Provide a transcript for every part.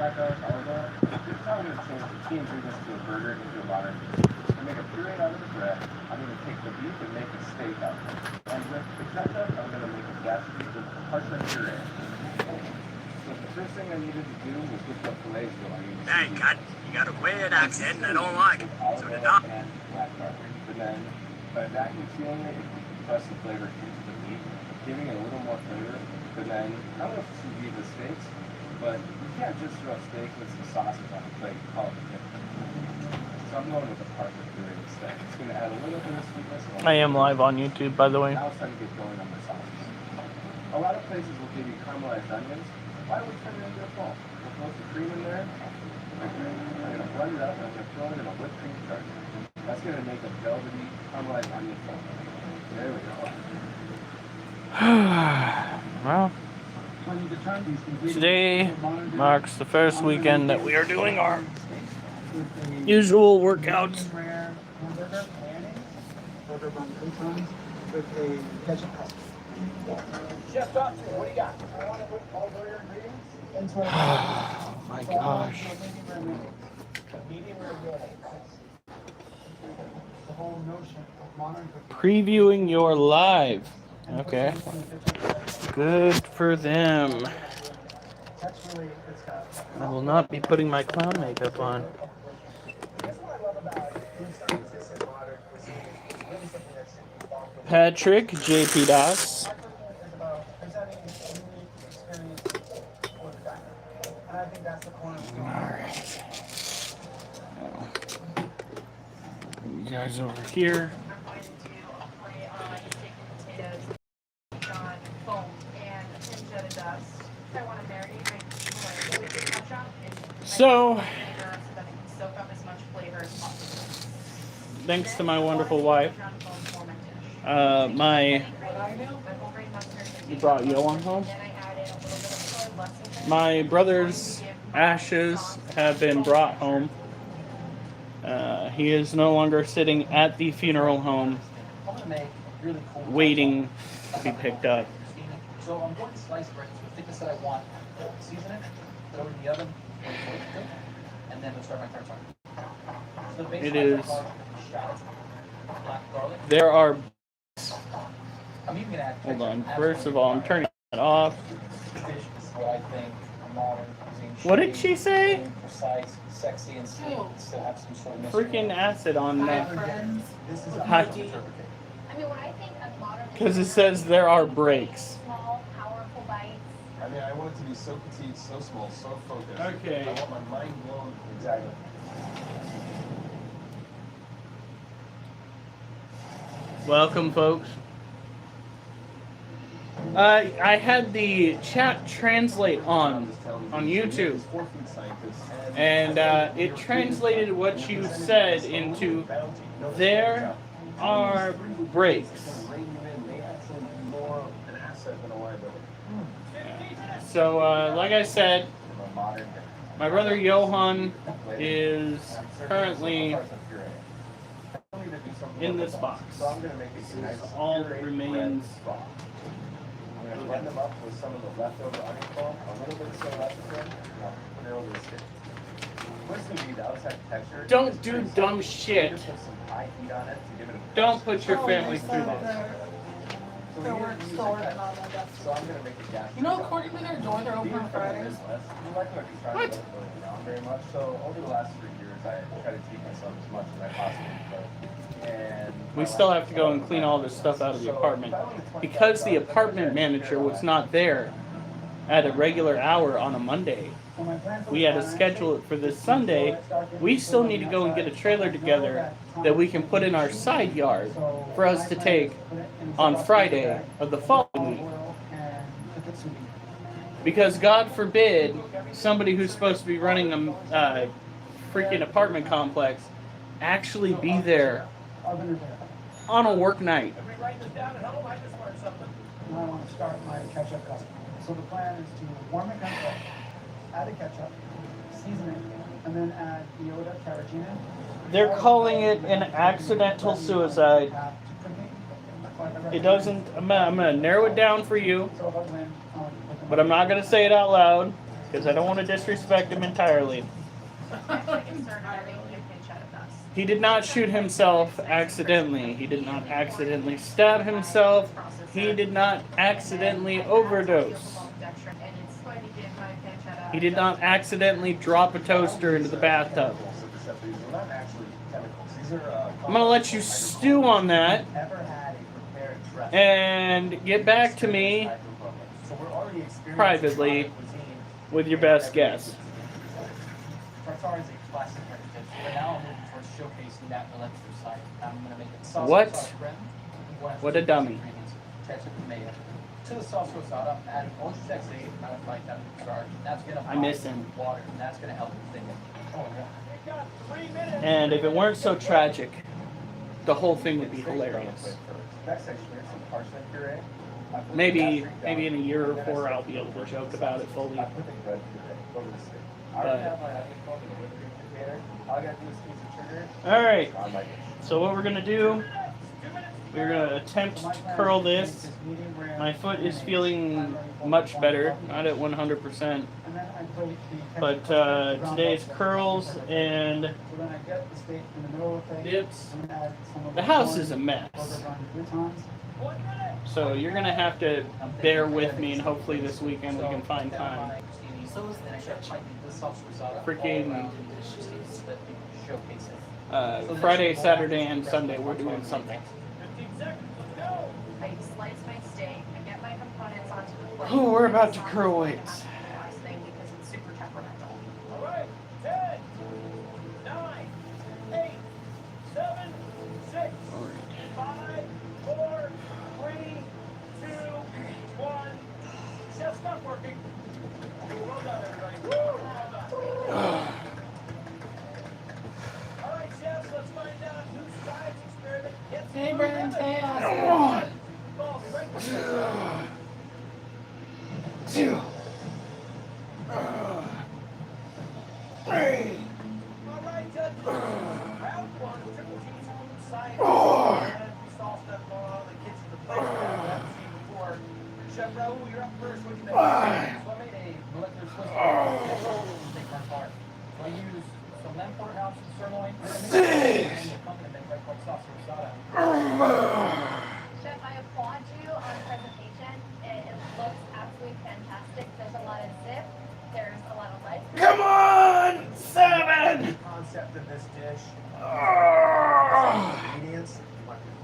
tacos, olive oil. This is how I'm going to change the key ingredients to a burger into a modern beef. To make a puree out of the bread, I'm going to take the beef and make a steak out of it. And with the ketchup, I'm going to make a gash beef with partial puree. So the first thing I needed to do was get the fillets going. Hey, cut. You got a weird accent and I don't like it. So did I. And black pepper. But then, by vacuum sealing it, you compress the flavor into the meat, giving it a little more flavor. But then, I don't know if this would be the steaks, but you can't just throw a steak with some sausage on the plate and call it a dip. So I'm going with the partial puree instead. It's going to add a little bit of sweetness. I am live on YouTube, by the way. Now it's time to get going on the sauces. A lot of places will give you caramelized onions. Why don't we turn it into a foam? We'll throw some cream in there. I'm going to blend it up and I'm going to throw it in a whipped cream starter. That's going to make a velvety caramelized onion foam. There we go. Well, today marks the first weekend that we are doing our usual workouts. With a ketchup custard. Chef Doctor, what do you got? I want to put all of your ingredients into Oh my gosh. Medium rare good. The whole notion of modern cooking. Previewing your live. Okay. Good for them. Texturally, it's got. I will not be putting my clown makeup on. That's what I love about food science in modern cuisine. It's really something that's thoughtful. Patrick, JP Das. It's about presenting a unique experience for the diner. And I think that's the cornerstone. Alright. You guys over here. I'm going to play on steak and potatoes on foam and a pinch of the dust. I want to marinate my with the ketchup and So, vinegar so that it can soak up as much flavor as possible. thanks to my wonderful wife, On foam for my dish. my Whole grain mustard and you brought Johan home. then I added a little bit of soy, less than that. My brother's ashes have been brought home. He is no longer sitting at the funeral home I'm gonna make really cool. waiting to be picked up. So I'm going to slice bread to the thickness that I want. Season it, put it over in the oven, wait for it to cook, and then we'll start my tartare. So the base It is is. shallots, black garlic. There are. I'm even gonna add. Hold on. First of all, I'm turning that off. Fish is what I think modern cuisine should What did be. she say? Being precise, sexy, and sleek. Still have some sort of Freaking acid on Hi, that. friends. This is a Hi. interpretation. I mean, when I think of modern Because it says there are breaks. small, powerful bites. I mean, I want it to be so petite, so small, so focused. Okay. I want my mind blown. Exactly. Welcome, folks. I had the chat translate on YouTube, and it translated what you said into there are breaks. So, like I said, my brother Johan is currently in this box. So I'm going to make it nice. All that remains. I'm going to blend them up with some of the leftover onion foam, a little bit of soy lecithin, and I'll put it over the steak. What's going to be the outside texture? Don't do dumb shit. Just put some high heat on it to give it a. Don't put your family through this. So I'm going to make a gas. You know, according to their door, they're open on Fridays. What? Very much. So over the last 3 years, I try to treat myself as much as I possibly could. And We still have to go and clean all this stuff out of the apartment. Because the apartment manager was not there at a regular hour on a Monday, we had to schedule it for this Sunday. We still need to go and get a trailer together that we can put in our side yard for us to take on Friday of the following week. Because God forbid somebody who's supposed to be running a freaking apartment complex actually be there on a work night. Now I want to start my ketchup custard. So the plan is to warm the ketchup, add the ketchup, season it, and then add iota carrageenan. They're calling it an accidental suicide. It doesn't. I'm gonna narrow it down for you, but I'm not gonna say it out loud. because I don't want to disrespect him entirely. Actually concerned about making a pinch out of dust. He did not shoot himself accidentally. He did not accidentally stab himself. He did not accidentally overdose. He did not accidentally drop a toaster into the bathtub. I'm gonna let you stew on that and get back to me privately with your best guess. Tartare is a classic heritage. Right now, I'm moving towards showcasing that molecular side. I'm going to make it sauce What? rosada bread. What a dummy. Ketchup and mayo. To the sauce rosada, add orange sexy, not a fright, that starch. That's going to I miss him. water, and that's going to help you think. Oh, yeah. And if it weren't so tragic, the whole thing would be hilarious. Maybe in a year or 4 I'll be able to joke about it fully. Alright, so what we're going to do, we're going to attempt to curl this. My foot is feeling much better, not at 100%, but today's curls and dips. The house is a mess, so you're going to have to bear with me, and hopefully this weekend we can find time. Freaking Friday, Saturday, and Sunday we're doing something. I slice my steak, I get my components onto the plate. Oh, we're about to curl weights. Last thing because it's super temperamental. All right, 10, 9, 8, 7, 6, 5, 4, 3, 2, 1. Chef, stop working. Well done, everybody. Woo! Well done. All right, chefs, let's find out whose science experiment gets Hey, Brendan, hey, Come on! balls right to the All right, judges. Round 1, Triple G's food science. We saw stuff going on in the kitchen, the place we haven't seen before. Chef Raoul, you're up first. What do you think? So I made a molecular twist on steak tartare. So I use some lamb porterhouse, sirloin, and the accompaniment right called sauce rosada. Chef, I applaud you on presentation. It looks absolutely fantastic. There's a lot of zip. There's a lot of life. Come on! 7! The concept of this dish. Ingredients.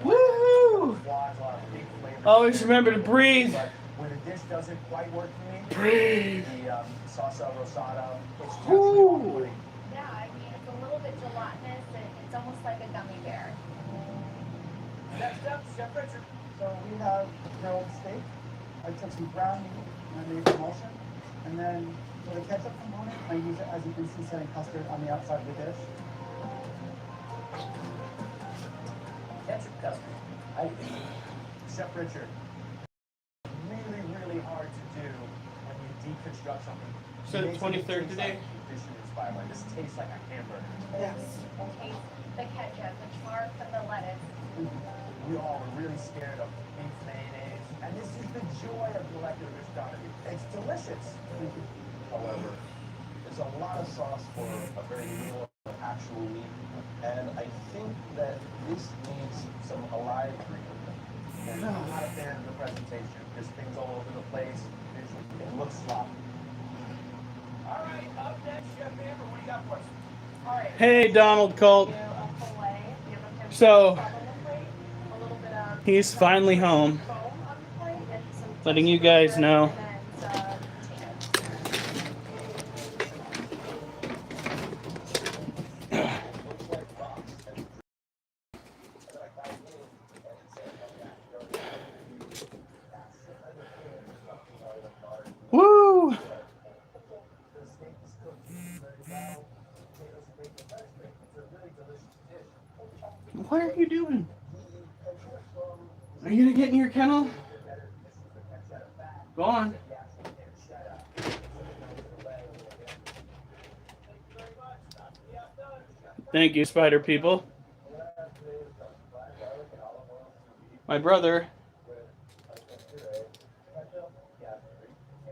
Woohoo! A lot of big flavors. Always remember to breathe. But when a dish doesn't quite work for me, Breathe. the salsa rosada, it's just Woo. Yeah, I mean, it's a little bit gelatinous. It's almost like a gummy bear. Next up, Chef Richard. So we have grilled steak. I took some ground meat and I made emulsion. And then for the ketchup component, I use it as an instant setting custard on the outside of the dish. Ketchup custard. Chef Richard. Really, really hard to do when you deconstruct something. So the 23rd today? This should inspire like this tastes like a hamburger. Yes. Okay, the ketchup, the char for the lettuce. We all were really scared of beef mayonnaise, and this is the joy of molecular gastronomy. It's delicious. However, there's a lot of sauce for a very little actual meat, and I think that this needs some alive ingredient. And I'm not a fan of the presentation. There's things all over the place. It looks sloppy. All right, up next, Chef Amber, what do you got for us? All right. Hey, Donald Colt. Do a fillet. You have a So, salt on the plate, a little bit of he's finally home, foam on the plate, and some letting you guys know. and potatoes. Woo! What are you doing? Are you gonna get in your kennel? Go on. Thank you, spider people. My brother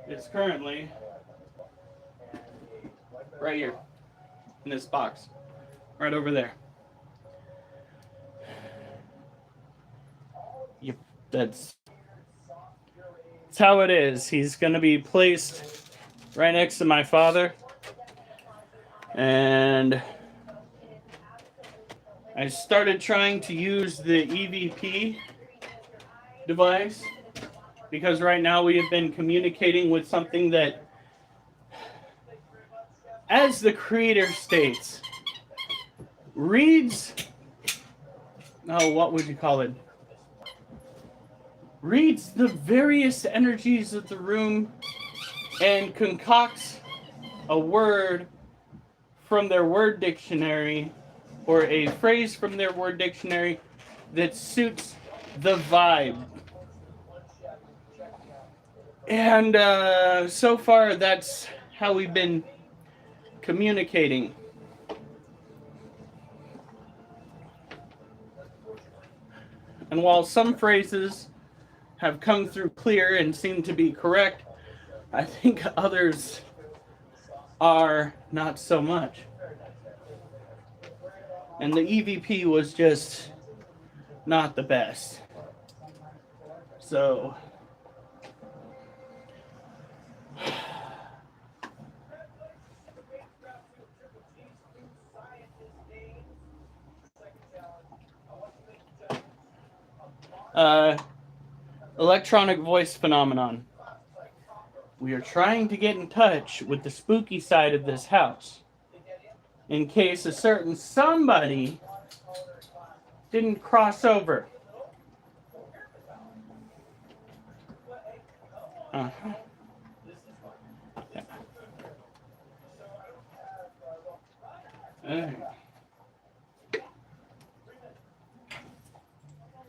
is currently Right here. In this box. Right over there. Yep, that's how it is. He's going to be placed right next to my father. And I started trying to use the EVP device because right now we have been communicating with something that, as the creator states, reads, oh, what would you call it? Reads the various energies of the room and concocts a word from their word dictionary or a phrase from their word dictionary that suits the vibe. And so far, that's how we've been communicating. And while some phrases have come through clear and seem to be correct, I think others are not so much. And the EVP was just not the best. So electronic voice phenomenon. We are trying to get in touch with the spooky side of this house in case a certain somebody didn't cross over. Uh-huh.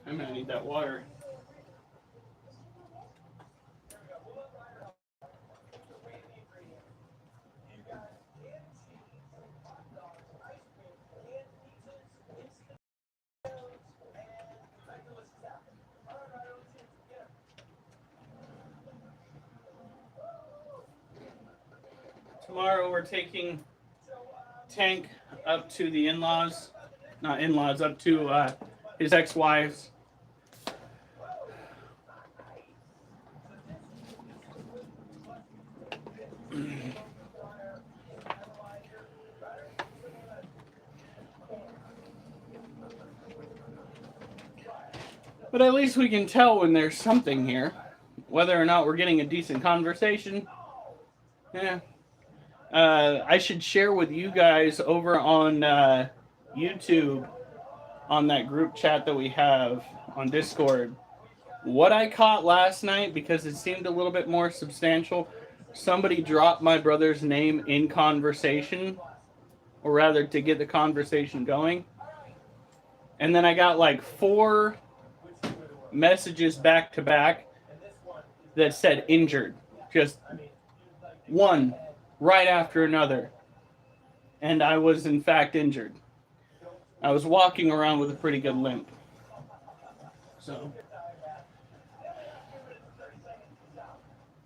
I'm gonna need that water. Tomorrow we're taking Tank up to the in-laws, not in-laws, up to his ex-wives. But at least we can tell when there's something here. Whether or not we're getting a decent conversation. Yeah. I should share with you guys over on YouTube, on that group chat that we have on Discord, what I caught last night, because it seemed a little bit more substantial. Somebody dropped my brother's name in conversation, or rather to get the conversation going. And then I got like 4 messages back to back that said injured. Just one right after another. And I was in fact injured. I was walking around with a pretty good limp. So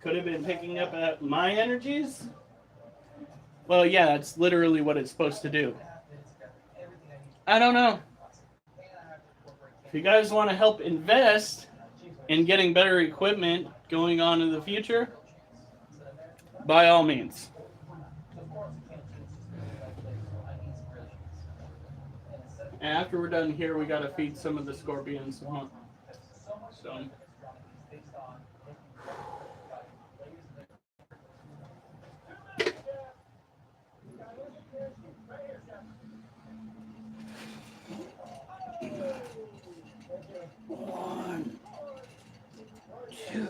could have been picking up at my energies? Well, yeah, that's literally what it's supposed to do. I don't know. If you guys want to help invest in getting better equipment going on in the future, by all means. And after we're done here, we gotta feed some of the scorpions. So. One, two.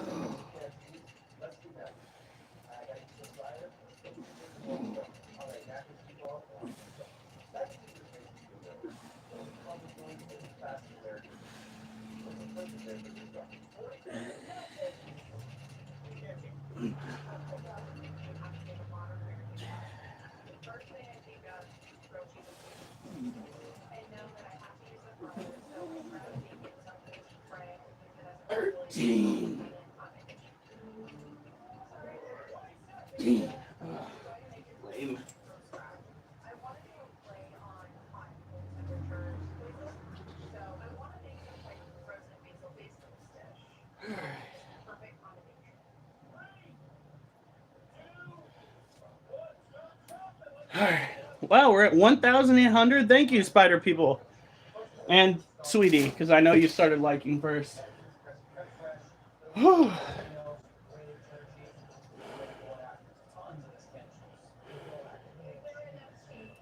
Lame. perfect combination. All right. Wow, we're at 1,800. Thank you, Spider People. And Sweetie, because I know you started liking first. Whew.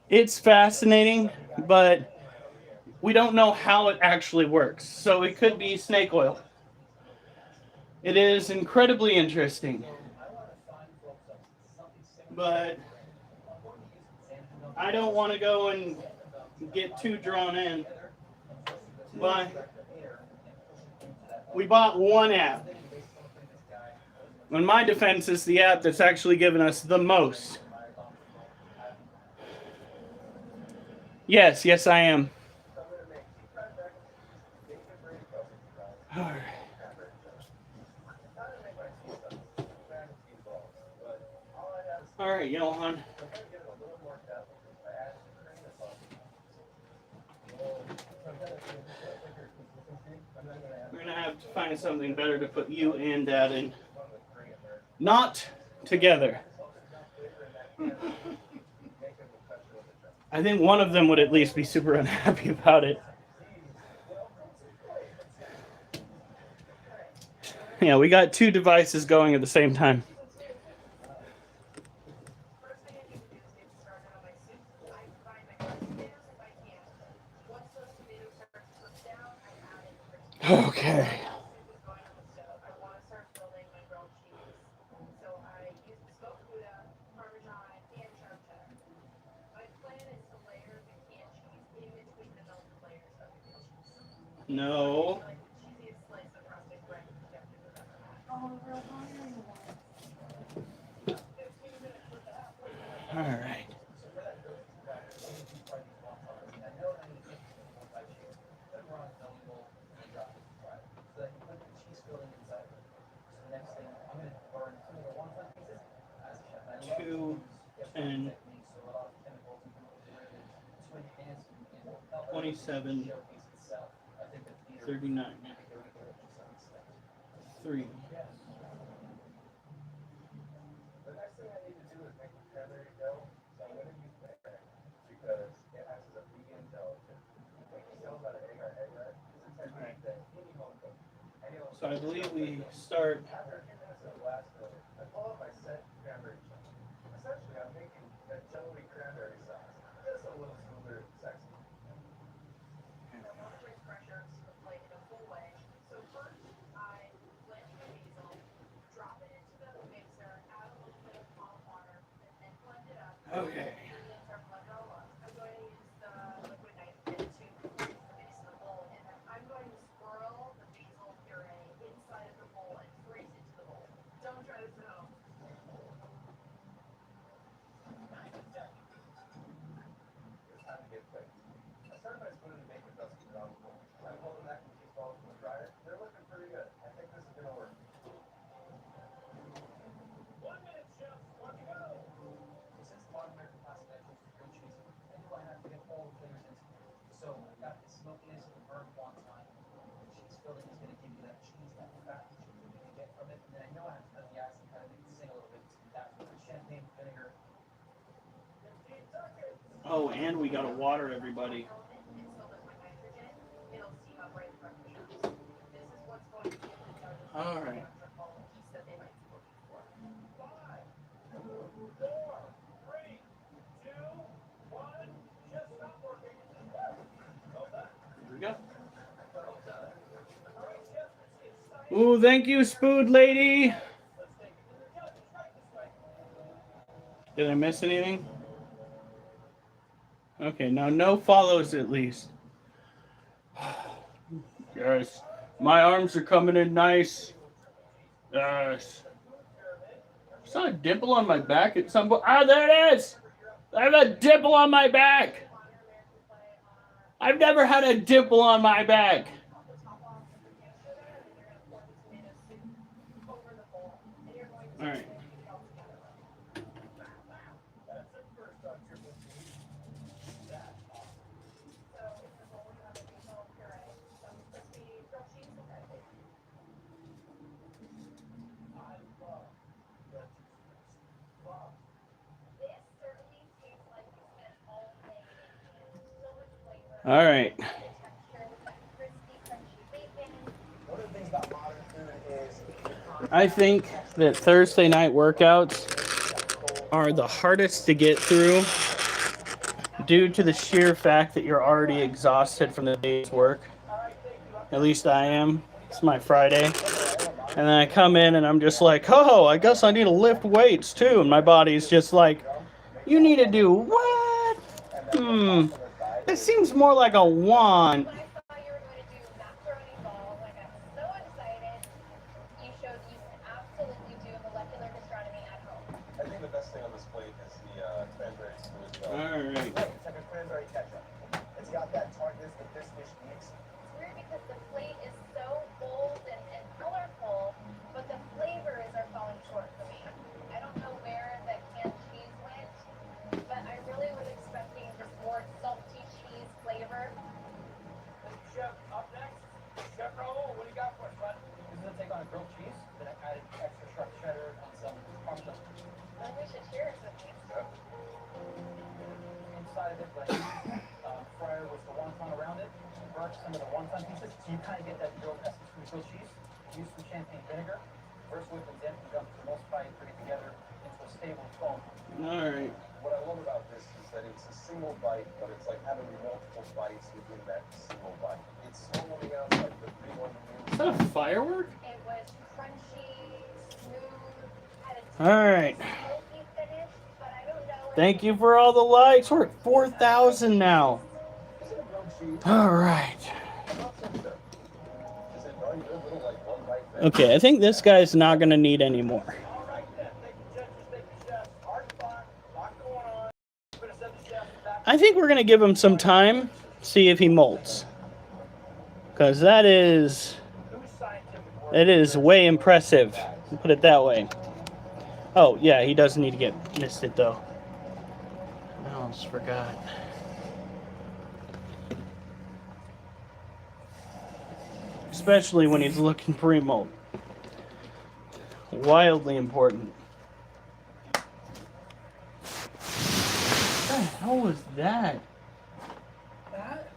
It's fascinating, but we don't know how it actually works. So it could be snake oil. It is incredibly interesting. But I don't want to go and get too drawn in. But we bought one app. In my defense, it's the app that's actually given us the most. Yes, I am. All right, Johan. We're gonna have to find something better to put you and Dad in. Not together. I think one of them would at least be super unhappy about it. Yeah, we got two devices going at the same time. First thing I need to do is get started on my soup. I combine my crushed tomatoes if I can. Once those tomatoes start to cook down, I add in the crispy. Okay. Soup is going on the stove. I want to start building my grilled cheese. So I use the smoked Gouda, Parmesan, and sharp cheddar. My plan is to layer the canned cheese in between the melted layers of the grilled cheese. No. Like the cheesiest slice of rustic bread you've ever had. All right. Two, 10, 27, 39, 3. The next thing I need to do is make the cranberry dough, so I'm going to use mayonnaise because it acts as a vegan gelatin. We can tell by the egg or egg red, it's a technique that any home cook. So I believe we start. After a few minutes of blast filling, I pull out my set cranberry chunk. Essentially, I'm making that jelly cranberry sauce just a little smoother and sexy. I want to bring fresh herbs to the plate in a full way. So first, I blanch my basil, drop it into the mixer, add a little bit of hot water, and blend it up. Okay. Ingredients are blended all up. I'm going to use the liquid nitrogen to mix the bowl, and then I'm going to swirl the basil puree inside of the bowl and freeze it to the bowl. Don't try this at home. It's time to get quick. I started by spooning the bacon dust in the dog bowl. I pulled the mac and cheese balls from the dryer. They're looking pretty good. I think this is going to work. 1 minute, chef. Let's go. Since the bottom American pasta natural grilled cheese, I knew I had to get all the flavors into it. So I got the smokiness of the burnt wonton. The cheese filling is going to give you that cheese, that fat that you're going to get from it. And then I know I have to cut the ice and kind of make it sing a little bit. That's with the champagne vinegar. Oh, and we got to water everybody. All right. Here we go. Ooh, thank you, Spood Lady. Did I miss anything? Okay, now no follows at least. Yes. My arms are coming in nice. Yes. I saw a dimple on my back at some point. Ah, there it is! I have a dimple on my back! I've never had a dimple on my back. Alright. All right. One of the things about modern food is I think that Thursday night workouts are the hardest to get through due to the sheer fact that you're already exhausted from the day's work. At least I am. It's my Friday. And then I come in and I'm just like, oh, I guess I need to lift weights too. And my body's just like, you need to do what? This seems more like a want. When I saw you were going to do macaroni ball, I got so excited. You showed you can absolutely do molecular gastronomy at home. I think the best thing on this plate is the cranberry smoothie. All right. it's like a cranberry ketchup. It's got that tartness that this dish needs. It's weird because the plate is so bold and colorful, but the flavors are falling short for me. I don't know where the canned cheese went, but I really was expecting just more salty cheese flavor. Chef, up next, Chef Raul, what do you got for us, bud? This is gonna take on a grilled cheese, then I added extra sharp cheddar and some Parmesan. I think we should share it with you. Inside of it, what I used, fryer was the wonton around it, burnt some of the wonton pieces, so you kind of get that grilled essence from the grilled cheese. Use some champagne vinegar, first whip and then emulsify it, bring it together into a stable foam. All right. What I love about this is that it's a single bite, but it's like having multiple bites within that single bite. It's so on the outside, but big on the Is that a firework? It was crunchy, smooth, had a All right. smoky finish, but I don't know. Thank you for all the likes. We're at 4,000 now. All right. Okay, I think this guy's not going to need any more. All right then, thank you, judges, thank you, chefs. Hard fun, lot going on. We're gonna send the chef back. I think we're going to give him some time, see if he molts. Because that is way impressive. Put it that way. Oh, yeah, he does need to get misted, though. I almost forgot. Especially when he's looking pre-molt. Wildly important. What the hell was that? That?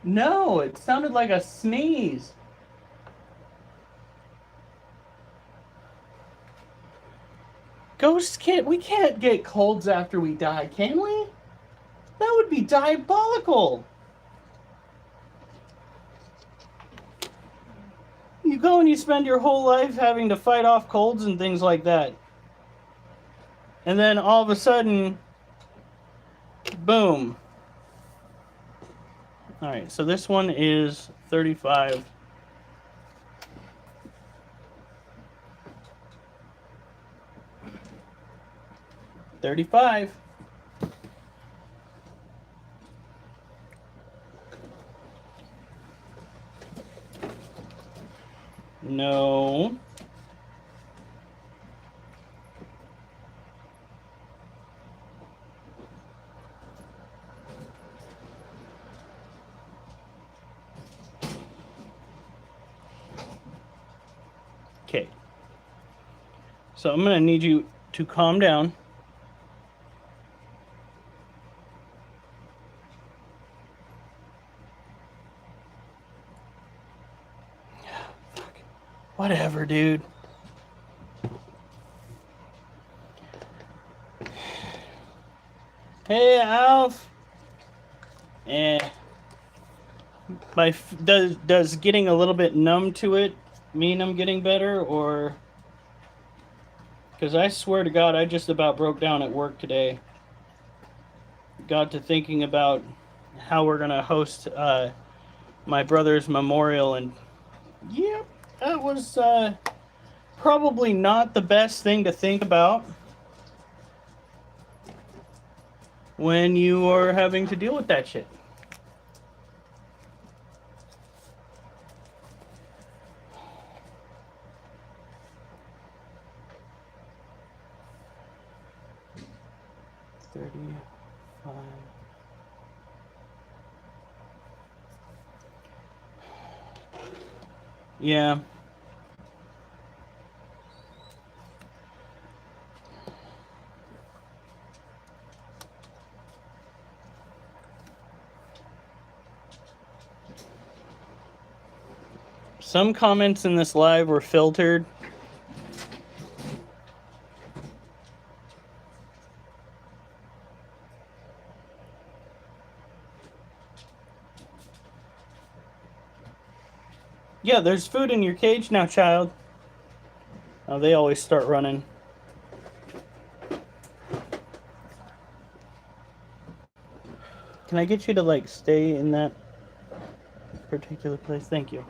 No, it sounded like a sneeze. Ghosts we can't get colds after we die, can we? That would be diabolical. You go and you spend your whole life having to fight off colds and things like that. And then all of a sudden, boom. All right, so this one is 35. $35. No. Okay. So I'm going to need you to calm down. Whatever, dude. Hey, Alf. Does getting a little bit numb to it mean I'm getting better, or? Because I swear to God, I just about broke down at work today. Got to thinking about how we're gonna host my brother's memorial, and yep. That was probably not the best thing to think about when you are having to deal with that shit. Yeah. Some comments in this live were filtered. Yeah, there's food in your cage now, child. Oh, they always start running. Can I get you to, like, stay in that particular place? Thank you.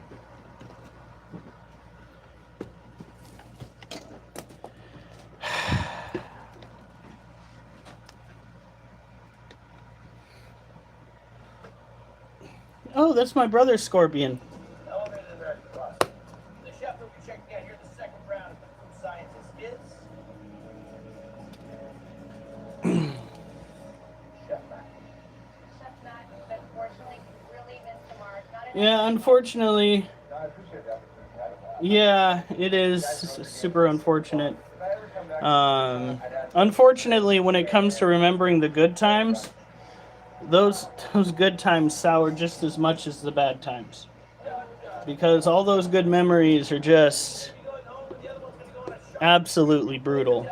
Oh, that's my brother's scorpion. Elevator to the very front. The chef will be checking out here the second round of the food scientist is Chef Matt. Chef Matt, unfortunately, really missed the mark. Not enough Yeah, unfortunately. No, I appreciate the opportunity. Yeah, it is super unfortunate. Unfortunately, when it comes to remembering the good times, those good times sour just as much as the bad times. Because all those good memories are just absolutely brutal.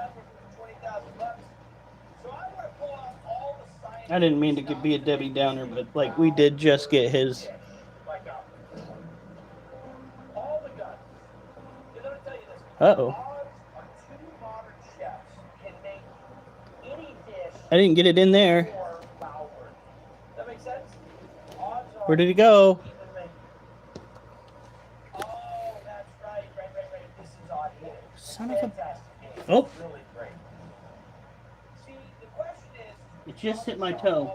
I didn't mean to be a Debbie Downer, but like we did just get his. Uh-oh. I didn't get it in there. Where did it go? Son of a... Oh. It just hit my toe.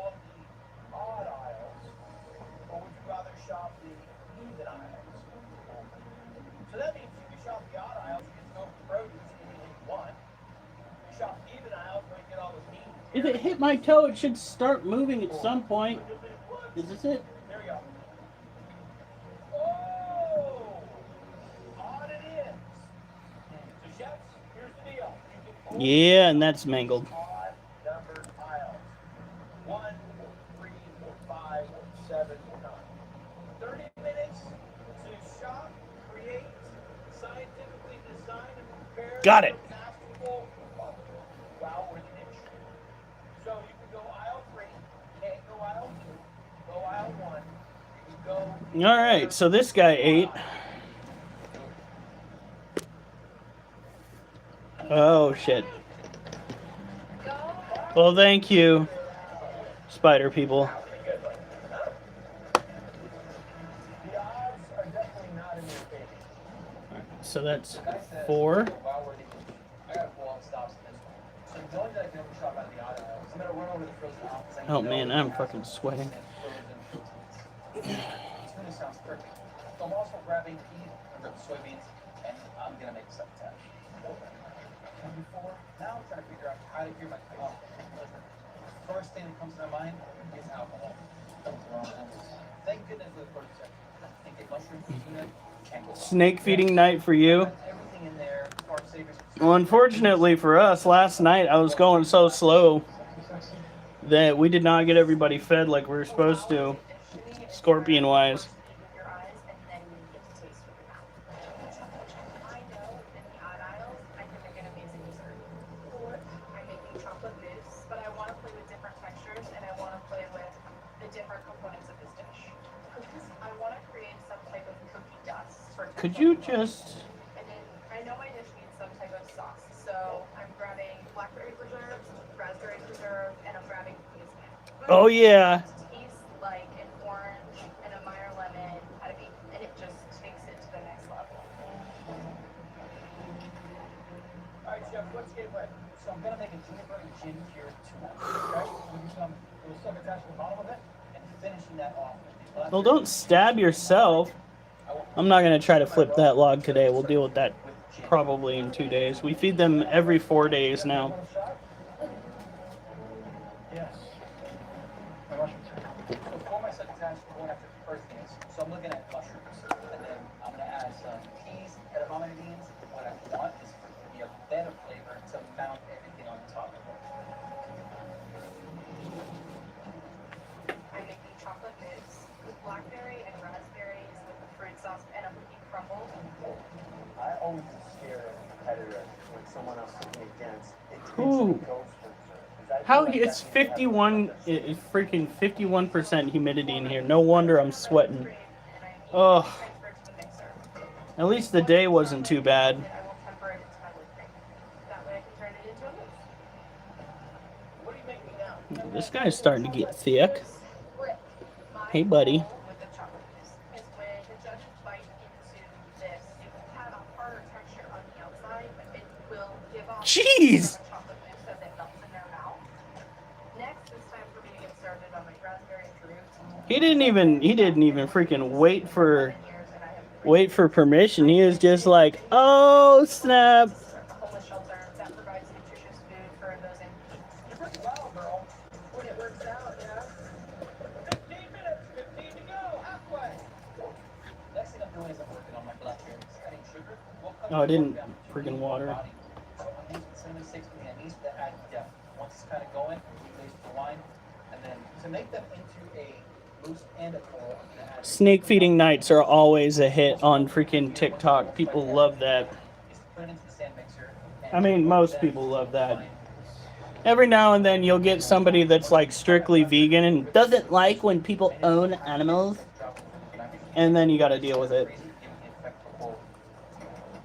So that means you can shop the odd aisles, you can go for produce anything you want. You shop the even aisles where you get all the meat. If it hit my toe, it should start moving at some point. Is this it? There we go. Oh! On it is. So chefs, here's the deal. You can Yeah, and that's mangled. odd numbered aisles. 1, 3, 5, 7, 9. 30 minutes to shop, create, scientifically design, and prepare. Got it. Masterful, wow-worthy dish. So you can go aisle 3, can't go aisle 2, go aisle 1. You can go. All right, so this guy ate. Oh, shit. Well, thank you, spider people. The odds are definitely not in your favor. So that's 4. I got full on stops in this one. So the only that I can ever shop out of the odd aisles, I'm gonna run over the frozen aisle. Oh man, I'm fucking sweating. This really sounds perfect. So I'm also grabbing peas and soybeans, and I'm gonna make some tap. Before, now I'm trying to figure out how to cure my tongue. First thing that comes to my mind is alcohol. Thank goodness for the first section. I think a mushroom tuna can't go wrong. Snake feeding night for you. Everything in there, part savers. Well, unfortunately for us, last night I was going so slow that we did not get everybody fed like we were supposed to, scorpion wise. Your eyes, and then you get to taste with your mouth. I know in the odd aisles, I can make an amazing dessert. I'm making chocolate mousse, but I want to play with different textures, and I want to play with the different components of this dish. I want to create some type of cookie dust. Could you just... And then I know my dish needs some type of sauce, so I'm grabbing blackberry preserves, raspberry preserve, and I'm grabbing peas. Oh yeah. Tastes like an orange and a Meyer lemon out of it, and it just takes it to the next level. All right, chef, let's get ready. So I'm gonna make a juniper and gin cured tuna. Okay? We'll do some little stuff attached to the bottom of it, and finishing that off. Well, don't stab yourself. I'm not going to try to flip that log today. We'll deal with that probably in 2 days. We feed them every 4 days now. Yes. My mushrooms. So for my second task, we're going after first things. So I'm looking at mushrooms, and then I'm gonna add some peas, edamame beans. What I want is for it to be a bed of flavor to mount everything on top of it. I'm making chocolate mousse with blackberry and raspberries with the fruit saucepan up and be crumbled. I always get scared as a competitor when someone else is against. It Ooh. instantly goes for dessert. 'Cause I feel How like it's that means you have 51, something that's it's freaking 51% humidity in here. No wonder I'm sweating. Oh. Ugh. At least the day wasn't too bad. I will temper it into my whipped cream. That way I can turn it into a mousse. What are you making now? This guy's starting to get thick. Hey, buddy. With the chocolate mousse is when the judges bite into this, you have a harder texture on the outside, but it will give off Jeez. chocolate mousse as it melts in their mouth. Next, it's time for me to get started on my raspberry and fruit. He didn't even freaking wait for permission. He was just like, oh snap. A homeless shelter that provides nutritious food for those in need. You're pretty well, girl. When it works out, yeah. 15 minutes, 15 to go, halfway. Next thing I'm doing is I'm working on my blackberries. Adding sugar. Oh, I didn't freaking water. So I'm using cinnamon sticks for the anise that add depth. Once it's kind of going, you place the wine, and then to make them into a mousse and a coral, I'm gonna add Snake feeding nights are always a hit on freaking TikTok. People love that. put it into the sand mixer. I mean, most people love that. Every now and then you'll get somebody that's like strictly vegan and doesn't like when people own animals, and then you got to deal with it.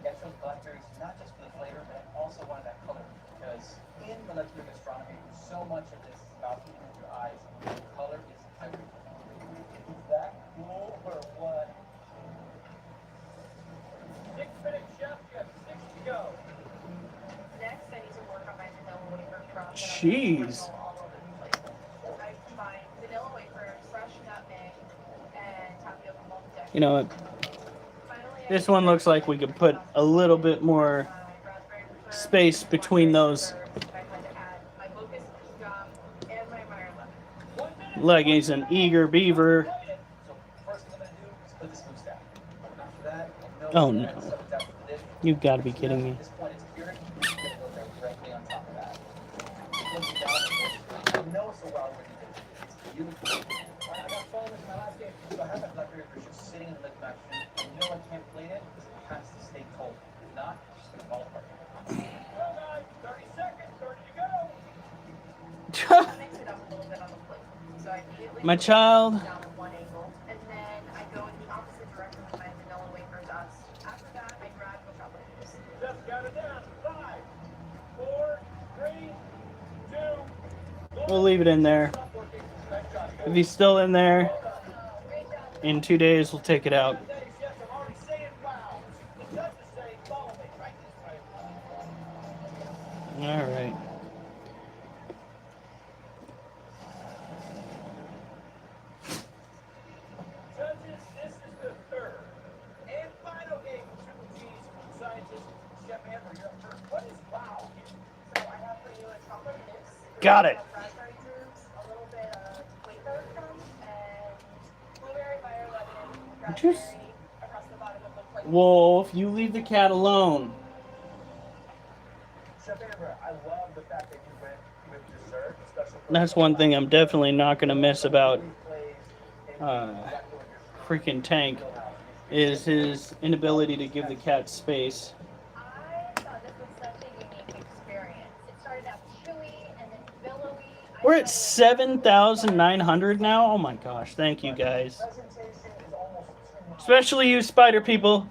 Get those blackberries not just for the flavor, but I also wanted that color because in molecular gastronomy, so much of this is about eating with your eyes. Color is everything. Is that cool or what? 6 minutes, chef. You have 6 to go. Next, I need to work on my vanilla wafer crust. Jeez. I combine vanilla wafers, fresh nutmeg, and tapioca malt deck. You know what? This one looks like we could put a little bit more space between those like he's an eager beaver. So first thing I'm gonna do is put this mousse down. After that, Oh no. You've got to be kidding me. At this point, it's cured. It's gonna go directly on top of that. Once you got it, you know so well when you did it. It's beautiful. I got foam in my last game, so I have that blackberry just sitting in the liquid action. And you know I can't plate it because it has to stay cold. If not, it's just gonna fall apart. Well done. 30 seconds. 30 to go. Mix it up a little bit on the plate. So I immediately My child. down at one angle, and then I go in the opposite direction with my vanilla wafer dust. After that, I grab the chocolate mousse. Just got it down. 5, 4, 3, 2. We'll leave it in there. If he's still in there, in 2 days we'll take it out. All right. Judges, this is the third and final game of Triple G's scientist Chef Amber. You're up first. What is wow? So I have for you a chocolate mix. Got it. Raspberry juice, a little bit of wafer crumb, and blueberry fire lemon, Juice. raspberry across the bottom of the plate. Wolf, you leave the cat alone. Chef Amber, I love the fact that you went with dessert, especially for That's one thing I'm definitely not going to miss about freaking Tank is his inability to give the cat space. I thought this was such a unique experience. It started out chewy and then billowy. We're at 7,900 now. Oh my gosh, thank you guys. Especially you spider people.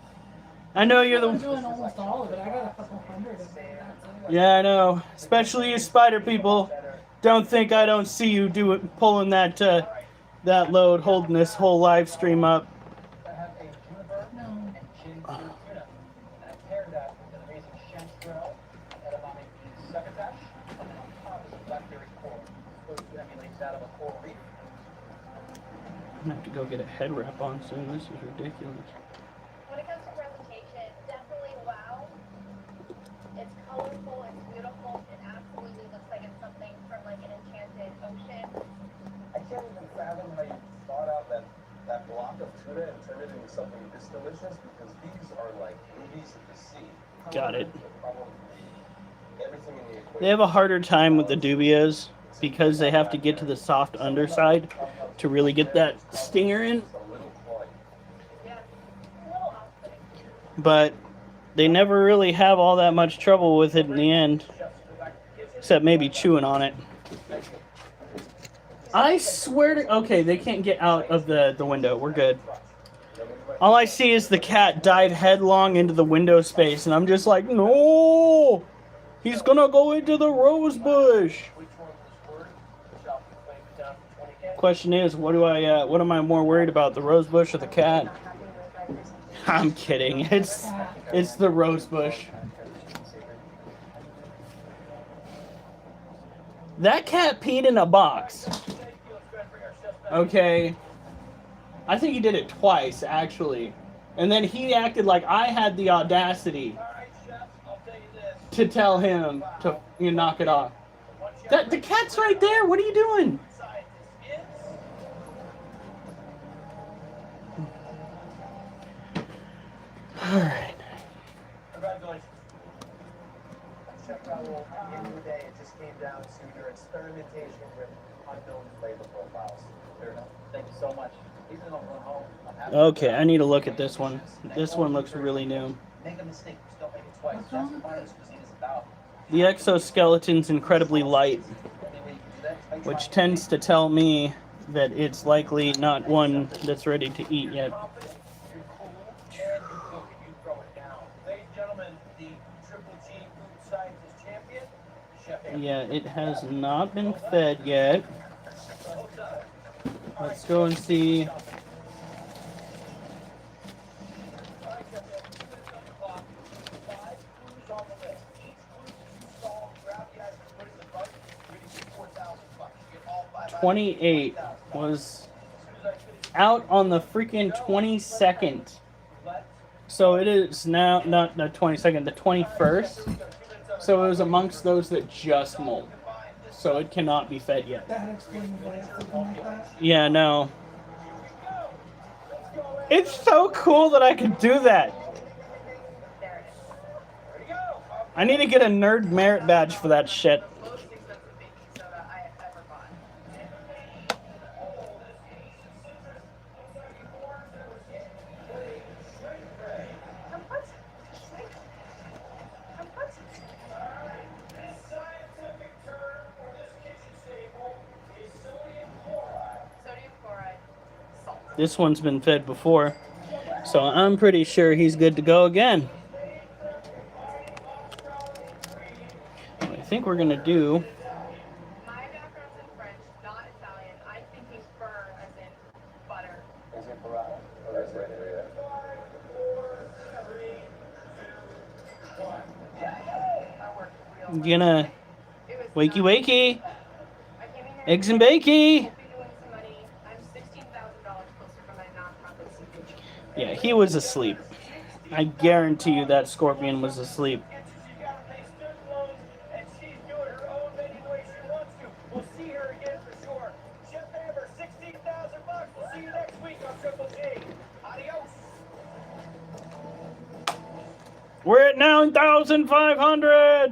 I know you're I'm the... doing almost all of it. I got a couple hundred of them. Yeah, I know. Especially you spider people. Don't think I don't see you pulling that that load, holding this whole live stream up. I have a juniper and chili tuna, and I paired that with an amazing chanterelle edamame bean succotash, and then on top is a blackberry coral. Supposed to emulate that of a coral reef. I'm gonna have to go get a head wrap on soon. This is ridiculous. When it comes to presentation, definitely wow. It's colorful, it's beautiful, it absolutely looks like it's something from like an enchanted ocean. I can't even fathom how you thought out that block of tuna and turned it into something this delicious because these are like movies of the sea. Got it. Probably everything in the equation. They have a harder time with the dubias because they have to get to the soft underside to really get that stinger in. It's a little cloy. Yeah. but they never really have all that much trouble with it in the end, except maybe chewing on it. I swear to... Okay, they can't get out of the window. We're good. All I see is the cat dive headlong into the window space, and I'm just like, no! He's gonna go into the rose bush! Question is, what am I more worried about, the rose bush or the cat? I'm kidding. It's the rose bush. That cat peed in a box. Okay. I think he did it twice, actually. And then he acted like I had the audacity to tell him to knock it off. The cat's right there. What are you doing? All right. Congratulations. Chef Raul, at the end of the day, it just came down to your experimentation with unknown flavor profiles. Fair enough. Thank you so much. Even though I'm going home, I'm happy. Okay, I need to look at this one. This one looks really new. Make a mistake, just don't make it twice. That's what Myers cuisine is about. The exoskeleton's incredibly light, which tends to tell me that it's likely not one that's ready to eat yet. Yeah, it has not been fed yet. Let's go and see. $28 was out on the freaking 22nd. So it is now not the 22nd, the 21st. So it was amongst those that just molt. So it cannot be fed yet. That explains why it's looking like that. Yeah, no. It's so cool that I could do that. I need to get a nerd merit badge for that shit. Most expensive baking soda I have ever bought. Sodium chloride, salt. This one's been fed before, so I'm pretty sure he's good to go again. What I think we're gonna do... My background's in French, not Italian. I'm thinking burr as in butter. Is it burrata? Or is it... I'm gonna... It was Wakey wakey! I came in here Eggs and bakey! hoping to win some money. I'm $16,000 closer to my nonprofit CPG. Yeah, he was asleep. I guarantee you that scorpion was asleep. We're at 9,500! I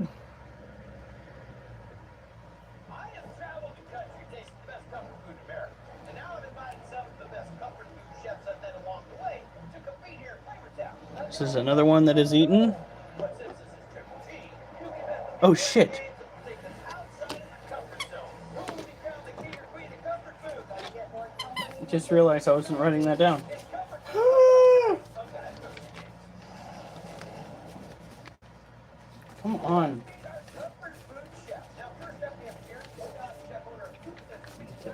have traveled the country tasting the best comfort food in America. And now I've invited some of the best comfort food chefs I've met along the way to compete here in Flavortown. This is another one that is eaten. But since this is Triple G, you can bet Oh shit. take this outside of the comfort zone. Who will be crowned the king or queen of comfort food? Just realized I wasn't writing that down. Come on.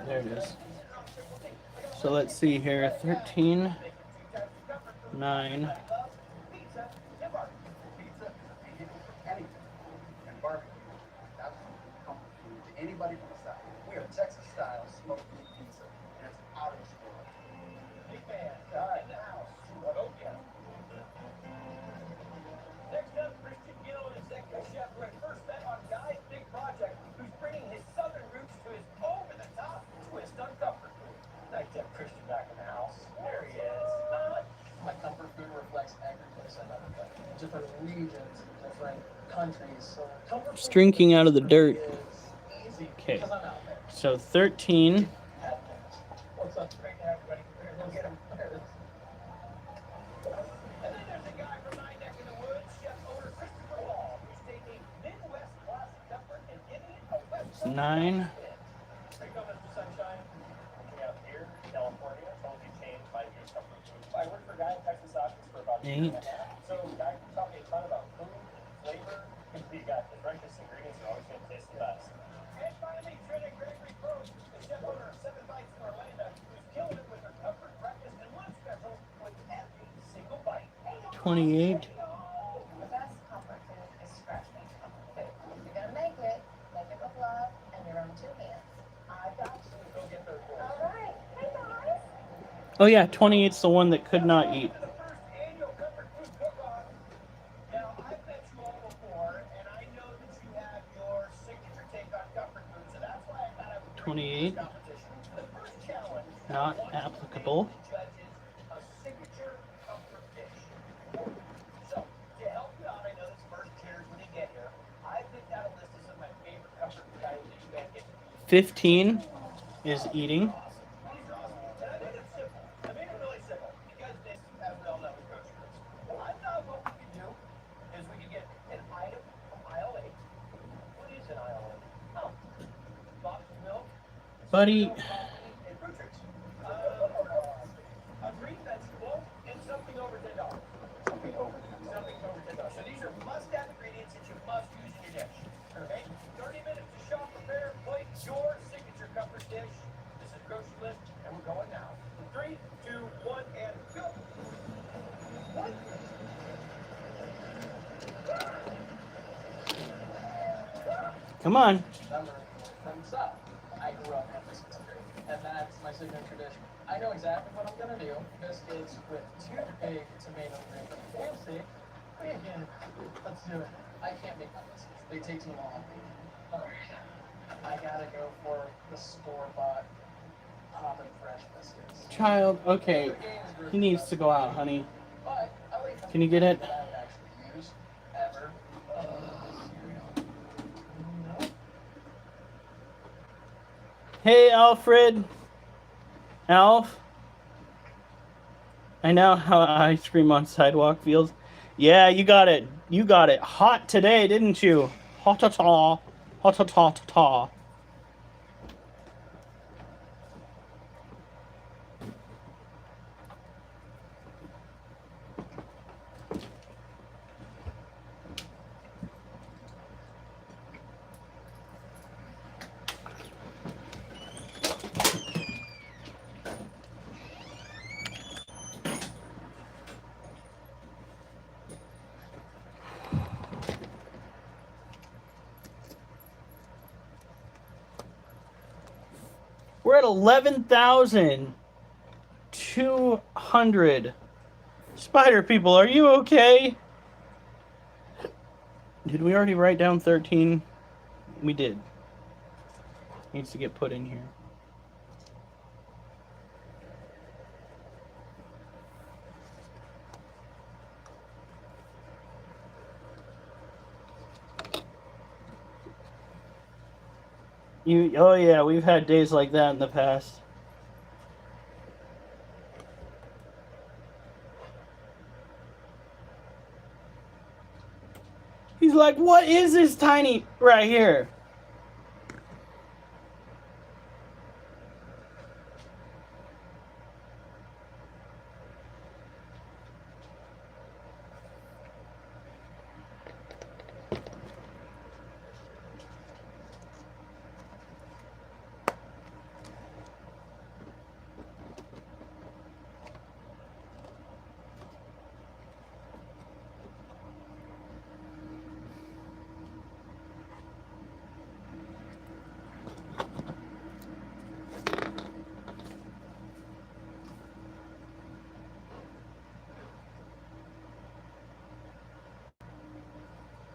There it is. So let's see here. 13, 9. Anybody from the South. We are Texas style smoked meat pizza, and it's out of this world. Big man, in the house. Oh, yeah. Next up, Christian Gill and executive chef who I first met on Guy's big project, who's bringing his southern roots to his over-the-top twist on comfort food. Nice to have Christian back in the house. There he is. My comfort food reflects every place I've ever been. Different regions, different countries. So comfort Just food drinking out of the dirt. is easy Okay. because I'm out there. So 13. What's up? Great to have everybody. Go get him. There it is. And then there's a guy from 9. Hey, Mr. Sunshine. Looking out here, California, totally changed my view of comfort food. I worked for a guy in Texas office for about a year and a 8. half. So, guy taught me a ton about food, flavor. You got the freshest ingredients are always going to taste the best. And finally, Trinity Gregory Gross, the chef owner of 7 Bites in Orlando, who's killing it with her comfort breakfast and lunch specials with every single bite. 28. The best comfort food is scratch made comfort food. If you're gonna make it with love and your own 2 hands. I got you. Go get their food. All right. Hey guys. Oh yeah, 28's the one that could not eat. The first annual comfort food cook-off. Now, I've met you all before, and I know that you have your signature take on comfort food, so that's why I thought I would bring you 28. this competition. The first challenge, Not I want you to applicable. name the judges a signature comfort dish. So, to help you out, I know this first cheers when you get here. I picked out a list of some of my favorite comfort food items that you guys get to eat. 15 is eating. These are awesome. And I made it simple. I made it really simple because this, as we all know, is grocery list. I thought what we could do is we could get an item from aisle 8. What is an aisle 8? Oh, box of milk, Buddy, and fruit drinks. A green vegetable and something over $10. Something over $10. So these are must-have ingredients that you must use in your dish. Okay? 30 minutes to shop, prepare, plate your signature comfort dish. This is grocery list, and we're going now. 3, 2, 1, and go. What? come on. Remember, from South, I grew up in this country, and that's my signature dish. I know exactly what I'm gonna do. Biscuits with 2 big tomato rings. Fancy. Again, let's do it. I can't make my biscuits. They take too long. Alright. I gotta go for the store-bought Pop and Fresh biscuits. Child, okay. He needs to go out, honey. But I like Can you get it? that I would actually use ever. Cereal. No. Hey, Alfred. Alf. I know how ice cream on sidewalk feels. Yeah, you got it. You got it. Hot today, didn't you? Hot-ta-ta. Hot-ta-ta-ta-ta. We're at 11,200. Spider people, are you okay? Did we already write down 13? We did. Needs to get put in here. Oh yeah, we've had days like that in the past. He's like, what is this tiny right here?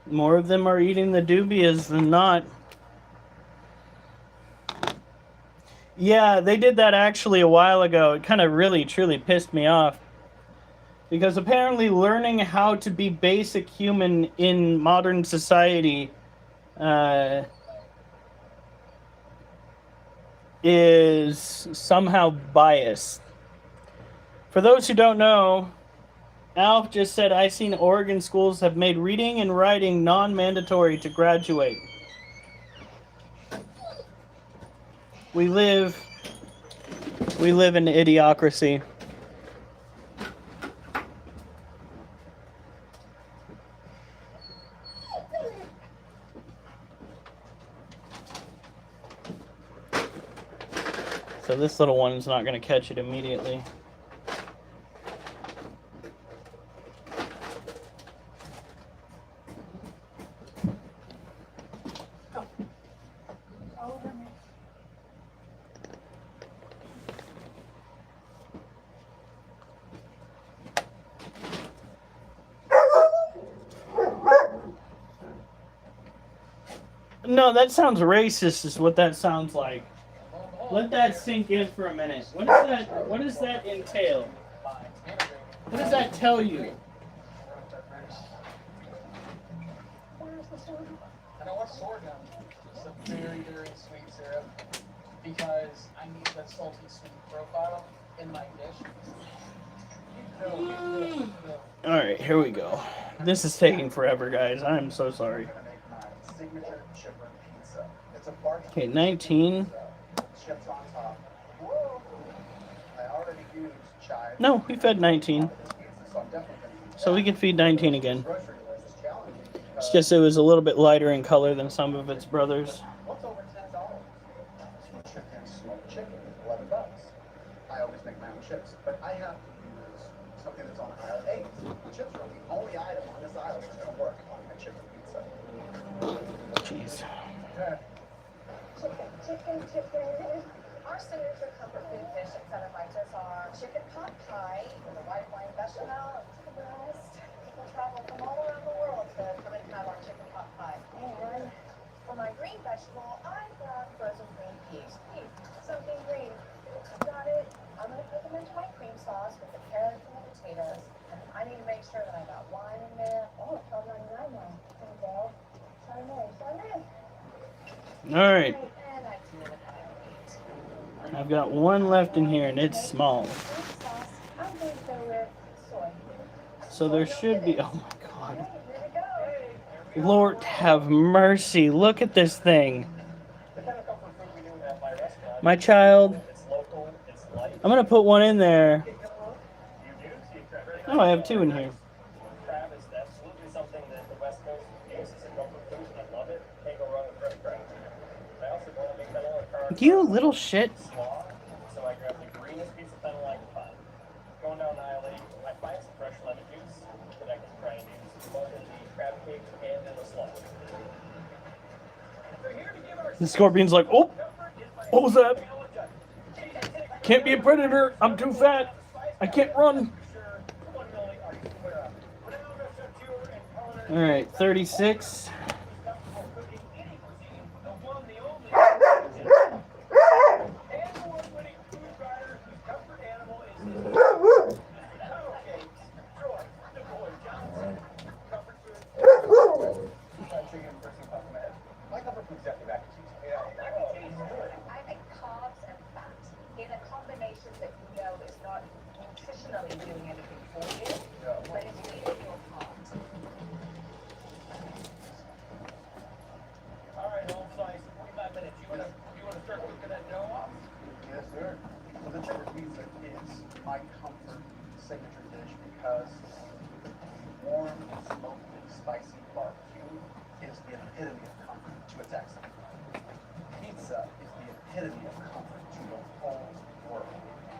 More of them are eating the dubias than not. Yeah, they did that actually a while ago. It kind of really, truly pissed me off. Because apparently learning how to be basic human in modern society is somehow biased. For those who don't know, Alf just said, I've seen Oregon schools have made reading and writing non-mandatory to graduate. We live in idiocracy. So this little one's not going to catch it immediately. No, that sounds racist is what that sounds like. Let that sink in for a minute. What does that entail? What does that tell you? I know what's sorghum. It's a very, very sweet syrup because I need the salty sweet profile in my dish. Alright, here we go. This is taking forever, guys. I'm so sorry. Okay, 19. No, we fed 19. So we can feed 19 again. It's just it was a little bit lighter in color than some of its brothers. I always make my own chips, but I have to use something that's on aisle 8. Chips are the only item on this aisle that's going to work on my chicken pizza. Jeez. Chicken. Our signature comfort food dish at Center Fighters are chicken pot pie with a white wine bechamel and chicken breast. People travel from all around the world to come and have our chicken pot pie. And for my green vegetable, I brought frozen green peas. Something green. Got it. I'm going to put them into my cream sauce with the carrots and the potatoes. And I need to make sure that I got wine in there. Oh, it's $12.99 now. There we go. Chardonnay. Alright. And I do it. I've got one left in here and it's small. I'm going to go with soy. So there should be. Oh my god. Lord have mercy. Look at this thing. My child. I'm going to put one in there. Oh, I have two in here. Crab is absolutely something that the West Coast uses as a comfort food, and I love it. Can't go wrong with fresh crab. I also want to make fennel and carrots. You little shit. Slaw, so I grab the greenest piece of fennel I can find. Going down aisle 8, I find some fresh lemon juice that I can try and use both in the crab cakes and in the slaw. The scorpion's like, oh, what was that? Can't be a predator. I'm too fat. I can't run. All right, 36. My comfort food's definitely mac and cheese. I make carbs and fat in a combination that you know is not nutritionally doing anything for you, but it's eating your carbs. All right, all size, 45 minutes. You want to start cooking that dough off? Yes, sir. So the chicken pizza is my comfort signature dish because warm, smoky, spicy barbecue is the epitome of comfort to its accent. Pizza is the epitome of comfort to the whole world.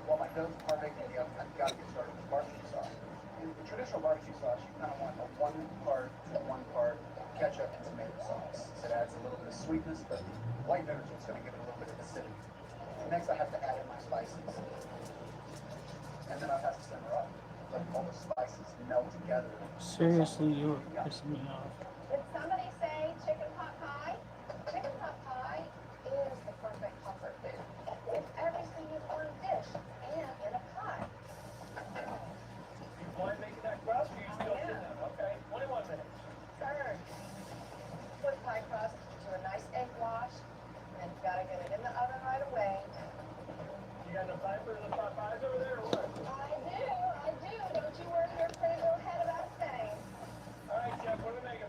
While my dough's perfect in the oven, I've got to get started with barbecue sauce. In the traditional barbecue sauce, you kind of want a 1 part ketchup and tomato sauce. So it adds a little bit of sweetness, but white vinegar is going to give it a little bit of acidity. Next, I have to add in my spices. And then I have to simmer up. Let all the spices melt together. Seriously, you're pissing me off. Did somebody say chicken pot pie? Chicken pot pie is the perfect comfort food. It's everything in one dish and in a pie. You mind making that crust, or you still sit down? Okay, 21 minutes. Third, put pie crust to a nice egg wash, and you gotta get it in the oven right away. You got enough time for the pot pies over there, or what? I do. Don't you worry your pretty little head about a thing. All right, Jeff, what are we making?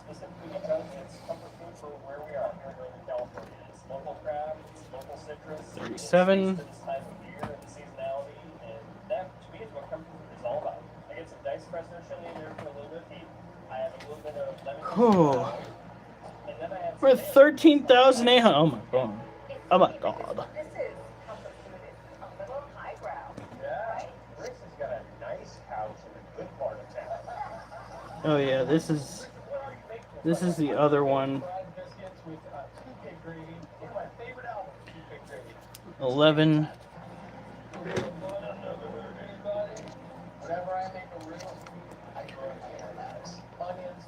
specifically because it's comfort food for where we are here in Northern California. It's local crab, it's local citrus, 37. It's this time of year and the seasonality, and that to me is what comfort food is all about. I get some diced fresno chili in there for a little bit of heat. I have a little bit of lemon juice, and then I have We're 13,800. Oh my god. Oh my god. This is comfort food. It's a little highbrow, Yeah, right? Rick's has got a nice house in a good part of town. Oh yeah, this is the other one. Fried biscuits with toothpick gravy. One of my favorite albums, toothpick gravy. 11. Whenever I make a real food, I throw in carrots, onions,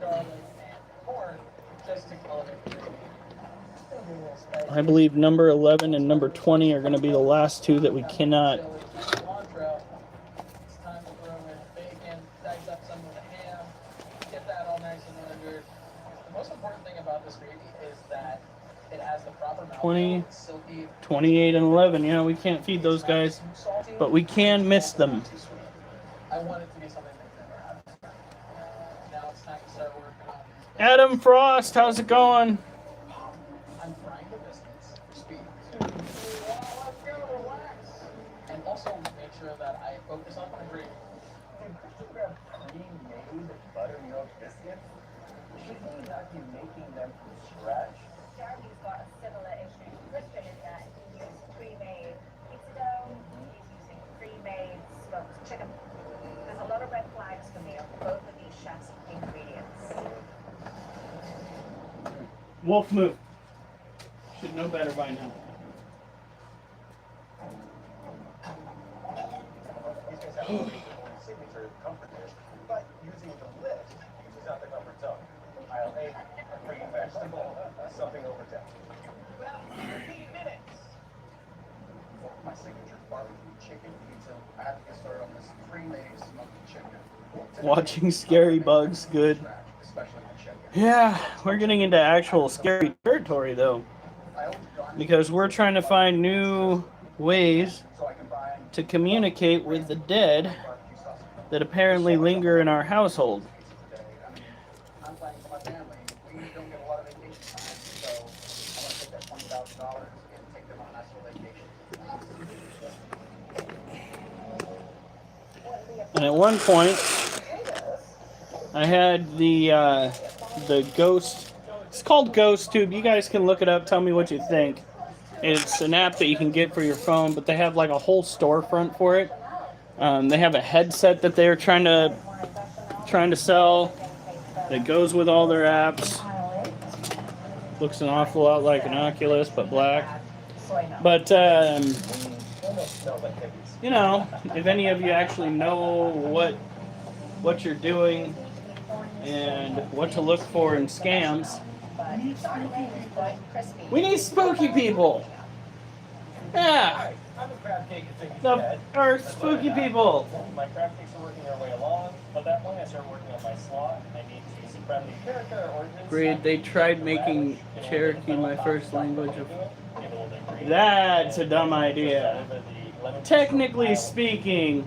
garlic, and corn just to elevate the gravy. Still be a little spicy. I believe number 11 and number 20 are going to be the last two that we cannot. Cilantro. It's time to throw in bacon, dice up some of the ham, get that all nice and rendered. The most important thing about this gravy is that it has the proper mouthfeel, 20, silky, 28 and 11. Yeah, we can't feed those guys, but we can miss them. I want it to be something they've never had before. Now it's time to start working on these. Adam Frost, how's it going? I'm frying the biscuits for speed. Let's go, relax. And also make sure that I focus on my gravy. Dude, Christian grabbed pre-made buttermilk biscuits. Should he not be making them from scratch? Jeremy's got a similar issue to Christian in that he used pre-made pizza dough, he's using pre-made smoked chicken. There's a lot of red flags for me on both of these chefs' ingredients. Wolf move. Should know better by now. These guys have a signature comfort dish, but using the list uses out the comfort zone. Aisle 8, a green vegetable, something over 10. About 15 minutes. For my signature barbecue chicken pizza, I have to get started on this pre-made smoked chicken. Watching Scary Bugs, good. Especially the chicken. Yeah, we're getting into actual scary territory though, I always garnish because we're trying to find new ways so I can buy to communicate with the dead barbecue sauce that apparently linger in our household. today. I mean, I'm planning for my family. We don't get a lot of vacation time, so I want to take that $20,000 and take them on a nice little vacation. And at one point, I had the Ghost. It's called Ghost Tube. You guys can look it up. Tell me what you think. It's an app that you can get for your phone, but they have like a whole storefront for it. They have a headset that they're trying to sell that goes with all their apps. Looks an awful lot like an Oculus, but black. But you know, if any of you actually know what you're doing and what to look for in scams, we need spooky people. Yeah, I'm a crab cake enthusiast. our spooky people. My crab cakes are working their way along. At that point, I started working on my slot. I need to supreme the character ordinance. Agreed. They tried making Cherokee my first language. That's a dumb idea. Technically speaking,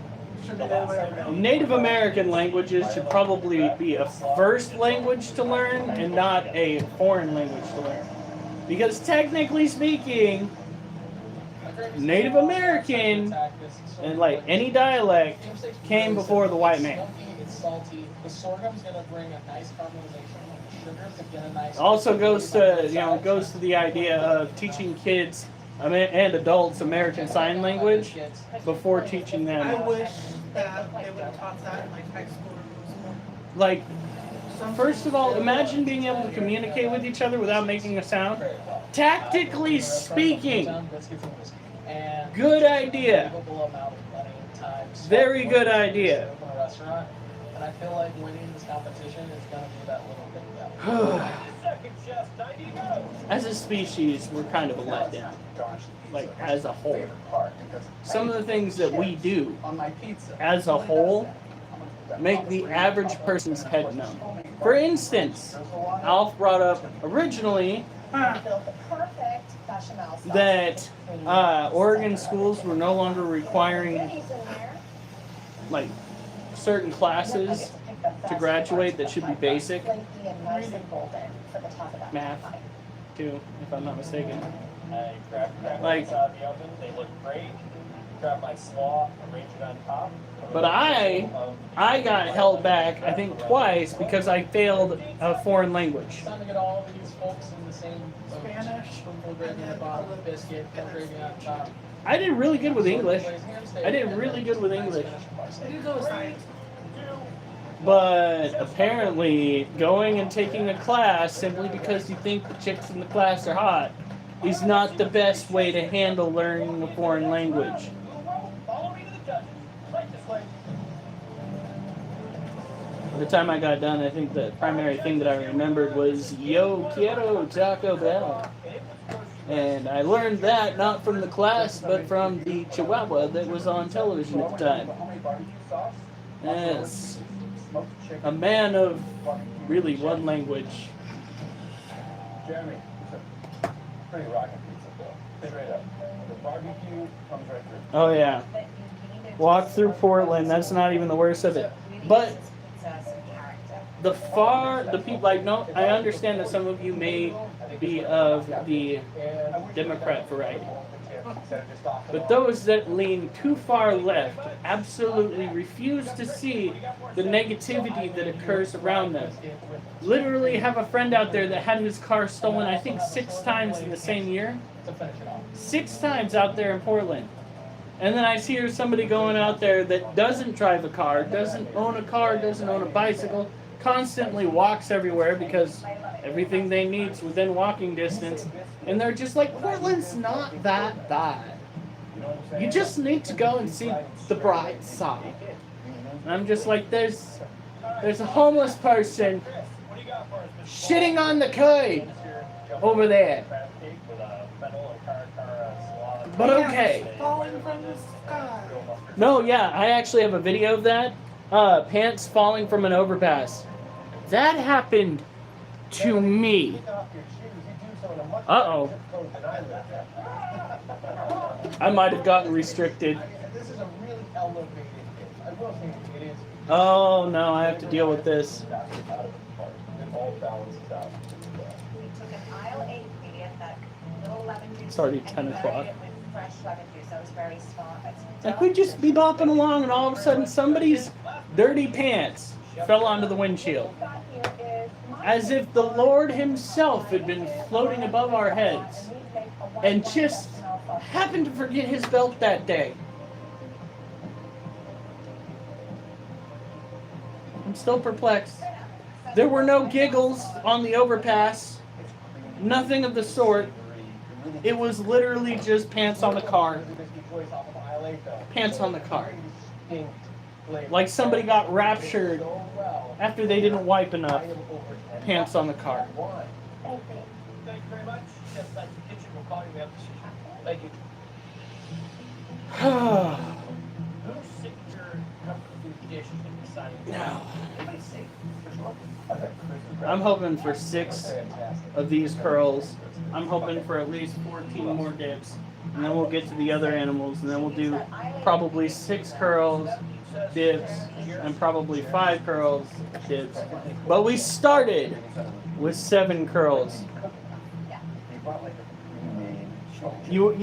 Native American languages should probably be a first language to learn and not a foreign language to learn. Because technically speaking, Native American and like any dialect came before the white man. It's salty. The sorghum's gonna bring a nice caramelization. The sugar to get a nice. Also goes to the idea of teaching kids and adults American Sign Language before teaching them. I wish that they would have taught that in like high school or middle school. Like, first of all, imagine being able to communicate with each other without making a sound. Tactically speaking, good idea. Very good idea. And I feel like winning this competition is going to be that little bit better. Second chef, 90 goes. As a species, we're kind of a letdown. Like, as a whole. Some of the things that we do On my pizza. as a whole make the average person's head numb. For instance, Alf brought up originally that Oregon schools were no longer requiring like certain classes to graduate that should be basic. Flaky and nice and golden for the top of that Math. pie. Too, if I'm not mistaken. I grab Like- these out of the oven. They look great. Grab my slaw, arrange it on top. But I got held back, I think twice, because I failed a foreign language. It's time to get all of these folks in the same Spanish. Full gravy on the bottom, biscuit, full gravy on top. I did really good with English. I did really good with English. I do go with science. But apparently, going and taking a class simply because you think the chicks in the class are hot is not the best way to handle learning a foreign language. Follow me to the judges. Right this way. By the time I got done, I think the primary thing that I remembered was "Yo quiero Taco Bell," and I learned that not from the class, but from the Chihuahua that was on television at the time. Yes, a man of really one language. Jeremy, it's a pretty rocking pizza, Bill. Straight up. The barbecue comes right through. Oh yeah, walk through Portland. That's not even the worst of it. But the people, like, no, I understand that some of you may be of the Democrat variety, but those that lean too far left absolutely refuse to see the negativity that occurs around them. Literally have a friend out there that had his car stolen, I think 6 times in the same year. 6 times out there in Portland. And then I hear somebody going out there that doesn't drive a car, doesn't own a bicycle, constantly walks everywhere because everything they need's within walking distance. And they're just like, Portland's not that bad. You just need to go and see the bright side. And I'm just like, there's a homeless person shitting on the curb over there. But okay. Falling from the sky. No, yeah, I actually have a video of that. Pants falling from an overpass. That happened to me. Uh-oh. I might have gotten restricted. This is a really elevated pitch. I will say it is. Oh, no, I have to deal with this. It all balances out. We took an aisle 8 ingredient, that little lemon juice. It's already and 10 we o'clock. added it with fresh lemon juice. That was very small. Like, we'd just be bopping along, and all of a sudden, somebody's dirty pants fell onto the windshield. As if the Lord himself had been floating above our heads and just happened to forget his belt that day. I'm still perplexed. There were no giggles on the overpass. Nothing of the sort. It was literally just pants on the car. Pants on the car. Like somebody got raptured after they didn't wipe enough. Pants on the car. Thank you very much. Yes, that's the kitchen. We'll call you. We have to see. Thank you. Who sick your comfort food dish in the side? No. I'm hoping for 6 of these curls. I'm hoping for at least 14 more dips. And then we'll get to the other animals. And then we'll do probably 6 curls, dips, and probably 5 curls, dips. But we started with 7 curls. You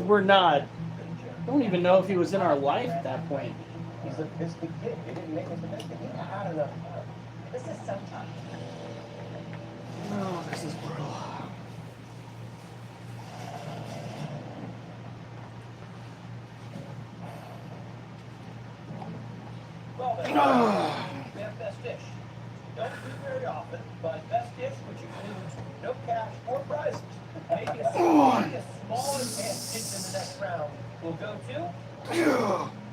were not. I don't even know if he was in our life at that point. He's a biscuit kid. They didn't make him a biscuit. He had enough. This is so tough. Oh, this is brutal. Well, then, we have best dish. Don't do very often, but best dish, which includes no cash or prizes. Maybe a smaller chance hits in the next round will go to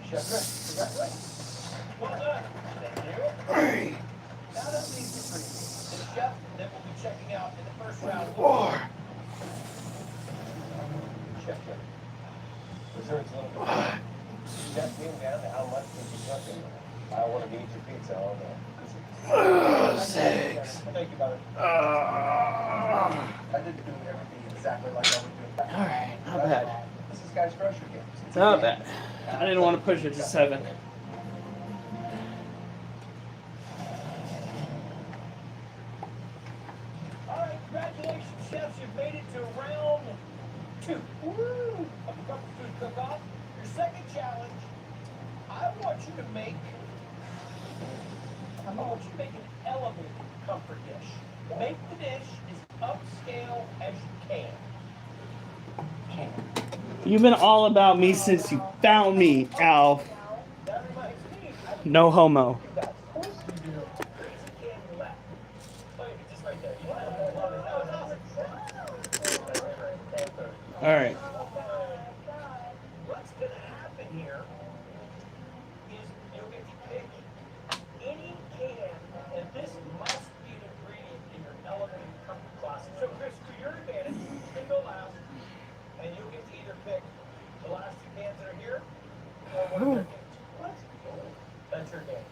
Chef Chris. Congratulations. Well done. Thank you. Now that leaves the 3. The chef that will be checking out in the first round. Chef. Dessert's a little bit. Chef came down to how much did you cook it? I want to eat your pizza all day. 6. Thank you, brother. I didn't do everything exactly like I would do. Alright, not bad. This is Guy's grocery game. Not bad. I didn't want to push it to 7. chefs, you've made it to round 2 of the comfort food cook-off. Your second challenge, I want you to make an elevated comfort dish. Make the dish as upscale as you can. You've been all about me since you found me, Alf. That reminds me, No homo. you guys. Of course you do. Crazy candy left. Oh, you're just right there. You love it. That was awesome. All right. What's going to happen here is you'll get to pick any can, and this must be an ingredient in your elevated comfort classic. So, Chris, to your advantage, you can go last, and you'll get to either pick the last 2 cans that are here, or one of their cans. What? That's your game.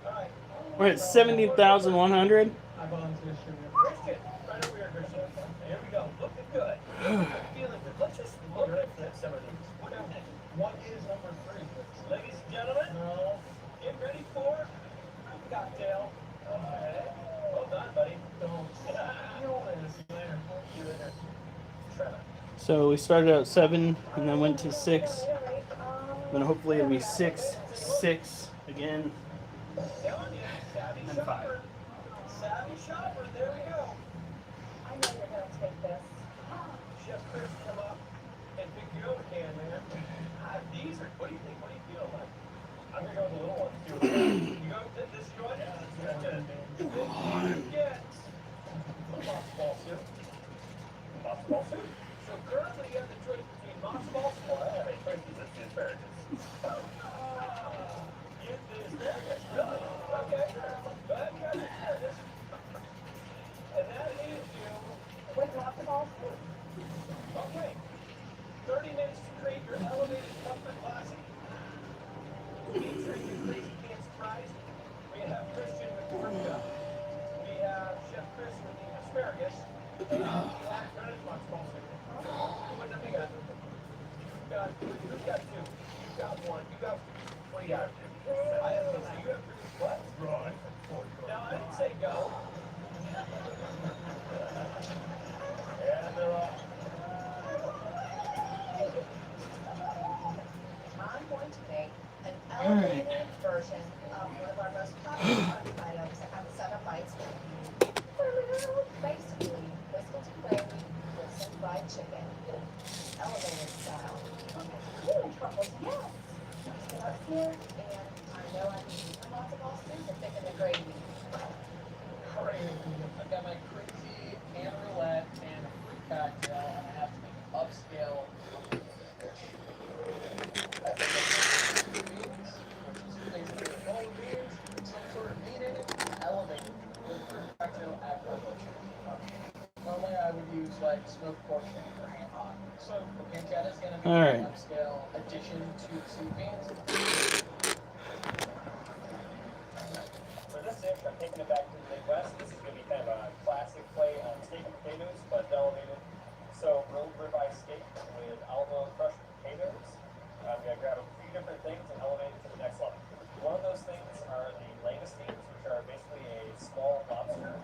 All right. We're at 70,100. I volunteer sugar. Christian, right over here, Christian. Here we go. Looking good. Feeling good. Let's just look at some of these. What is number 3? Ladies and gentlemen, get ready for cocktail. Okay. Well done, buddy. So we started out 7 and then went to 6. Then hopefully it'll be 6, 6 again. Savvy And shopper. Savvy shopper. There we go. I know you're gonna take this. Chef Chris, come up and pick your own can, man. These are, what do you think? What do you feel like? I'm gonna go with the little ones too. You go with this joint? Yeah, you get matzo ball soup. Matzo ball soup. So currently you have the choice between matzo ball soup. Well, I have a choice because it's the asparagus. Get the asparagus. Really? Okay. Go ahead and try the asparagus. And that leaves you With lots of balls. okay. 30 minutes to create your elevated comfort classic. Featuring your crazy can surprise. We have Christian with the burrito. We have Chef Chris with the asparagus. And we have Brennan Fox also. What do we got? Who's got 2? You've got 1. You got, what do you got? I have 2. So you have 3. What? Right. Now, I didn't say go. And they're off. I'm going to make an elevated version of one of our most popular items that have 7 bites. Basically, biscuits and gravy with some fried chicken. Elevated style. Really truffles, yes. Up here, and I know I can use some matzo ball soup to thicken the gravy. I've got my crazy can roulette and a fruit cocktail, and I have to make an upscale I think beans, which is basically a bowl of beans, some sort of meat in it, elevated with fruit cocktail at normally I would use like smoked pork and ham. So the pancetta is going to be an upscale addition to the soup beans. For this dish, I'm taking it back to the Midwest. This is going to be kind of a classic play on steak and potatoes, but elevated. So grilled ribeye steak with Alamo crushed potatoes. I'm going to grab a few different things and elevate it to the next level. One of those things are the langoustines, which are basically a small lobster.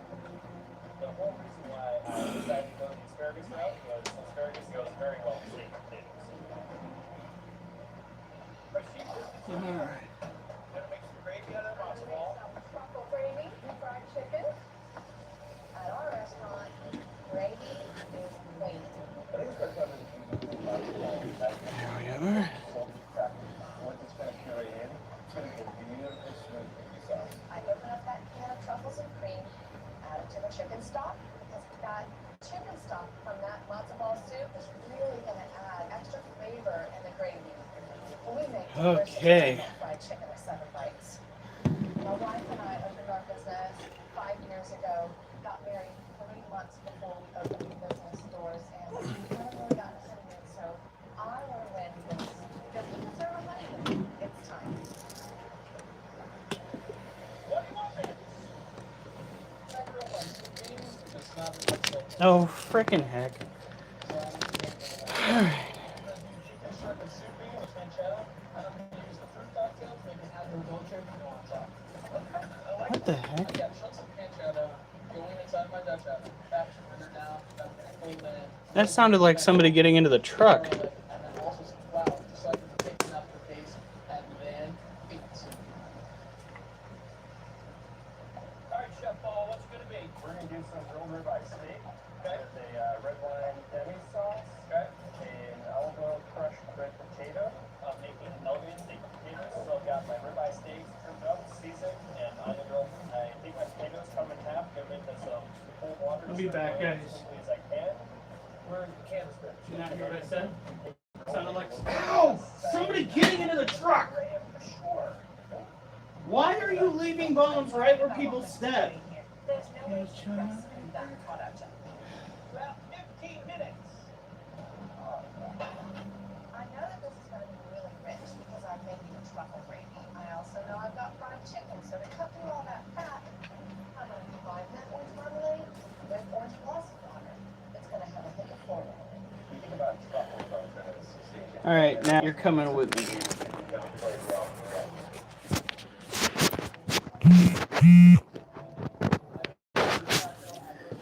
The whole reason why I decided to go the asparagus route was asparagus goes very well with steak and potatoes. But she's Alright. gonna make some gravy out of the matzo ball. Truffle gravy and fried chicken. At our restaurant, gravy is queen. I think it's going to come in There we are. once it's going to carry in, it's going to get beautiful smooth gravy sauce. I open up that can of truffles and cream, add it to the chicken stock, because that chicken stock from that matzo ball soup is really going to add extra flavor in the gravy. When we make Okay. fried chicken with 7 bites. My wife and I opened our business 5 years ago, got married 3 months before we opened the business doors, and we haven't really gotten to it, so I want to win this because we deserve our money. It's time. What do you want, man? Oh, freaking heck. Alright. Chicken shrimp and soup bean with pancetta. And I'm going to use the fruit cocktail to make an agro dolce with on top. What the heck? I've got chunks of pancetta going inside my Dutch oven. Batch rendered down, about That sounded like somebody getting into the truck. And then also some flour, just like it's picking up the base, and then beets. All right, Chef Paul, what's it gonna be? We're gonna do some grilled ribeye steak Okay. with a red wine demi sauce, Okay. an olive oil crushed red potato. I'm making Elgin steak potatoes, so I've got my ribeye steaks trimmed up, seasoned, and on the grill. I take my potatoes, cut them in half, get them into some cold water. I'll be back, guys. As quickly as I can. We're in Canada. Did you not hear what I said? Sounded like, ow! Somebody getting into the truck! Sure. Why are you leaving bones right where people step? There's no way she pressed that product. About 15 minutes. I know that this is going to be really rich because I'm making a truffle gravy. I also know I've got fried chicken, so to cut through all that fat, I'm going to combine that orange marmalade with orange blossom water. It's going to have a hit of floral. Think about truffle focus. All right, now you're coming with me.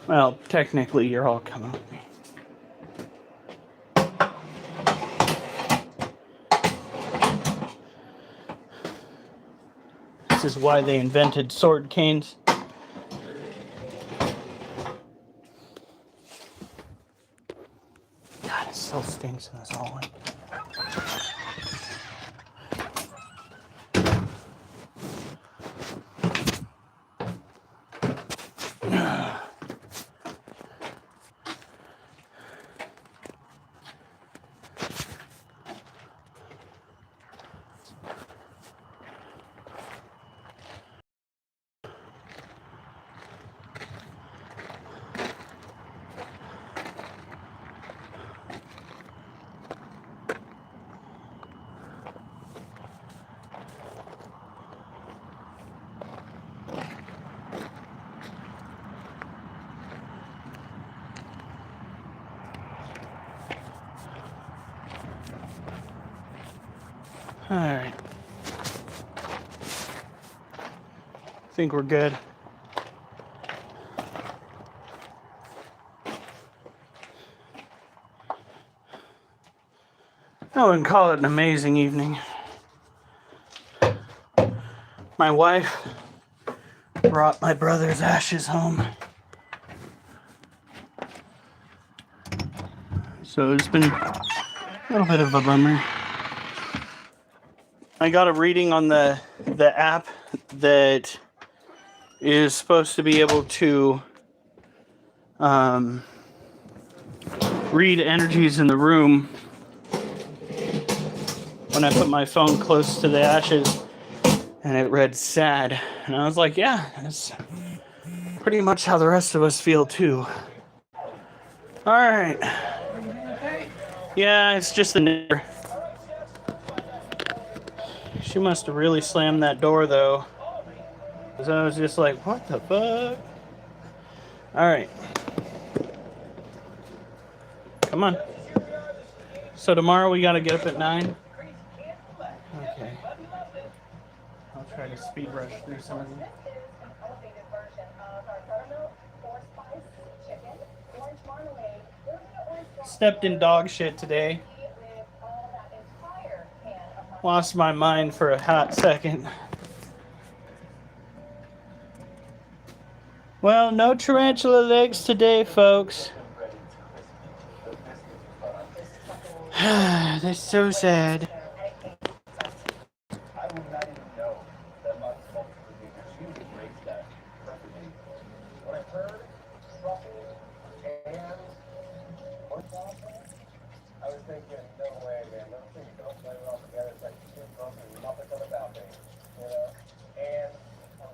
Well, technically, you're all coming with me. This is why they invented sword canes. God, it still stinks in this hallway. All right. I think we're good. I wouldn't call it an amazing evening. My wife brought my brother's ashes home. So it's been a little bit of a bummer. I got a reading on the app that is supposed to be able to read energies in the room when I put my phone close to the ashes, and it read sad. And I was like, yeah, that's pretty much how the rest of us feel too. All right. Yeah, it's just the neighbor. She must have really slammed that door, though. Because I was just like, what the fuck? Alright. Come on. So tomorrow we gotta get up at 9? Okay. I'll try to speed rush through some of them. This is an elevated version of our buttermilk, 4-spice chicken, orange marmalade. We're going to orange Stepped in dog shit today. with all that entire can of Lost my mind for a hot second. Well, no tarantula legs today, folks. That's so sad. I would not even know that much about the behavior. She usually breaks that perfectly. When I heard truffle and orange blossom, I was thinking, no way, man. Those things don't blend well together. It's like two broken muppets on the balcony, you know? And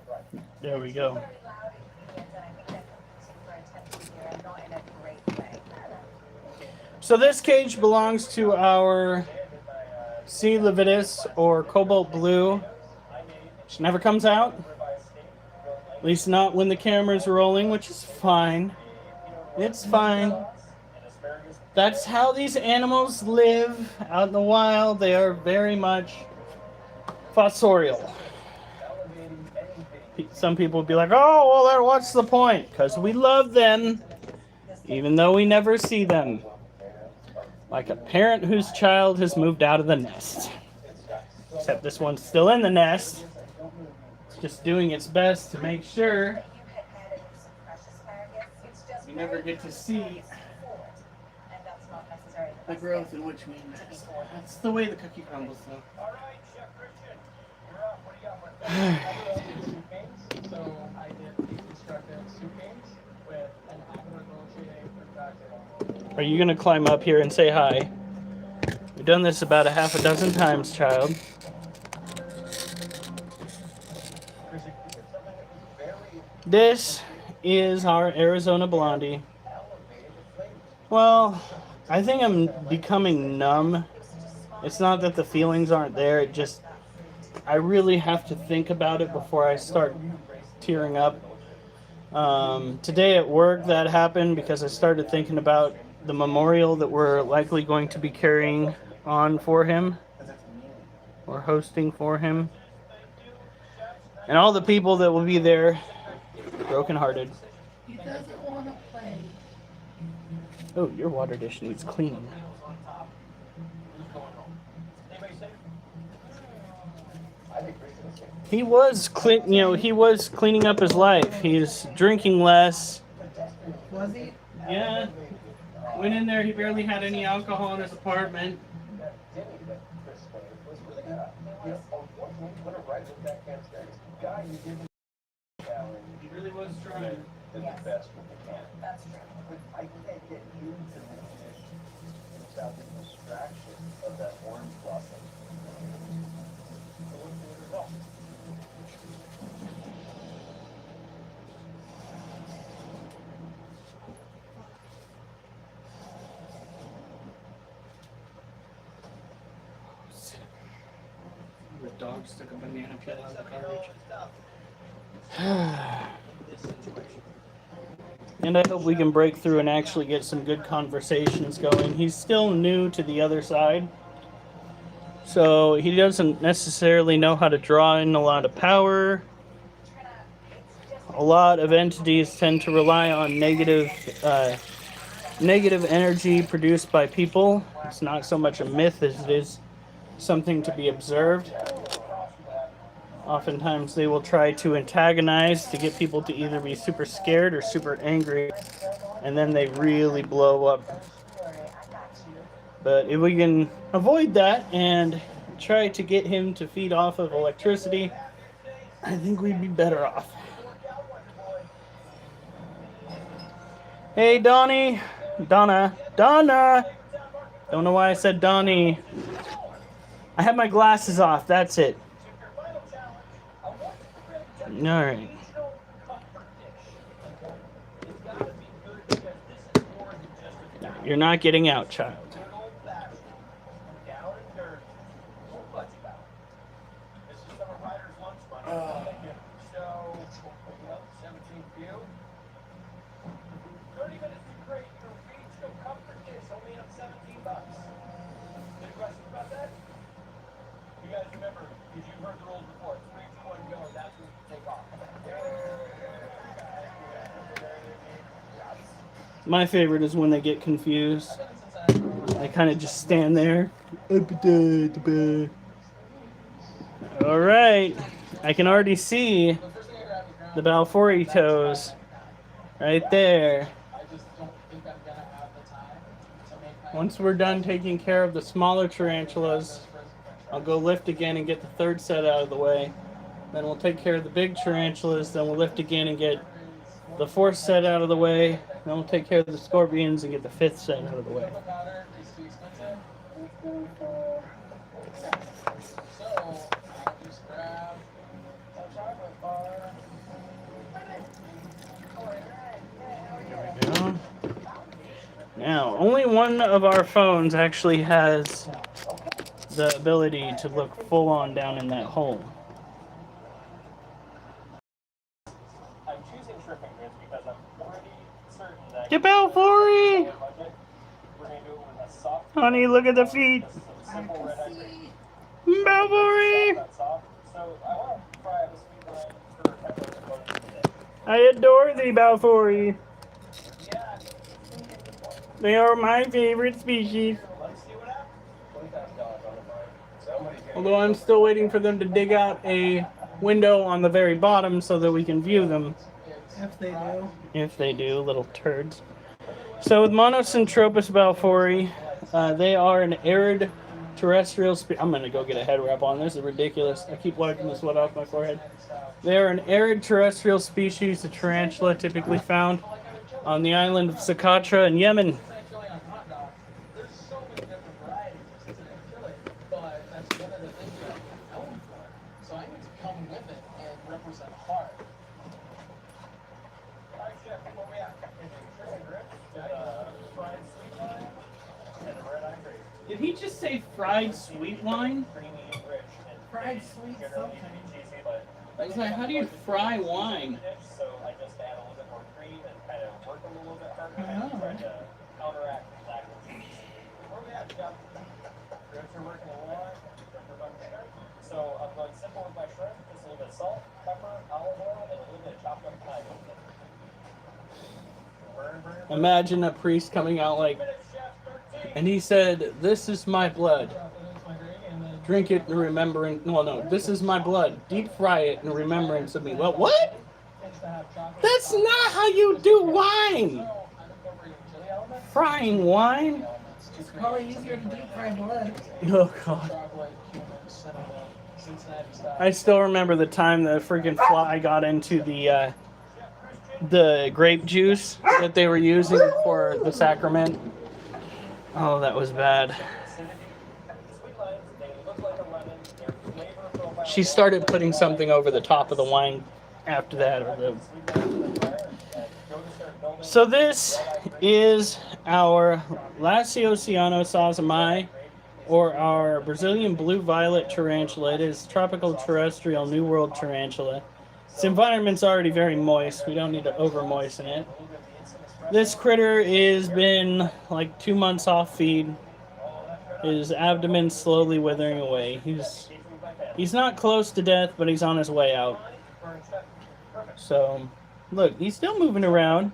right. There we go. very loud ingredients, and I think that's super intense here and not in a great way. So this cage belongs to our Sea Levitus or Cobalt Blue. She never comes out. At least not when the camera's rolling, which is fine. It's fine. That's how these animals live out in the wild. They are very much fossorial. Some people would be like, oh, well, then what's the point? Because we love them. even though we never see them. Like a parent whose child has moved out of the nest. Except this one's still in the nest. It's just doing its best to make sure we never get to see the growth in which we invest. That's the way the cookie crumbles, though. All right, Chef Christian, you're up. What do you got for us? So I did deconstructed soup games with an aqua dolce. Are you gonna climb up here and say hi? We've done this about a half a dozen times, child. This is our Arizona Blondie. Well, I think I'm becoming numb. It's not that the feelings aren't there, it just, I really have to think about it before I start tearing up. Today at work that happened because I started thinking about the memorial that we're likely going to be carrying on for him, or hosting for him. And all the people that will be there, brokenhearted. He doesn't want to play. Oh, your water dish needs cleaning. He was he was cleaning up his life. He's drinking less. Was he? Yeah. Went in there, he barely had any alcohol in his apartment. He really was trying. Yes. Best what they can. That's true. But I can't get into the dish without the distraction of that orange blossom. So what's the result? The dog stuck a banana peel out of the garbage. And I hope we can break through and actually get some good conversations going. He's still new to the other side, so he doesn't necessarily know how to draw in a lot of power. A lot of entities tend to rely on negative energy produced by people. It's not so much a myth as it is something to be observed. Oftentimes they will try to antagonize to get people to either be super scared or super angry, and then they really blow up. But if we can avoid that and try to get him to feed off of electricity, I think we'd be better off. Hey, Donnie. Donna. Don't know why I said Donnie. I have my glasses off, that's it. Alright. You're not getting out, child. My favorite is when they get confused. They kind of just stand there. Alright. I can already see the Balfouri toes right there. Once we're done taking care of the smaller tarantulas, I'll go lift again and get the third set out of the way. Then we'll take care of the big tarantulas, then we'll lift again and get the fourth set out of the way. Then we'll take care of the scorpions and get the fifth set out of the way. There we go. Now, only one of our phones actually has the ability to look full on down in that hole. Get Balfouri! Honey, look at the feet. Balfouri! I adore thee, Balfouri. They are my favorite species. Let's see what happens. $20,000 on the mark. Somebody's gonna Although I'm still waiting for them to dig out a window on the very bottom so that we can view them. If they do. If they do, little turds. So with Monocentropus balfouri, they are an arid terrestrial species. I'm going to go get a head wrap on this. It's ridiculous. I keep wiping the sweat off my forehead. They are an arid terrestrial species, a tarantula typically found on the island of Socotra in Yemen. There's so many different varieties of chili, but that's one of the things that I'm known for. So I need to come with it and represent hard. All right, chef, what we have? Chicken grits, fried sweet wine, and a red eye grape. Did he just say fried sweet wine? Creamy, rich, and Fried sweet generally something. cheesy, but I was like, how do you fry wine? so I just add a little bit more cream and kind of work them a little bit harder Oh. and try to counteract the lack of cheese. Where we at, chef? Grits are working along. Shrimp are about to start. So I'm going simple with my shrimp, just a little bit of salt, pepper, olive oil, and a little bit of chopped up thyme. Imagine a priest coming out like, and he said, "This is my blood. Drink it in remembrance." Well, no, this is my blood. Deep fry it in remembrance of me. Well, what? That's not how you do wine. Frying wine? It's probably easier to deep fry blood. Oh God. I still remember the time the freaking fly got into the grape juice that they were using for the sacrament. Oh, that was bad. She started putting something over the top of the wine after that. So this is our Lacioceanosazamai, or our Brazilian blue-violet tarantula. It is tropical terrestrial New World tarantula. Its environment's already very moist. We don't need to over-moisten it. This critter has been like 2 months off feed. His abdomen slowly withering away. He's not close to death, but he's on his way out. So, look, he's still moving around.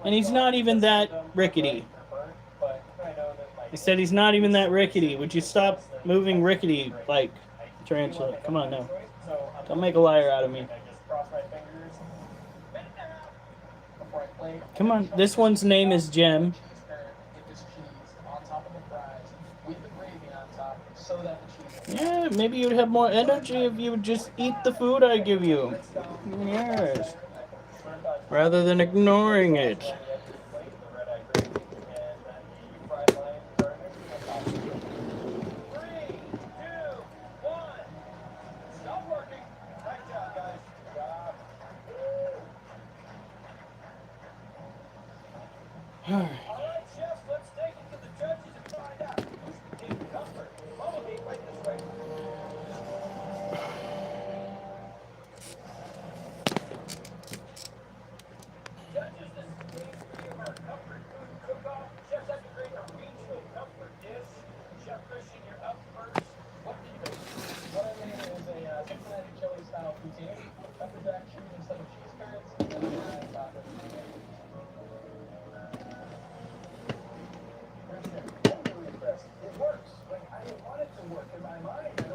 And he's not even that rickety. I said he's not even that rickety. Would you stop moving rickety like tarantula? Come on now. Don't make a liar out of me. Come on. This one's name is Gem. Yeah, maybe you'd have more energy if you would just eat the food I give you. Yes. Rather than ignoring it. Alright.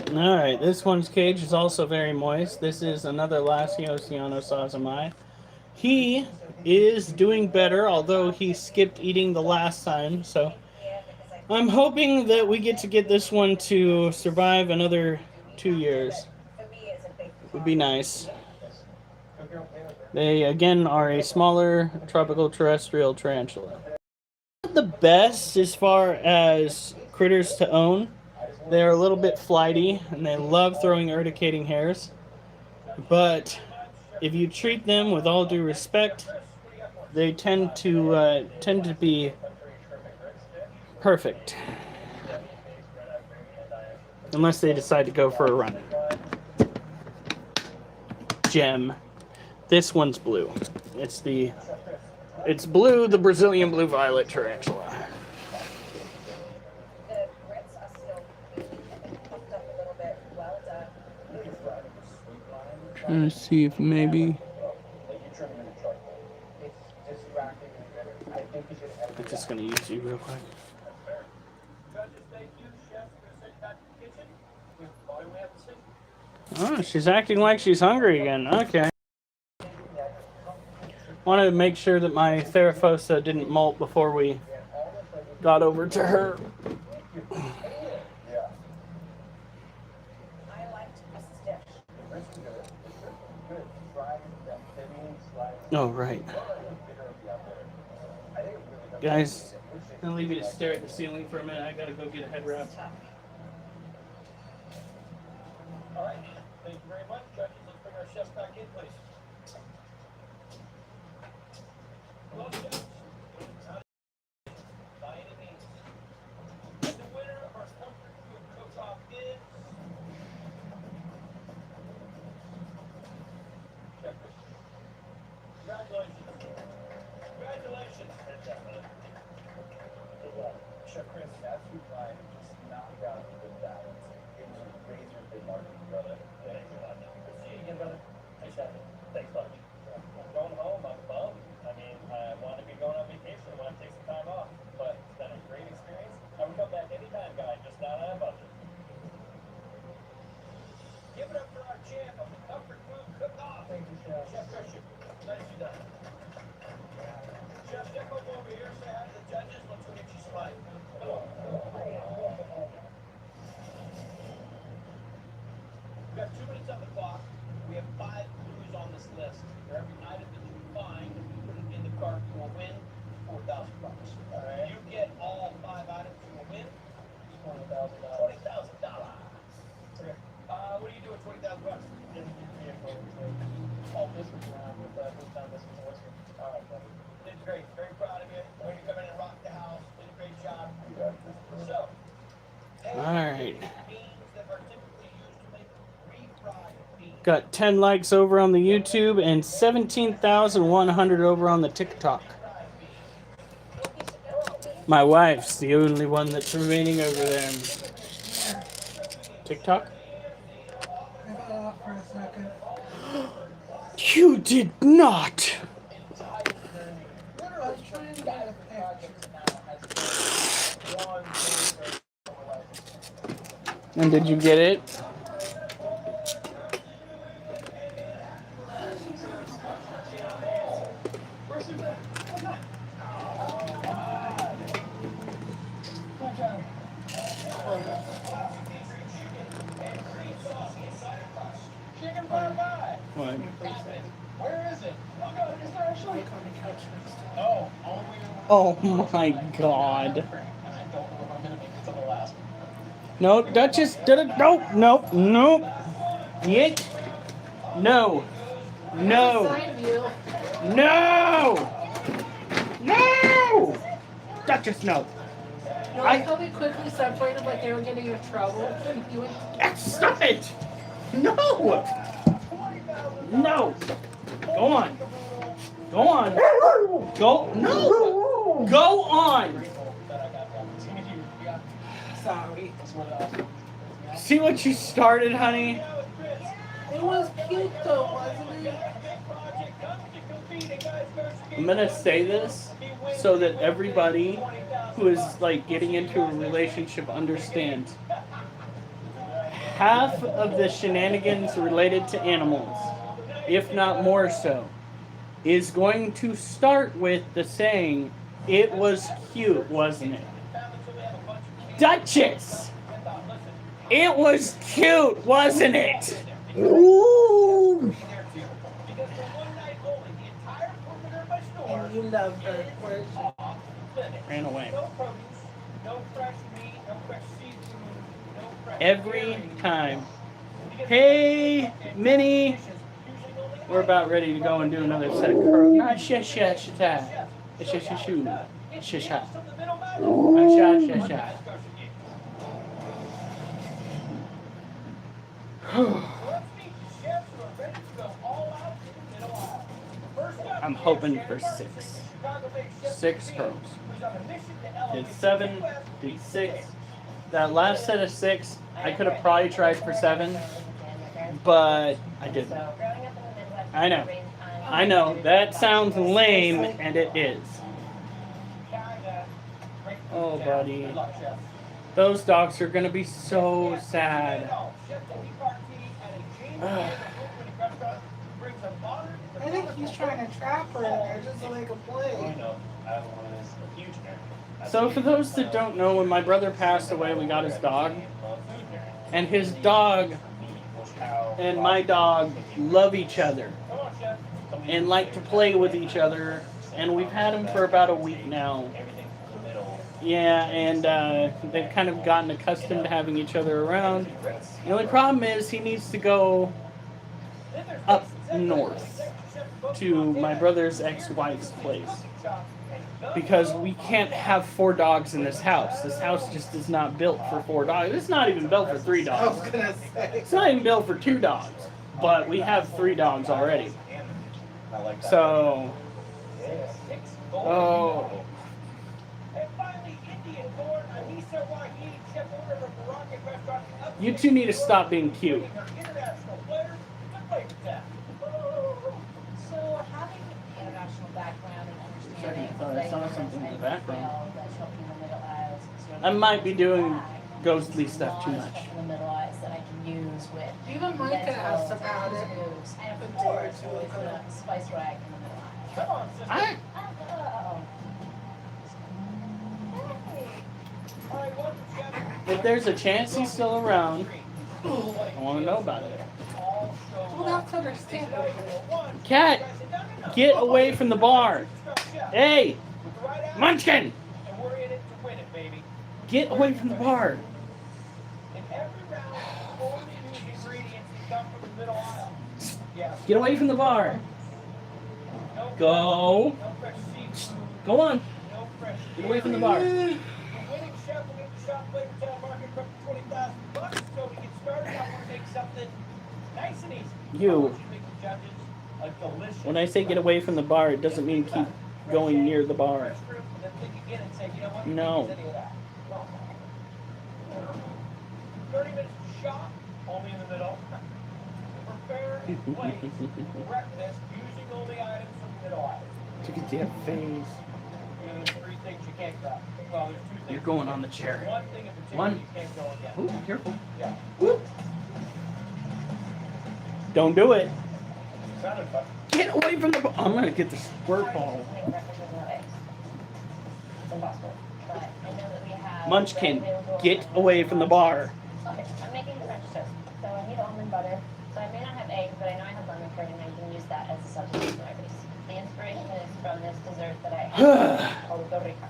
Alright, this one's cage is also very moist. This is another Lacioceanosazamai. He is doing better, although he skipped eating the last time, so I'm hoping that we get to get this one to survive another 2 years. Would be nice. They, again, are a smaller tropical terrestrial tarantula. Not the best as far as critters to own. They're a little bit flighty, and they love throwing urticating hairs. But if you treat them with all due respect, they tend to be perfect. Unless they decide to go for a run. Gem. This one's blue. It's blue, the Brazilian blue-violet tarantula. Trying to see if maybe... I'm just gonna use you real quick. Judges, thank you. Chefs, we're gonna send you back to the kitchen. What do we have to see? Oh, she's acting like she's hungry again. Okay. Wanted to make sure that my Therafosa didn't molt before we got over to her. I liked this dish. Oh, right. Guys, I'm gonna leave you to stare at the ceiling for a minute. I gotta go get a head wrap. All right. Thank you very much. Judges, let's bring our chefs back in, please. Hello, chefs. By any means. And the winner of our comfort food cook-off is Chef Chris. Congratulations. Congratulations. Chef Chris, absolute pride, just knocked out the balance. It was a razor thin margin, brother. Thanks a lot. See you again, brother. Thanks, Chef. Thanks much. I'm going home. I'm bummed. I mean, I want to be going on vacation. I want to take some time off. But it's been a great experience. I would come back anytime, guys. Just not on a budget. Give it up for our champ of the comfort food cook-off. Thank you, Chef. Chef Christian. Nicely done. Chef, step up over here. Say hi to the judges. Let's go get you some light. Hello. We have 2 minutes on the clock. We have 5 clues on this list. For every item that you find and put it in the cart, you will win $4,000. All right. You get all 5 items, you will win $20,000. Okay. What do you do with $20,000? Get a new vehicle to haul this around with this time this was working. All right, buddy. Did great. Very proud of you. Way to come in and rock the house. Did a great job. So, All right. beans that are typically used to make refried beans. Got 10 likes over on the YouTube and 17,100 over on the TikTok. My wife's the only one that's remaining over there. TikTok? I got off for a second. You did not. I was trying to get a picture. And did you get it? Chicken pot pie. What? Where is it? Oh, no, it's not actually. On the couch next to me. Oh, all the way Oh my God. I don't know if I'm gonna make it to the last one. No, Duchess did it. Nope, nope, nope. Yet. No. No. Side view. No. No. Duchess, no. You like how we quickly separated like they were getting in trouble? You went, Stop it. No. No. Go on. Go on. Go. No. Go on. sorry. See what you started, honey? It was cute though, wasn't it? I'm gonna say this so that everybody who is like getting into a relationship understands. Half of the shenanigans related to animals, if not more so, is going to start with the saying, "It was cute, wasn't it?" Duchess! It was cute, wasn't it? Ooh. And you love her. Where is she? Ran away. No fresh meat, no fresh seafood, no fresh Every time. Hey, Minnie. We're about ready to go and do another set of curls. I'm hoping for 6. 6 curls. Did 7, did 6. That last set of 6, I could have probably tried for 7, but I didn't. I know. That sounds lame, and it is. Oh, buddy. Good luck, Chef. Those dogs are gonna be so sad. I think he's trying to trap her in there just to make a play. I know. I have one of those huge nerve. So for those that don't know, when my brother passed away, we got his dog. And his dog and my dog love each other and like to play with each other. And we've had him for about a week now. Yeah, and they've kind of gotten accustomed to having each other around. The only problem is he needs to go up north to my brother's ex-wife's place. Because we can't have 4 dogs in this house. This house just is not built for 4 dogs. It's not even built for 3 dogs. It's not even built for 2 dogs. But we have 3 dogs already. So, oh. You two need to stop being cute. So having international background and understanding I thought I saw something in the background. that's helping the middle aisles. I might be doing ghostly stuff too much. In the middle eyes that I can use with Even Micah asked about it. and of course with a spice rack in the middle eye. Come on, sister. If there's a chance he's still around, I want to know about it. Well, that's understandable. Cat, get away from the bar. Hey, Munchkin, And we're in it to win it, baby. get away from the bar. In every round, only use ingredients that come from the middle aisle. Yeah. Get away from the bar. No Go. No fresh seafood. Go on. No fresh. Get away from the bar. The winning chef will get the shop flavor town market for $20,000. So to get started, I want to make something nice and easy. You. I want you to make the judges a delicious. When I say get away from the bar, it doesn't mean keep going near the bar. Fresh fruit, and then think again and say, you know what? No. Any of that. 30 minutes to shop, only in the middle. Prepare and place breakfast using only items from the middle aisle. Look at that face. There's 3 things you can't grab. Well, there's 2 things. You're going on the chair. One thing in particular One. you can't go against. Ooh, careful. Yeah. Don't do it. Sounded fun. Get away from the bar. I'm gonna get the squirt ball. Munchkin, get away from the bar. Okay, I'm making French toast. So I need almond butter. So I may not have eggs, but I know I have lemon curd and I can use that as a substitute for my base. The inspiration is from this dessert that I have called Dorica.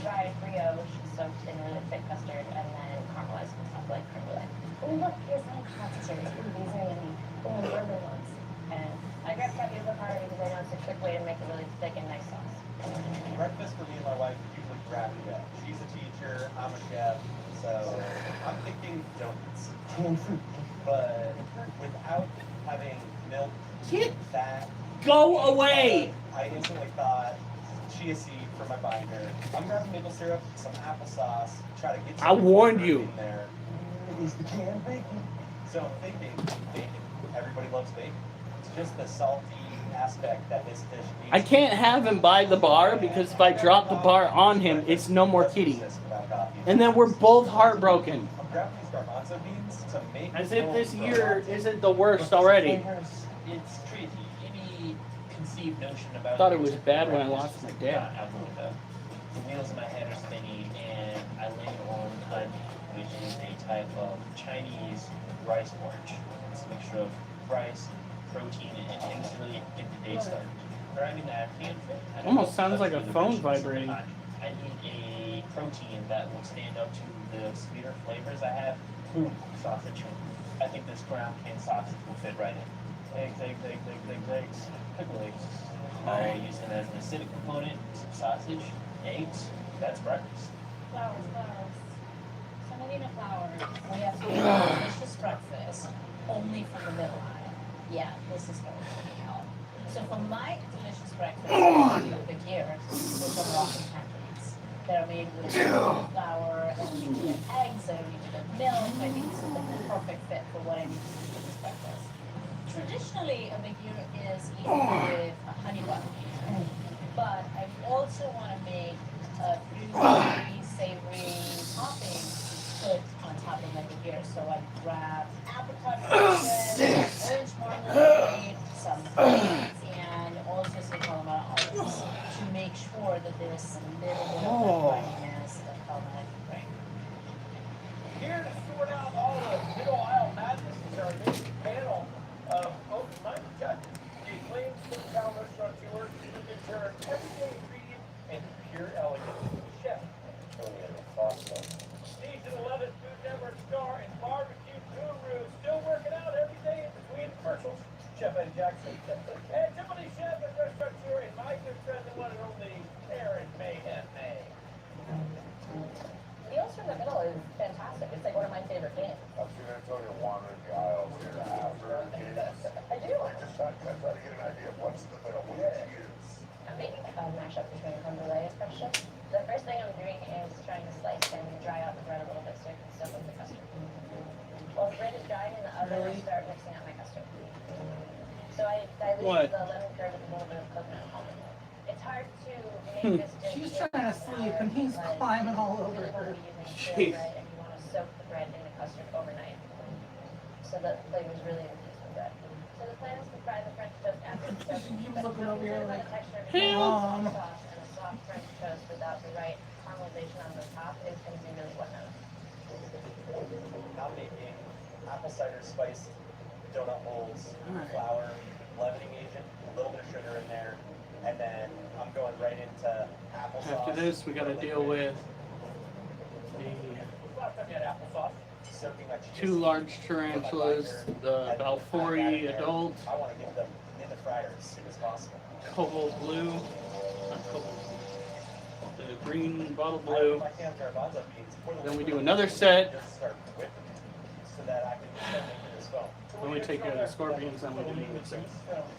Dried brioche soaked in really thick custard and then caramelized on top like creme brulee. Oh look, here's my concentrates. These are the bourbon ones. And I grabbed caviar the part because I know it's a quick way to make a really thick and nice sauce. Breakfast for me and my wife is usually crappy day. She's a teacher, I'm a chef, so I'm thinking donuts. But without having milk, Get fat, go away. I instantly thought chia seed for my binder. I'm grabbing maple syrup, some applesauce, try to get some I warned fruit you. in there. Is the canned bacon? So I'm thinking bacon. Everybody loves bacon. It's just the salty aspect that this dish needs. I can't have him by the bar because if I drop the bar on him, it's no more kitty. And then we're both heartbroken. I'm grabbing these garbanzo beans to make As if this year isn't the worst already. It's crazy. Any conceived notion about Thought it was bad when I lost my dad. out the window. The wheels in my head are spinning, and I land on cut, which is a type of Chinese rice porridge. It's a mixture of rice, protein, and things to really get the day started. Grabbing that canned food. I don't Almost know if sounds like that's a the phone richness vibrating. of it. I need a protein that will stand up to the sweeter flavors I have. Boom, sausage. I think this ground can sausage will fit right in. Eggs, pickle eggs. I use it as an acidic component, some sausage, eggs. That's breakfast. Flowers. So I'm eating a flower. We have to make a delicious breakfast only from the middle aisle. Yeah, this is going to be hell. So for my delicious breakfast, of the year, there's some rotten pancakes that are made with flour and eggs and milk. I think this is the perfect fit for what I need to do for this breakfast. Traditionally, a figure is eaten with honey butter, but I also want to make a gluten-free for this little bit of runniness that felt like. Here to sort out all the middle aisle madness is our amazing panel of open-minded judges. The acclaimed SoCal restaurateur who turn everyday ingredient and pure elegance. Chef Antonio Foster. Season 11 Food Network star and barbecue guru, still working out every day in between commercials. Chef Ed Jackson. And Tiffany Chef and restaurateur and my good friend, the one and only Aaron Mayhem May. Meals from the Middle is fantastic. It's like one of my favorite games. I've seen Antonio wandering the aisles here after games. I do. I just try to get an idea of what's the middle, what she is. I'm making a mashup between creme brulee especially. The first thing I'm doing is trying to slice and dry out the bread a little bit so I can stuff with the custard. While the bread is drying in the oven, I start mixing out my custard. So I dilute the lemon curd with a little bit of coconut almond milk. It's hard to make this dish. She's trying to sleep and he's climbing all over her. Jeez. And you want to soak the bread in the custard overnight so that the flavors really infuse the bread. So the plan is to fry the French toast after it's soaked. You looking over here like, texture of the sauce and a soft French toast without the right caramelization on the top is going to be really what knows. I'm making apple cider spiced donut molds, flour, leavening agent, a little bit of sugar in there, and then I'm going right into applesauce. After this, we got to deal with Last time you had applesauce. Soaking my cheese. 2 large tarantulas, the Balfouri adult, I want to get them in the fryer as soon as possible. cobalt blue, not cobalt, the green bottle I blue. have my canned garbanzo beans, pour them Then we in do the another set. just start whipping so that I can start making this foam. Then we take the scorpions and we do another set.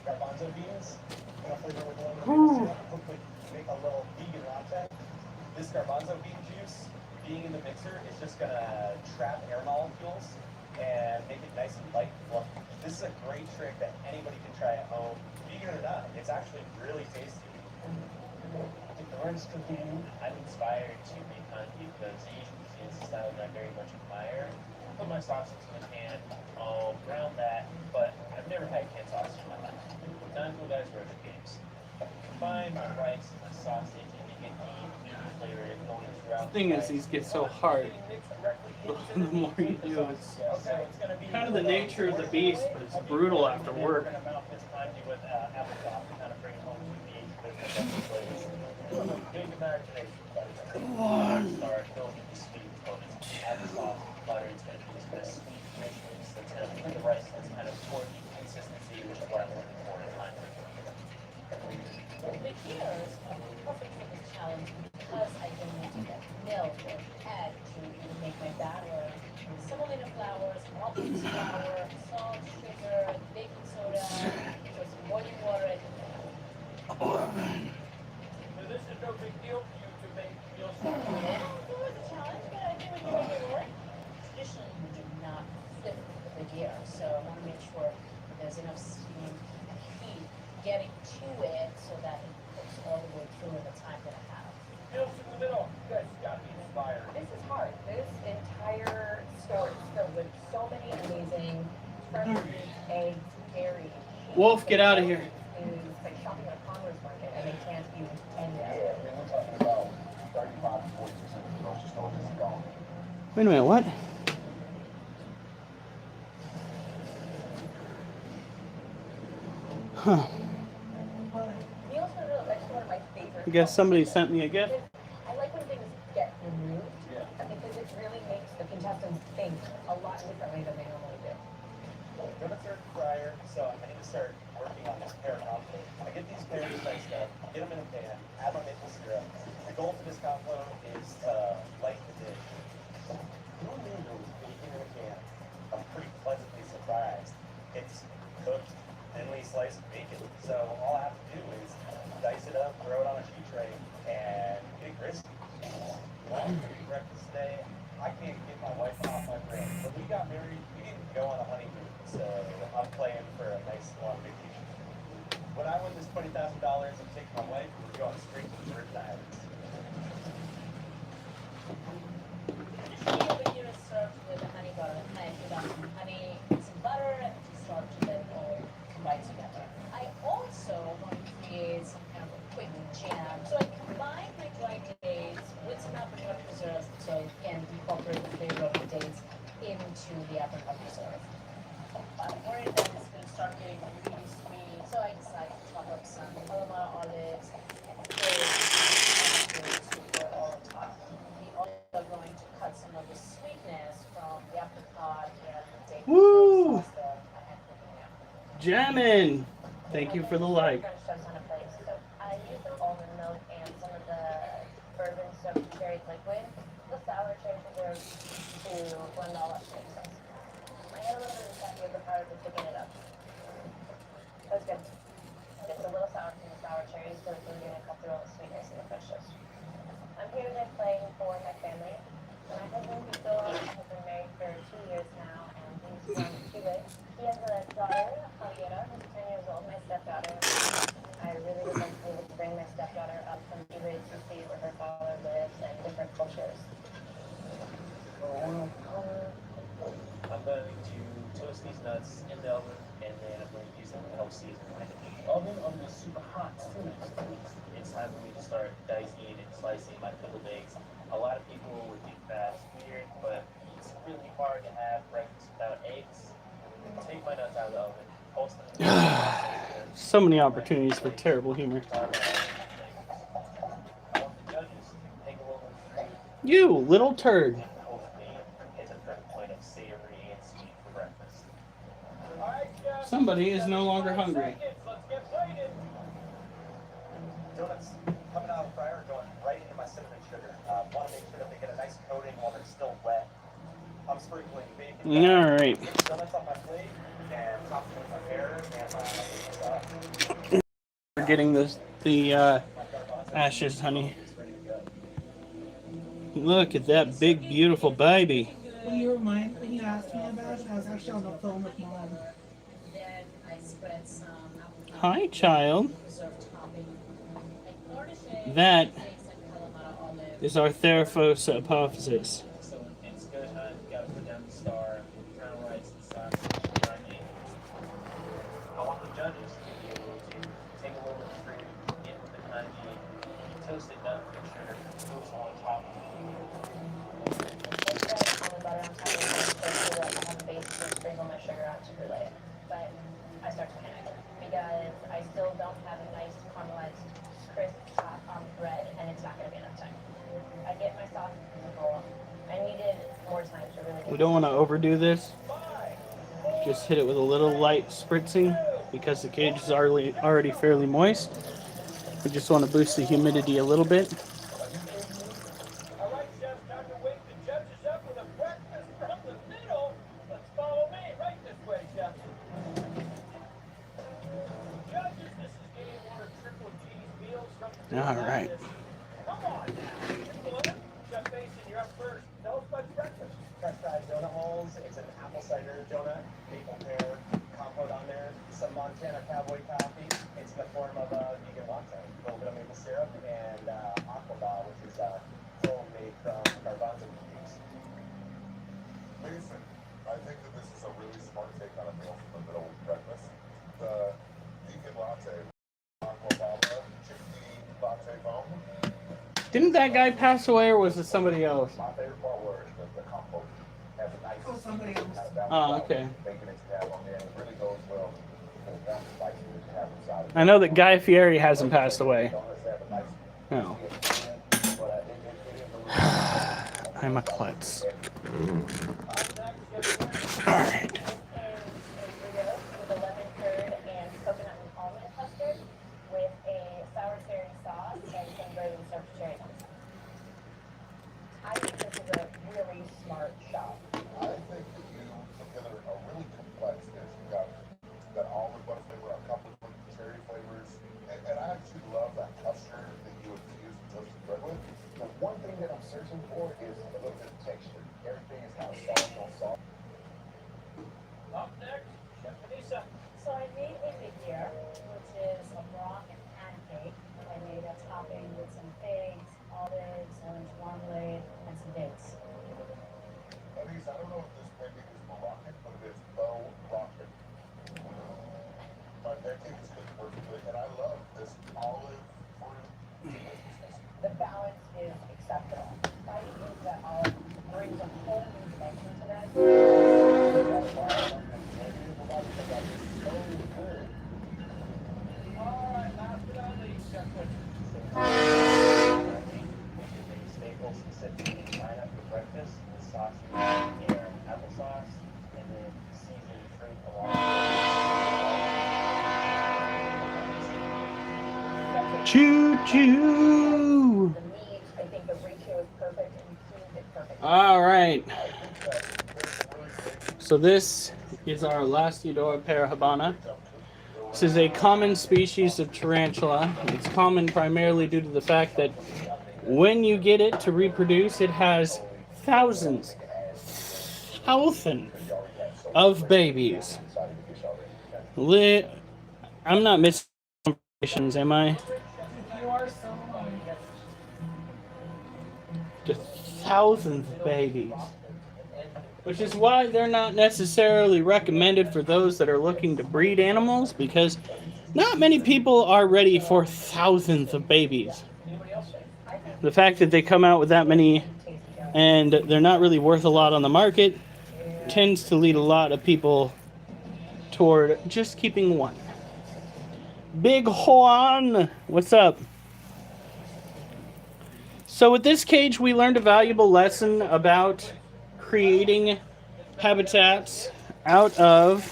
Garbanzo beans, flavor with a little bit of syrup, hopefully make a little vegan latte. This garbanzo bean juice being in the mixer is just gonna trap air molecules and make it nice and light and fluffy. This is a great trick that anybody can try at home, vegan or not. It's actually really tasty. I'm inspired to make hanji because Asian cuisine is a style that I very much admire. Put my sausage in the pan, I'll brown that, but I've never had canned sausage in my life. Nine guys were the games. Combine my rice and my sausage and you get the flavor going throughout. The thing is, these get so hard. The more you do, it's kind of the nature of the beast, but it's brutal after work. We're gonna mount this hanji with applesauce to kind of bring it home to the flavors. Big imagination, Come on. start building the sweet components. Add the sauce, butter, it's going to be this kind of sweet richness that's kind of with the rice that's kind of porky consistency, which is what I'm looking for in time. The ketos are perfect for this challenge because I don't need to get milk or egg to even make my batter. Semolina flours, all-purpose flour, salt, sugar, baking soda, just boiling water. So this is no big deal for you to make meals from the It was a challenge, but I think we can make it work. Traditionally, you do not flip the gear, so I want to make sure there's enough steam and heat getting to it so that it cooks all the way through in the time that I have. meals in the middle. You guys got to be inspired. This is hard. This entire store is filled with so many amazing fresh eggs, dairy. Wolf, get out of here. It's like shopping at a farmer's market and they can't even end Yeah, it. I mean, we're talking about 35 to 40% of the grocery store is gone. Wait a minute, what? Huh. Meals for the Middle is one of my favorite. I guess somebody sent me a gift. I like when things get removed because it really makes the contestants think a lot differently than they normally do. I'm gonna start the fryer, so I need to start working on this pear combo. I get these pears diced up, get them in a pan, add my maple syrup. The goal for this combo is to light the dish. Normally when it's bacon in a can, I'm pretty pleasantly surprised. It's cooked, thinly sliced bacon. So all I have to do is dice it up, throw it on a sheet tray, and get it crispy. Long breakfast today, I can't get my wife off my brain. When we got married, we didn't go on a honeymoon, so I'm playing for a nice long vacation. When I win this $20,000, I'm taking my wife and we're going straight to the Virgin Islands. Usually over here is served with a honey butter. I put on some honey and some butter and start to then all combine together. I also want to create some kind of a quick jam. So I combine Lemon, thank you for the like. French toast on a plate. So I used the almond milk and some of the bourbon soaked cherry liquid, the sour cherry preserve to blend all up to make sauce. I had a little bit of pepper with the powder to thicken it up. That was good. It's a little sour from the sour cherries, so it's really gonna cut through all the sweetness in the French toast. I'm here today playing for my family. My husband, Vito, has been married for 2 years now, and he's from Chile. He has a daughter, Javiera, who's 10 years old, my stepdaughter. I really would like to be able to bring my stepdaughter up from Chile to see where her father lives and different cultures. I'm going to toast these nuts in the oven, and then I'm going to use them to help season my dish. Oven is super hot too. It's time for me to start dicing and slicing my pickled eggs. A lot of people would think that's weird, but it's really hard to have breakfast without eggs. Take my nuts out of the oven, toast them. So many opportunities for terrible humor. I want the judges to take a little bit of fruit. You little turd. Hopefully, it's a perfect point of savory and sweet for breakfast. Somebody is no longer hungry. Let's get plated. Donuts coming out of the fryer are going right into my cinnamon sugar. Want to make sure that they get a nice coating while they're still wet. I'm sprinkling bacon. All right. Donuts on my plate and top them with my pear and my We're getting the ashes, honey. Look at that big, beautiful baby. When you asked me about it, I was actually on the phone with Mom. Then I spread some Hi, child. preserved topping, like garnishes, That steaks and Kalamata olives. is our Theraphosa hypothesis. So it's good time. You gotta put down the star, brown rice and sausage, brown eggs. I want the judges to be able to take a little bit of fruit, in with the kanji, toasted nut and sugar, goes on top. Instead of almond butter on top of the toast, so that I have a base to sprinkle my sugar out to brulee. But I start to panic because I still don't have a nice caramelized crisp top on the bread, and it's not going to be enough time. I get my sauce in the bowl. I needed more time to really get We don't want to overdo this. Just hit it with a little light spritzing because the cage is already fairly moist. We just want to boost the humidity a little bit. All right, Chef, time to wake the judges up with a breakfast from the middle. Let's follow me right this way, Chef. Judges, this is game order triple cheese meals from the All right. Come on. Chef Mason, you're up first. Tell us about your breakfast. fresh fried donut holes. It's an apple cider donut, maple pear compote on there, some Montana cowboy coffee. It's in the form of a vegan latte, a little bit of maple syrup, and aqua, which is foam made from garbanzo beans. Mason, I think that this is a really smart take on a meal from the middle of breakfast. The vegan latte, aqua baba, chickpea latte foam. Didn't that guy pass away, or was it somebody else? My favorite part was the compote has a nice Oh, somebody else. Oh, okay. bacon that you have on there, and it really goes well with the spices that you have inside. I know that Guy Fieri hasn't passed away. Donuts have a nice No. but it is a I'm a klutz. All right. with a lemon curd and coconut and almond custard with a sour cherry sauce and some bourbon soaked cherry nuts. I think this is a really smart shot. I think that you put together a really complex dish. You got that almond butter flavor, a couple of cherry flavors, and I actually love that custard that you would use toasted bread with. The one thing that I'm searching for is a little bit of texture. Everything is kind of soft on soft. Up next, Chef Vanessa. So I made a figure, which is a broth and pancake. I made a topping with some figs, olives, orange marmalade, and some dates. Elise, I don't know if this pancake is Moroccan, but it is Moroccan. My pancake is cooked perfectly, and I love this olive fruit deliciousness. The balance is exceptional. Fighting into that olive brings a whole new dimension to that. Choo choo. I think the ratio is perfect and you tuned it perfect. All right. So this is our Lastodora parahabana. This is a common species of tarantula. It's common primarily due to the fact that when you get it to reproduce, it has thousands of babies. I'm not missing conversations, am I? You are so To thousands of babies. Which is why they're not necessarily recommended for those that are looking to breed animals, because not many people are ready for thousands of babies. The fact that they come out with that many and they're not really worth a lot on the market tends to lead a lot of people toward just keeping one. Big Juan, what's up? So with this cage, we learned a valuable lesson about creating habitats out of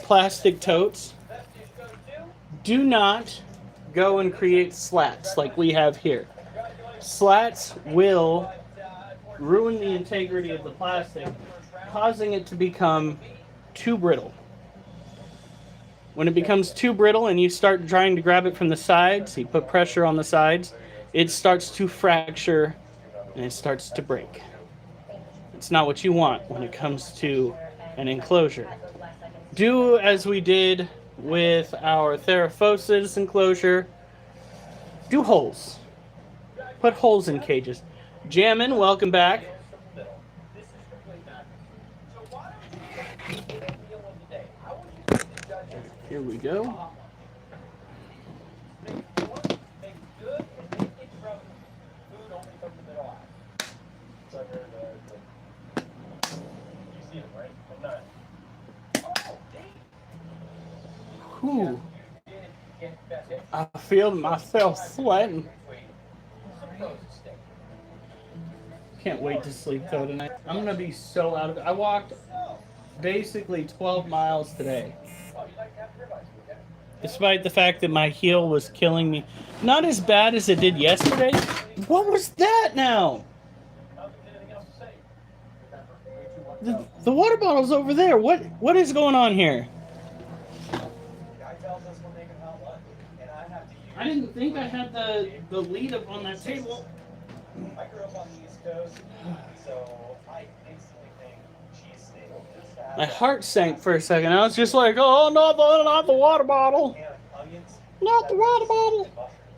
plastic totes. Do not go and create slats like we have here. Slats will ruin the integrity of the plastic, causing it to become too brittle. When it becomes too brittle and you start trying to grab it from the sides, you put pressure on the sides, it starts to fracture and it starts to break. It's not what you want when it comes to an enclosure. Do as we did with our Theraphosis enclosure. Do holes. Put holes in cages. Jammin', welcome back. Here we go. Whew. I feel myself sweating. Can't wait to sleep though tonight. I'm gonna be so out of it. I walked basically 12 miles today. Despite the fact that my heel was killing me. Not as bad as it did yesterday. What was that now? The water bottle's over there. What is going on here? I didn't think I had the lead up on that table. I grew up on the East Coast, so I instantly think cheesesteak. My heart sank for a second. I was just like, oh, not the water bottle. Not the water bottle.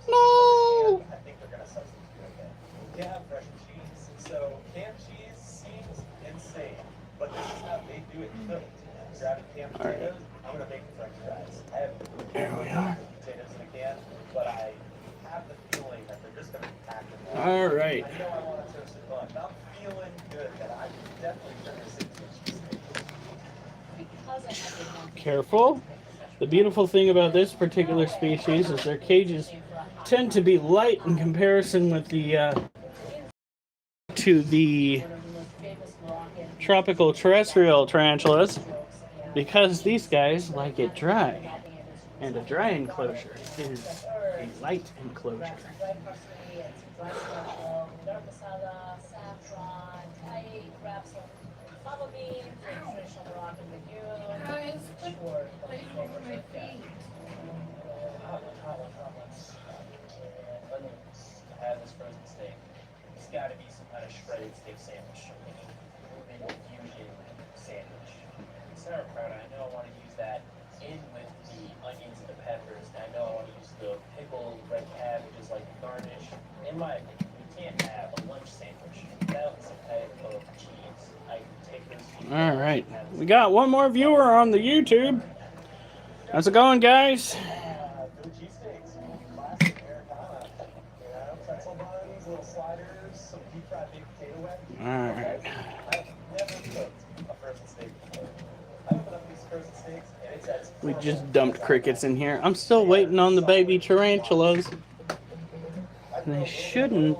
No. I think they're going to substitute it. You have fresh cheese, so canned cheese seems insane, but this is how they do it cooked. Grab canned potatoes, I'm going to make French fries. I have potatoes in a can, but I have the feeling that they're just going to be packed in there. All right. I know I want a toasted bun, but I'm feeling good that I can definitely turn this into a cheesesteak. Careful. The beautiful thing about this particular species is their cages tend to be light in comparison with the tropical terrestrial tarantulas, because these guys like it dry, and a dry enclosure is a light enclosure. Guys, quit laying over my feet. I have this frozen steak. It's got to be some kind of shredded steak sandwich. Maybe a fusion sandwich. Sauerkraut, I know I want to use that in with the onions and the peppers. And I know I want to use the pickled red cabbages like a garnish. In my opinion, we can't have a lunch sandwich without some type of cheese. I take those cheese. All right. We got one more viewer on the YouTube. How's it going, guys? Alright. We just dumped crickets in here. I'm still waiting on the baby tarantulas. They shouldn't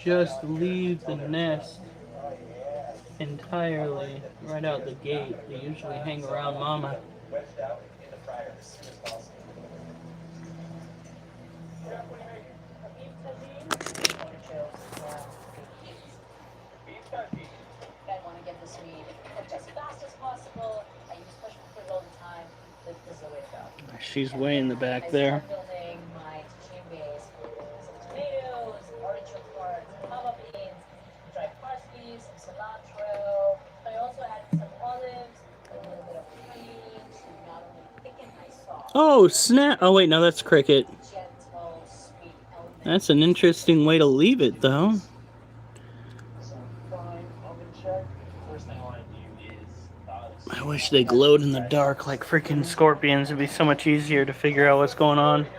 just leave the nest entirely right out the gate. They usually hang around mama. she's way in the back there. I start building my tagine base with some tomatoes, artichoke hearts, fava beans, dried parsley, some cilantro. I also added some olives, a little bit of honey to not only thicken my sauce. Oh, snap. Oh, wait, no, that's cricket. Gentle, sweet element. That's an interesting way to leave it, though. So fine, oven check. First thing I want to do is I wish they glowed in the dark like freaking scorpions. It'd be so much easier to figure out what's going on. We're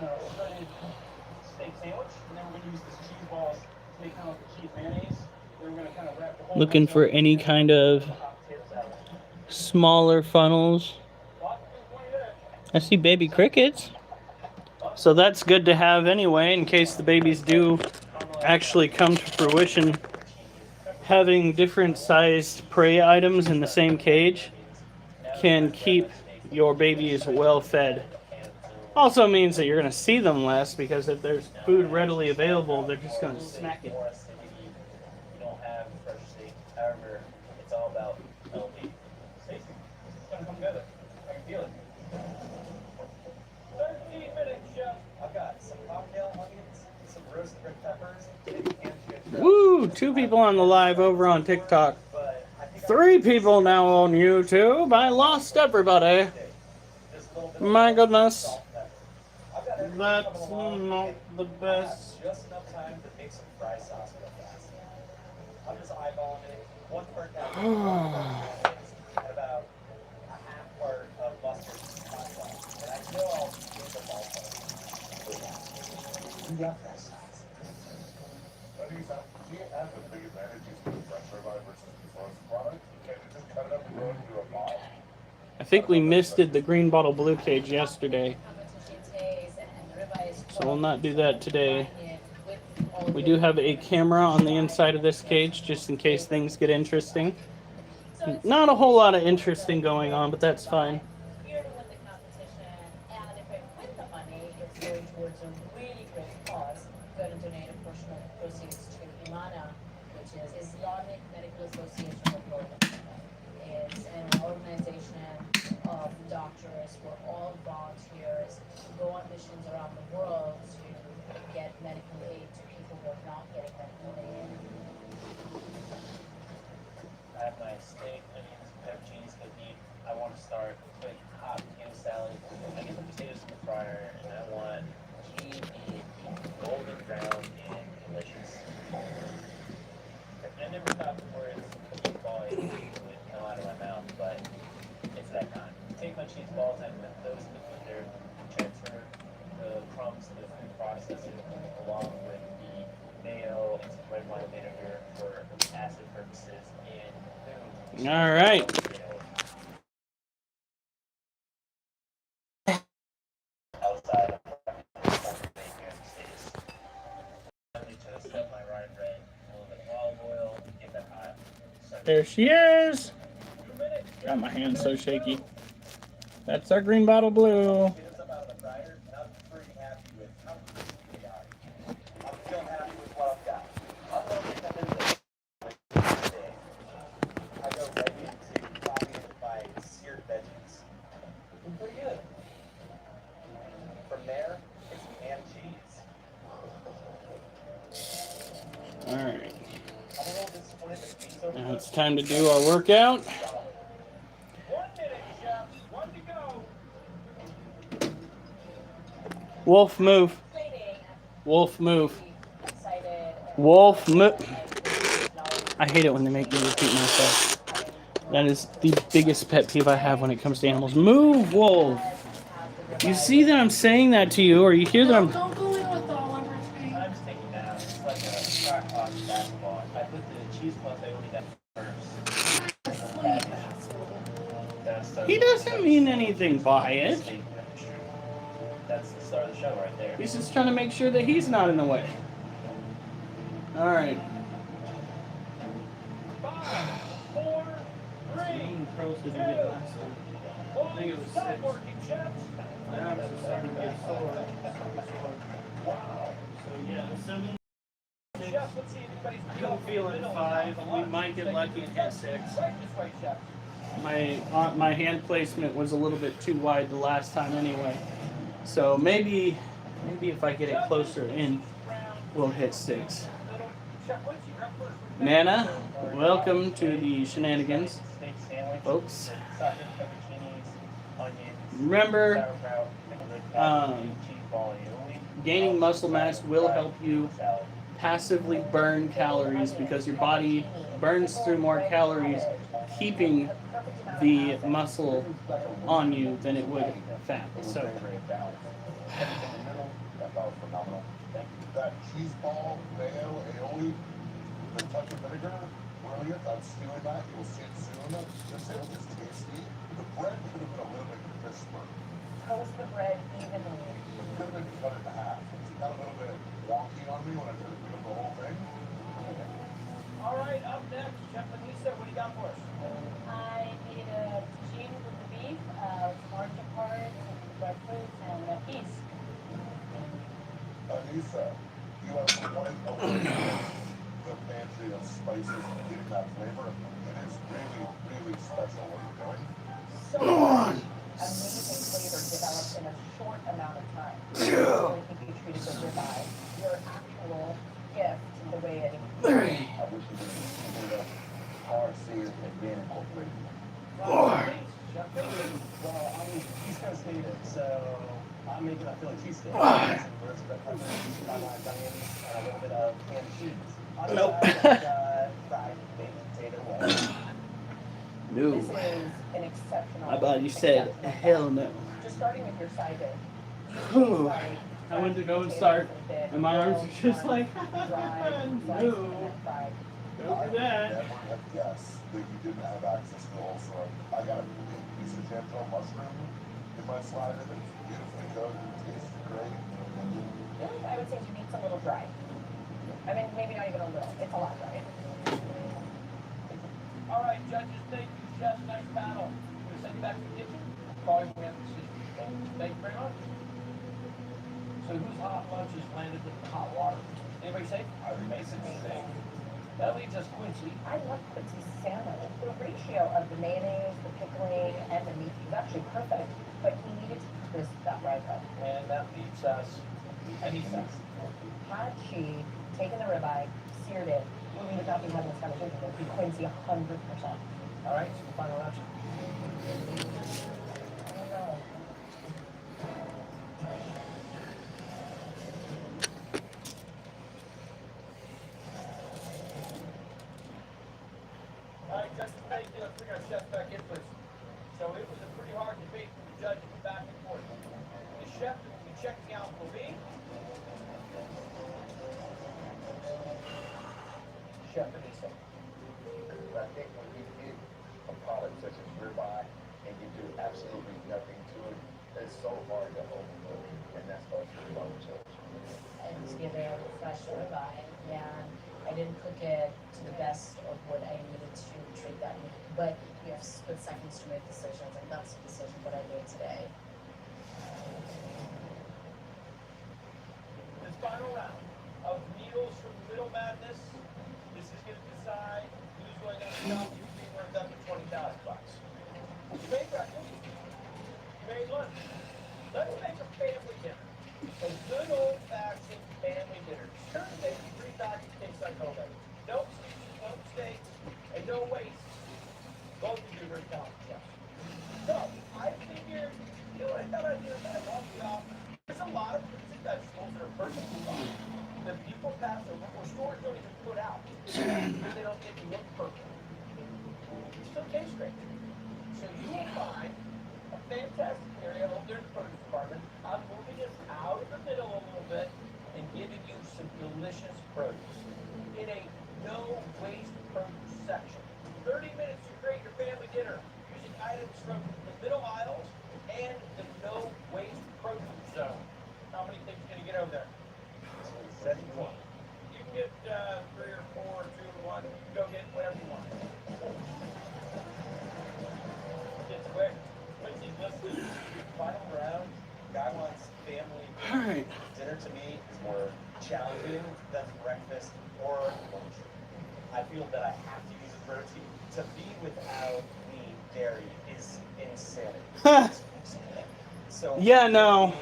gonna shredded steak sandwich, and then we're gonna use this cheese balls to make kind of like a cheese mayonnaise. Then we're gonna kind of wrap the whole Looking mess for up any and kind of hot potato salad. smaller funnels. I see baby crickets. So that's good to have anyway, in case the babies do actually come to fruition. Having different sized prey items in the same cage can keep your babies well fed. Also means that you're going to see them less, because if there's food readily available, they're just going to smack it. You don't have fresh steak. However, it's all about LP. It's tasty. It's gonna come together. I can feel it. 13 minutes, chef. I've got some cocktail onions, some roasted red peppers, and canned chicken. Woo! 2 people on the live over on TikTok. 3 people now on YouTube. I lost everybody. My goodness. That's not the best. Just enough time to make some fry sauce real fast. I'm just eyeballing it. 1 part of and about a half part of mustard and hot sauce. And I know I'll use the ballpark. You got fry sauce. I think he has a big advantage. He's the fresh ribeye versus the frozen product. You can't just cut it up and throw it into a pot. I think we misted the green bottle blue cage yesterday, so we'll not do that today. We do have a camera on the inside of this cage just in case things get interesting. Not a whole lot of interesting going on, but that's fine. Here to win the competition, and if I win the money, it's going towards a really great cause. I'm going to donate a portion of the proceeds to Imana, which is Islamic Medical Association of North America. It's an organization of doctors who are all volunteers who go on missions around the world to get medical aid to people who are not getting medical aid. I have my steak, onions, pepperoncinis, cookie. I want to start with hot potato salad. I get the potatoes in the fryer, and I want to be golden brown and delicious. I never thought the words cheese ball would come out of my mouth, but it's that time. Take my cheese balls and put those in the blender, transfer the crumbs to the food processor along with the mayo and some red wine vinegar for acid purposes, and boom. All right. Outside of just set my rye bread, a little bit of olive oil, get that hot. There she is. God, my hand's so shaky. That's our green bottle blue. Get us up out of the fryer, and I'm pretty happy with how crispy they are. I'm feeling happy with what I've got. I'm going to come into today. I go right into topping it with my seared veggies. Looking pretty good. From there, it's some ham cheese. All right. I'm a little disappointed that the pizza Now it's time to do our workout. 1 minute, chef. 1 to go. Wolf, move. Wolf, move. Wolf, move. I hate it when they make me repeat myself. That is the biggest pet peeve I have when it comes to animals. Move, Wolf. You see that I'm saying that to you, or you hear that I'm... Don't go in with all of our things. I'm just taking down. It's like a crack pot basketball. I put the cheese puff over that first. He doesn't mean anything by it. That's the start of the show right there. He's just trying to make sure that he's not in the way. All right. 5, 4, 3, 2, 1. Stop working, chef. Wow. So yeah, 7. Chef, let's see if anybody's I'm feeling 5. We might get lucky and hit 6. Right this way, chef. my hand placement was a little bit too wide the last time anyway. So maybe if I get it closer in, we'll hit 6. Nana, welcome to the shenanigans, folks. Remember, gaining muscle mass will help you passively burn calories because your body burns through more calories keeping the muscle on you than it would fat. So that cheese ball, mayo, aioli, the touch of vinegar, brilliant. I'm stealing that. You will see it soon. The sandwich is tasty. The bread could have been a little bit crisper. Toast the bread evenly. It could have been cut in half. It got a little bit wonky on me when I tried to pick up the whole thing. All right, up next, Chef Anissa, what do you got for us? I made a tagine with the beef, large parts, breakfast, and peas. Anissa, you have quite a the pantry of spices and getting that flavor. It is really, really special what you're doing. So much amazing flavor developed in a short amount of time. I really think you treated the ribeye, your actual gift, the way it I wish you could have RC and being incorporated. Well, I'm East Coast native, so I'm making a Philly cheesesteak. Some ribs, but I'm onions, and a little bit of canned cheese. On the side, fried baked potato wedge. no. This is an exceptional. My body said, hell no. Just starting with your side dish. Whew. I went to go and start, and my arms are just like, no. Don't do I that. never have guessed that you didn't have access to all sorts. I got a big piece of Chantel mushroom in my slider that's beautifully cooked and tastes great. Really, I would say to me it's a little dry. I mean, maybe not even a little. It's a lot dry. All right, judges, thank you, Chef. Nice battle. We'll send you back to the kitchen. Call you when we have a decision. Thank you very much. So whose hot lunch has landed in the hot water? Anybody safe? I remain safe. That leaves us Quincy. I love Quincy's sandwich. The ratio of the mayonnaise, the pickling, and the meat is actually perfect, but he needed to crisp that right up. And that leaves us Anissa. Had she taken the ribeye, seared it, we would not be having this conversation. It would be Quincy 100%. All right, so final round. All right, judges, thank you. Let's bring our chef back in, please. So it was a pretty hard debate for the judges back and forth. The chef that will be checking out will be Chef Anissa. I think when you get a product such as ribeye and you do absolutely nothing to it, it's so hard to overlook, and that's what really about the judge. And to give it a fresh ribeye, and I didn't cook it to the best of what I needed to treat that meat. But you have split seconds to make decisions, and that's the decision that I made today. This final round of meals from Middle Madness, this is going to decide who's going to shop you being worth up to $20,000. You made breakfast. You made lunch. Let's make a family dinner. A good old-fashioned family dinner. Sure, maybe 3 packets tastes like homemade. No excuses, no mistakes, and no waste. Both of you are very talented chefs. So, I figured, you know what I thought I'd do? I'd help you out. There's a lot of fruits and vegetables that are perfectly fine that people pass over or stores don't even put out because they don't get to look perfect. It still tastes great. So you will find a fantastic area over there in the produce department. I'm moving us out of the middle a little bit and giving you some delicious produce in a no waste produce section. 30 minutes to create your family dinner using items from the middle aisles and the no waste produce zone. How many things can you get over there? 71. You can get 3 or 4, 2 or 1. You can go get whatever you want. It's quick. Quincy, listen. Final round. Guy wants family. All right. Dinner to me is more challenging than breakfast or lunch. I feel that I have to use a protein. To be without meat dairy is insanity. So Yeah, no.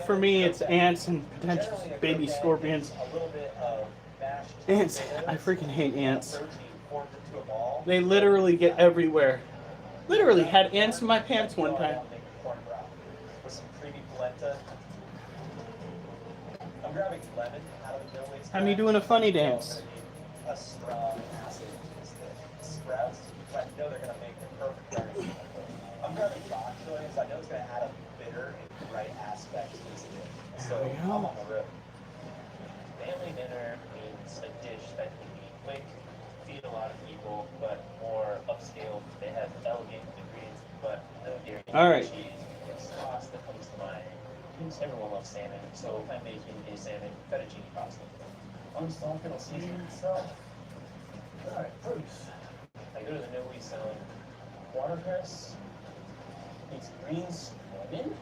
For me, it's ants and potential baby scorpions. a little bit of mashed Ants. potatoes, I freaking hate ants. protein formed into a ball. They literally get everywhere. Literally had ants in my pants one time. Make corn broth with some creamy polenta. I'm grabbing lemon out of the middle. I'm doing a funny dance. A strong acid juice that sprouts. I know they're gonna make the perfect garnish. I'm grabbing bok choy because I know it's gonna add a bitter and bright aspect to this dish. So I'm on the road. Family dinner means a dish that can be quick, feed a lot of people, but more upscale. They have elegant ingredients, but no dairy, All right. cheese. Sauce that comes to mind. Everyone loves salmon, so if I'm making a salmon fettuccine pasta, I'm just not gonna season it itself. Alright, produce. I go to the Middle East selling watercress, these greens, lemon.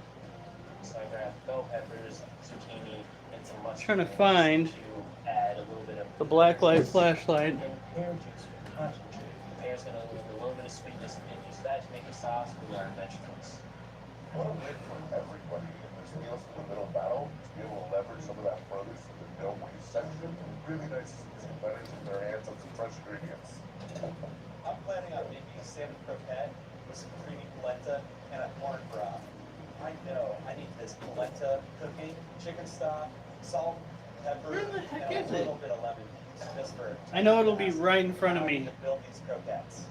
So I grab bell peppers, zucchini, and some mushrooms. Trying to find to add a little bit of the black light flashlight. and pear juice for concentrate. The pear's gonna leave a little bit of sweetness and use that to make a sauce with our vegetables. What a win for everybody in this meals in the middle battle to be able to leverage some of that produce from the no waste section. Really nice to see some players in their hands on some fresh ingredients. I'm planning on making a salmon croquette with some creamy polenta and a corn broth. I know I need this polenta cooking, chicken stock, salt, pepper, Where the heck and is a it? little bit of lemon just for I know it'll be right in front of how I me. need to build these croquettes.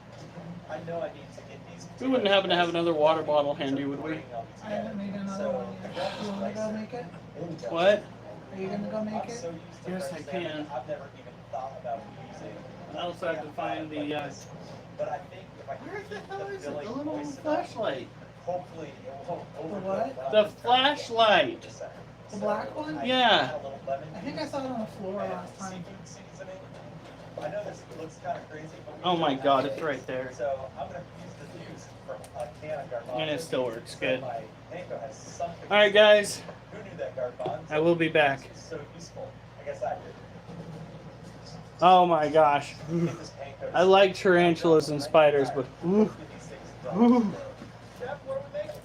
I know I need to get these. We wouldn't happen to have another water bottle handy, would we? I haven't made another one yet. You wanna go make it? What? Are you gonna go make I'm it? so used to Yes, fresh I salmon, can. I've never even thought about using. I also have to find the. But I think if I Where can the keep hell the is it? filling The little moist enough, flashlight. hopefully it won't overcook. what? when I'm The in flashlight. The black one? I Yeah. add a little lemon I think I saw it on the floor and last time. seafood seasoning. I know this looks kind of crazy, but we Oh my don't God, have it's eggs. right there. So I'm gonna use the juice from a can of garbanzo. And it still works So good. my panko has something. All right, guys. Who knew that garbanzo I will be back. was so useful? I guess I did. Oh my gosh. Get this panko to I like tarantulas and spiders, but ooh. get these things done. Ooh. Chef, what are we making?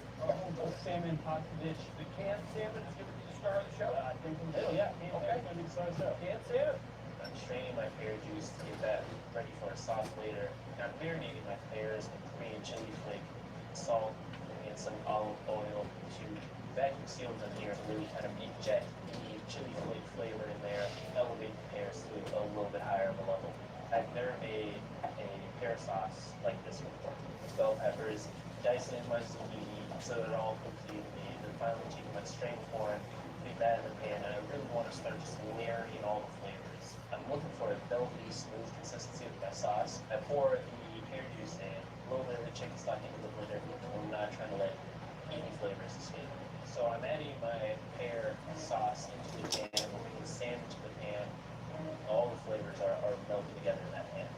Salmon hot dish. The canned salmon is gonna be the star of the show. I think in the middle, yeah. Canned salmon is gonna be the star of the show. Canned salmon. I'm straining my pear juice to get that ready for a sauce later. I'm marinating my pears in Korean chili flake, salt, and some olive oil to vacuum seal them here and really kind of inject the chili flake flavor in there, elevate the pears to a little bit higher of a level. I've never made a pear sauce like this before. Bell peppers, dicing in my zucchini so they're all cooked evenly, and then finally taking my strained corn, putting that in the pan, and I really want to start just layering all the flavors. I'm looking for a velvety, smooth consistency of my sauce. I pour the pear juice in, a little bit of the chicken stock into the blender. I'm not trying to let any flavors escape. So I'm adding my pear sauce into the pan, moving the salmon to the pan. All the flavors are melted together in that pan.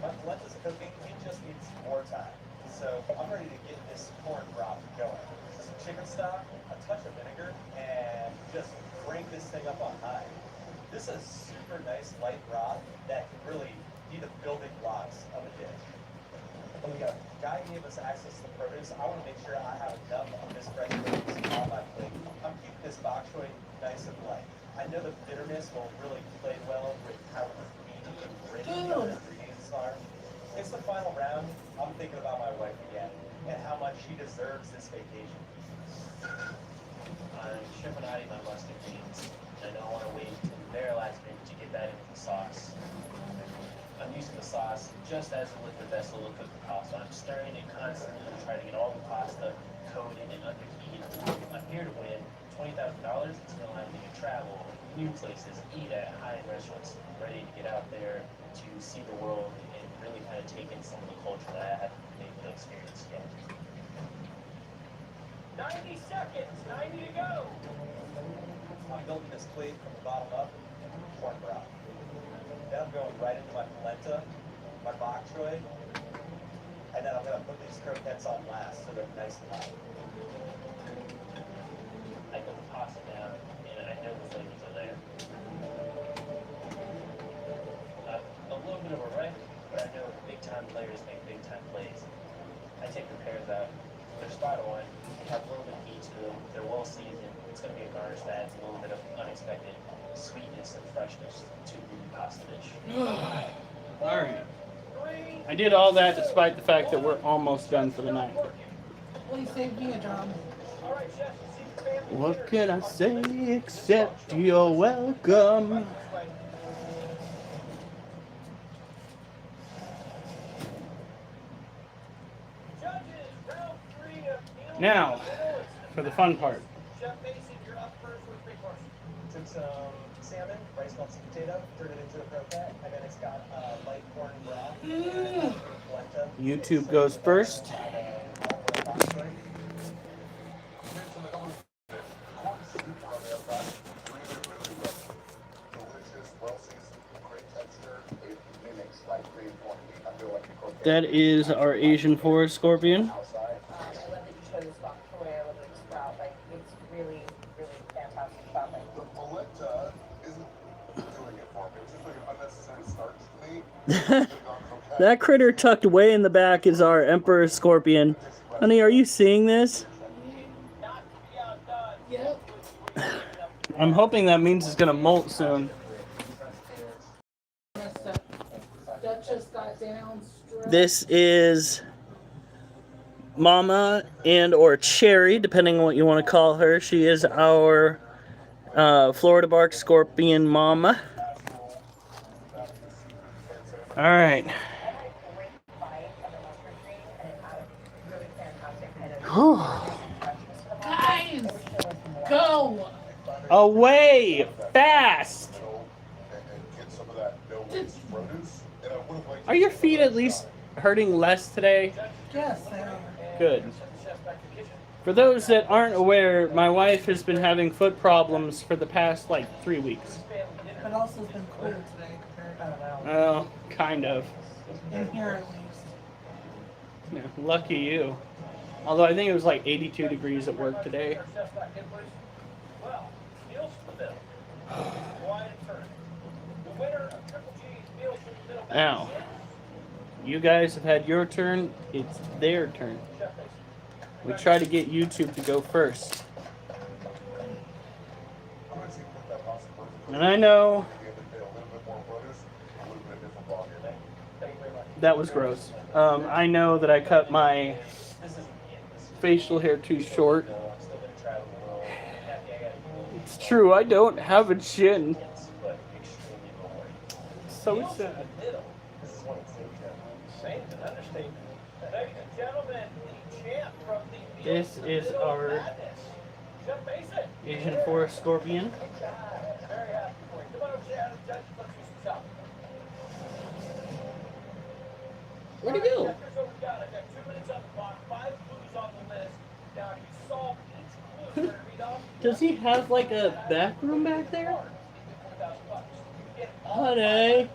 My polenta's cooking, it just needs more time. So I'm ready to get this corn broth going. Some chicken stock, a touch of vinegar, and just crank this thing up on high. This is super nice light broth that can really be the building blocks of a dish. When the guy gave us access to the produce, I want to make sure I have enough of this fresh produce on my plate. I'm keeping this bok choy nice and light. I know the bitterness will really play well with how meaty and rich the ingredients are. It's the final round. I'm thinking about my wife again and how much she deserves this vacation. I'm chiffonading my mustard beans. I don't want to wait until the very last minute to get that into the sauce. I'm using the sauce just as a liquid vessel to cook the pasta. I'm stirring it constantly to try to get all the pasta coated and under heat. I'm here to win $20,000 until I'm going to travel new places, eat at high-end restaurants, ready to get out there to see the world and really kind of take in some of the culture that I haven't been able to experience yet. 90 seconds, 90 to go. I'm building this plate from the bottom up, corn broth. Then I'm going right into my polenta, my bok choy, and then I'm going to put these croquettes on last so they're nice and hot. I put the pasta down and I know the flavors are there. I know big time players make big time plays. I take the pears out. They're spot on. They have a little bit of heat to them. They're well seasoned. It's going to be a garnish that adds a little bit of unexpected sweetness and freshness to the pasta dish. Alright. I did all that despite the fact that we're almost done for the night. Well, you saved me a job. What can I say except you're welcome? Now, for the fun part. Took some salmon, rice called sweet potato, turned it into a croquette, and then it's got light corn broth. Polenta. YouTube goes first. That is our Asian forest scorpion. I love that you chose bok choy. I love that it's sprout. Like, it's really, really fantastic chocolate. The polenta isn't doing it for me. It's just like an unnecessary starch to me. That critter tucked way in the back is our emperor scorpion. Honey, are you seeing this? Yep. I'm hoping that means it's gonna molt soon. That just got down straight. This is Mama and or Cherry, depending on what you want to call her. She is our Florida bark scorpion mama. All right. Guys, go. Away fast. Are your feet at least hurting less today? Yes, they are. Good. For those that aren't aware, my wife has been having foot problems for the past like 3 weeks. But also it's been cool today compared to Well, kind of. in here at least. Yeah, lucky you. Although I think it was like 82 degrees at work today. Now, you guys have had your turn. It's their turn. We try to get YouTube to go first. And I know that was gross. I know that I cut my facial hair too short. It's true, I don't have a chin. So sad. This is our Asian forest scorpion. Where'd he go? Does he have like a back room back there? Honey.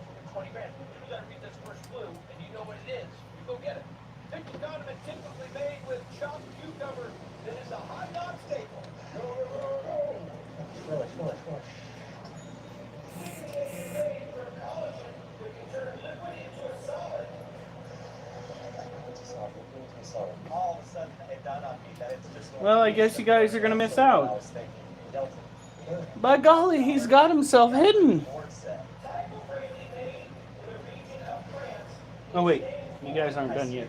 Well, I guess you guys are gonna miss out. By golly, he's got himself hidden. Oh wait, you guys aren't done yet.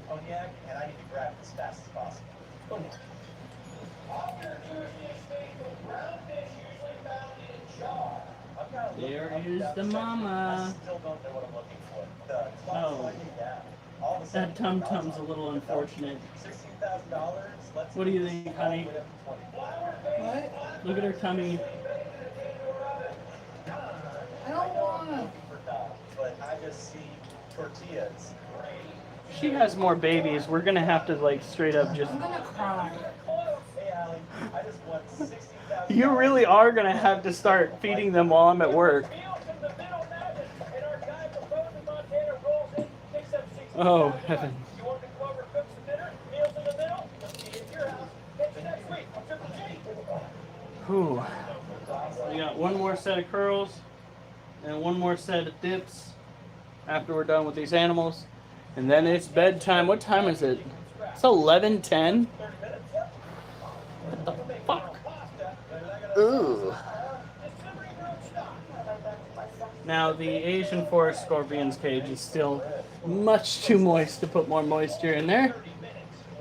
There is the mama. Oh, that tum-tum's a little unfortunate. What do you think, honey? What? Look at her tummy. I don't wanna. But I just see tortillas. She has more babies. We're gonna have to like straight up just. I'm gonna cry. Hey, Allie, I just want 60,000. You really are gonna have to start feeding them while I'm at work. Oh heaven. Whew. We got one more set of curls and one more set of dips. after we're done with these animals. And then it's bedtime. What time is it? It's 11:10. What the fuck? Ooh. Now the Asian forest scorpion's cage is still much too moist to put more moisture in there.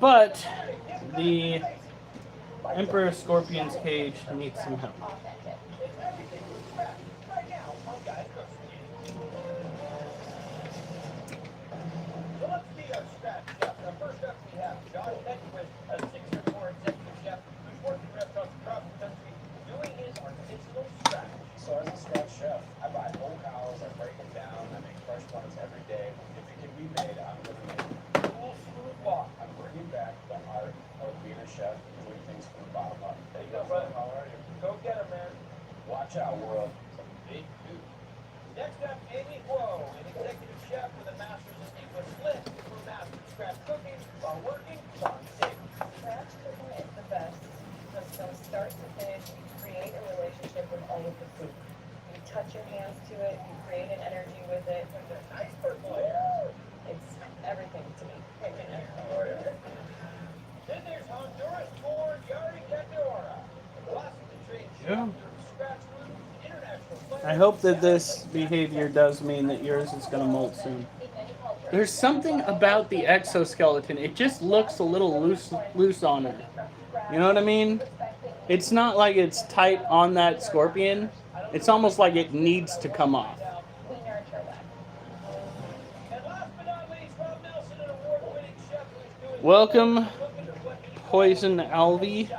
But the Emperor Scorpion's cage needs some help. First up, we have Josh Peck with a 6-4 executive chef who's working restaurants across the country doing his artisanal scratch. So as a scratch chef, I buy whole cows, I break them down, I make fresh ones every day. If it can be made, I'm going to make it. Full smooth walk. I'm bringing back the art of being a chef and doing things from the bottom up. There you go, brother. How are you? Go get him, man. Watch out, world. Some big dude. Next up, Amy Guo, an executive chef with a master's in English lit who mastered scratch cooking while working on stage. Scratch cooking is the best because from start to finish, you create a relationship with all of the food. You touch your hands to it, you create an energy with it. It's an iceberg player. It's everything to me. Then there's Honduras born Yari Candora, classically trained chef through scratch food, international flavors. I hope that this behavior does mean that yours is going to molt soon. There's something about the exoskeleton. It just looks a little loose on her. You know what I mean? It's not like it's tight on that scorpion. It's almost like it needs to come off. We nurture that. And last but not least, Rob Nelson, an award-winning chef who's doing Welcome, Poison Alvy.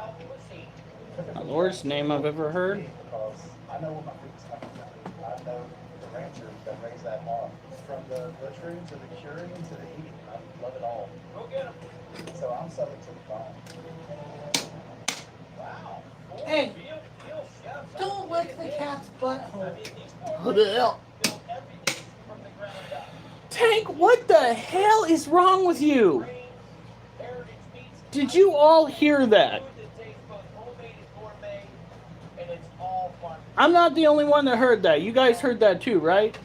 The worst name I've ever heard. Because I know where my food's coming from. I know the rancher that raised that hog. From the butchering to the curing to the eating. I love it all. Go get him. So I'm selling to the bone. Wow. Hey, Real chefs. don't lick the cat's butthole. I mean, these poor What the hell? built everything from the ground up. Tank, what the hell is wrong with you? Heritage meats, Did you all hear that? food that tastes both homemade and gourmet, and it's all fun. I'm not the only one that heard that. You guys heard that too, right?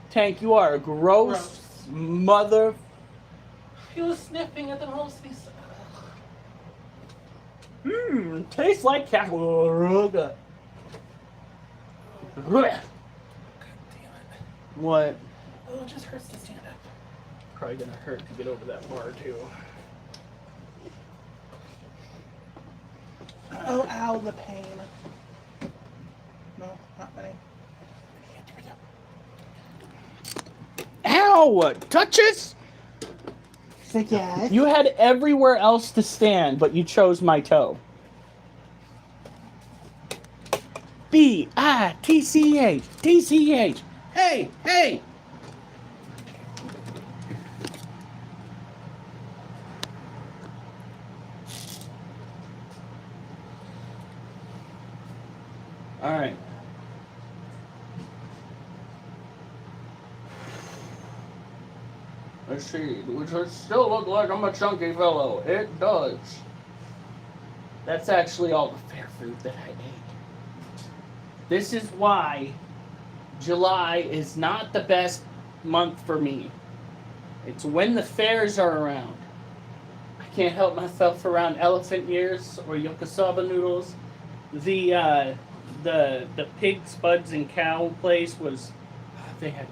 Tank, you are a gross mother. He was sniffing at the most. Tastes like cat. What? Oh, it just hurts to stand up. Probably gonna hurt to get over that bar too. Oh, ow, the pain. No, not many. Ow! Touches? He's like, yeah. You had everywhere else to stand, but you chose my toe. B-I-T-C-H. T-C-H. Hey, hey! Alright. Let's see. Does it still look like I'm a chunky fellow? It does. That's actually all the fair food that I ate. This is why July is not the best month for me. It's when the fairs are around. I can't help myself around elephant ears or yokosoba noodles. The pig spuds and cow place was, they had,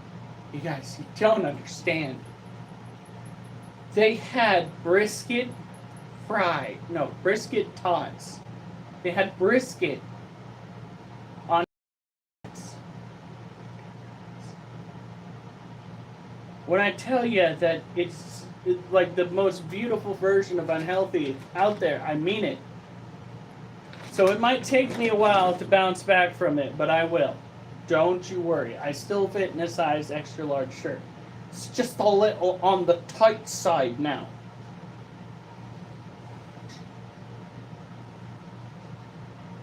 you guys, you don't understand. They had brisket fried, no, brisket tots. They had brisket on. When I tell you that it's like the most beautiful version of unhealthy out there, I mean it. So it might take me a while to bounce back from it, but I will. Don't you worry. I still fit in a size extra large shirt. It's just a little on the tight side now.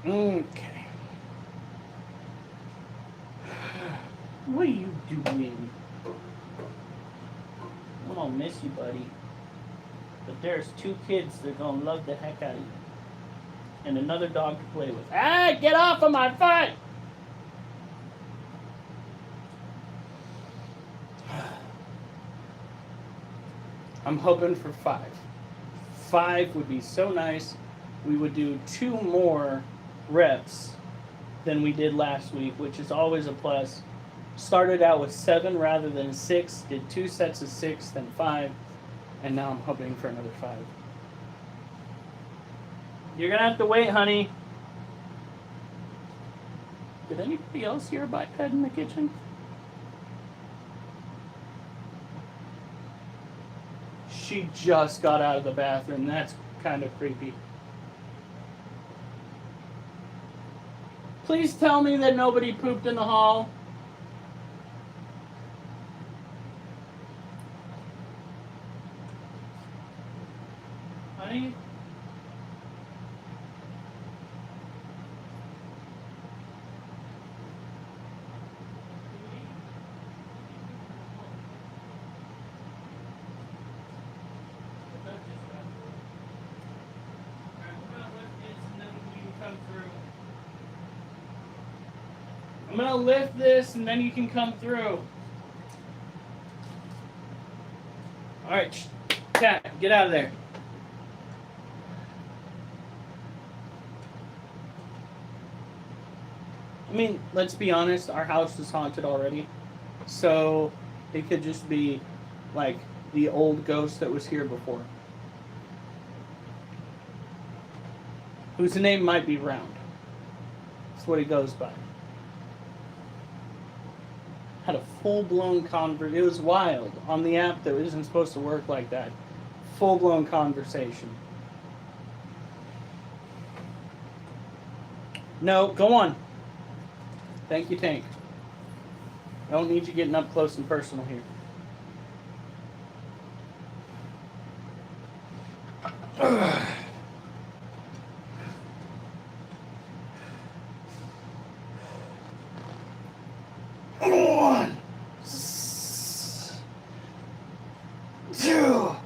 Okay. What are you doing? I'm gonna miss you, buddy. But there's 2 kids that are gonna love the heck out of you. And another dog to play with. Ah, get off of my foot! I'm hoping for 5. 5 would be so nice. We would do 2 more reps than we did last week, which is always a plus. Started out with 7 rather than 6. Did 2 sets of 6, then 5. And now I'm hoping for another 5. You're going to have to wait, honey. Did anybody else hear a biped in the kitchen? She just got out of the bathroom. That's kind of creepy. Please tell me that nobody pooped in the hall. Honey? I'm gonna lift this and then you can come through. Alright, cat, get out of there. I mean, let's be honest, our house is haunted already. So it could just be like the old ghost that was here before. Whose name might be Round. That's what he goes by. Had a full-blown conversation. It was wild on the app that isn't supposed to work like that. Full-blown conversation. No, go on. Thank you, Tank. I don't need you getting up close and personal here. One, 2,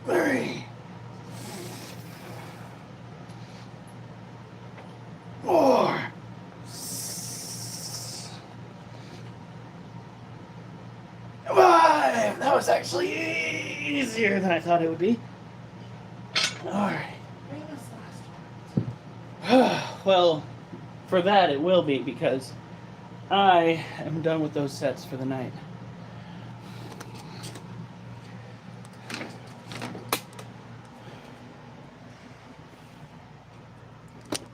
3, 4, 5. That was actually easier than I thought it would be. Alright. Well, for that it will be, because I am done with those sets for the night.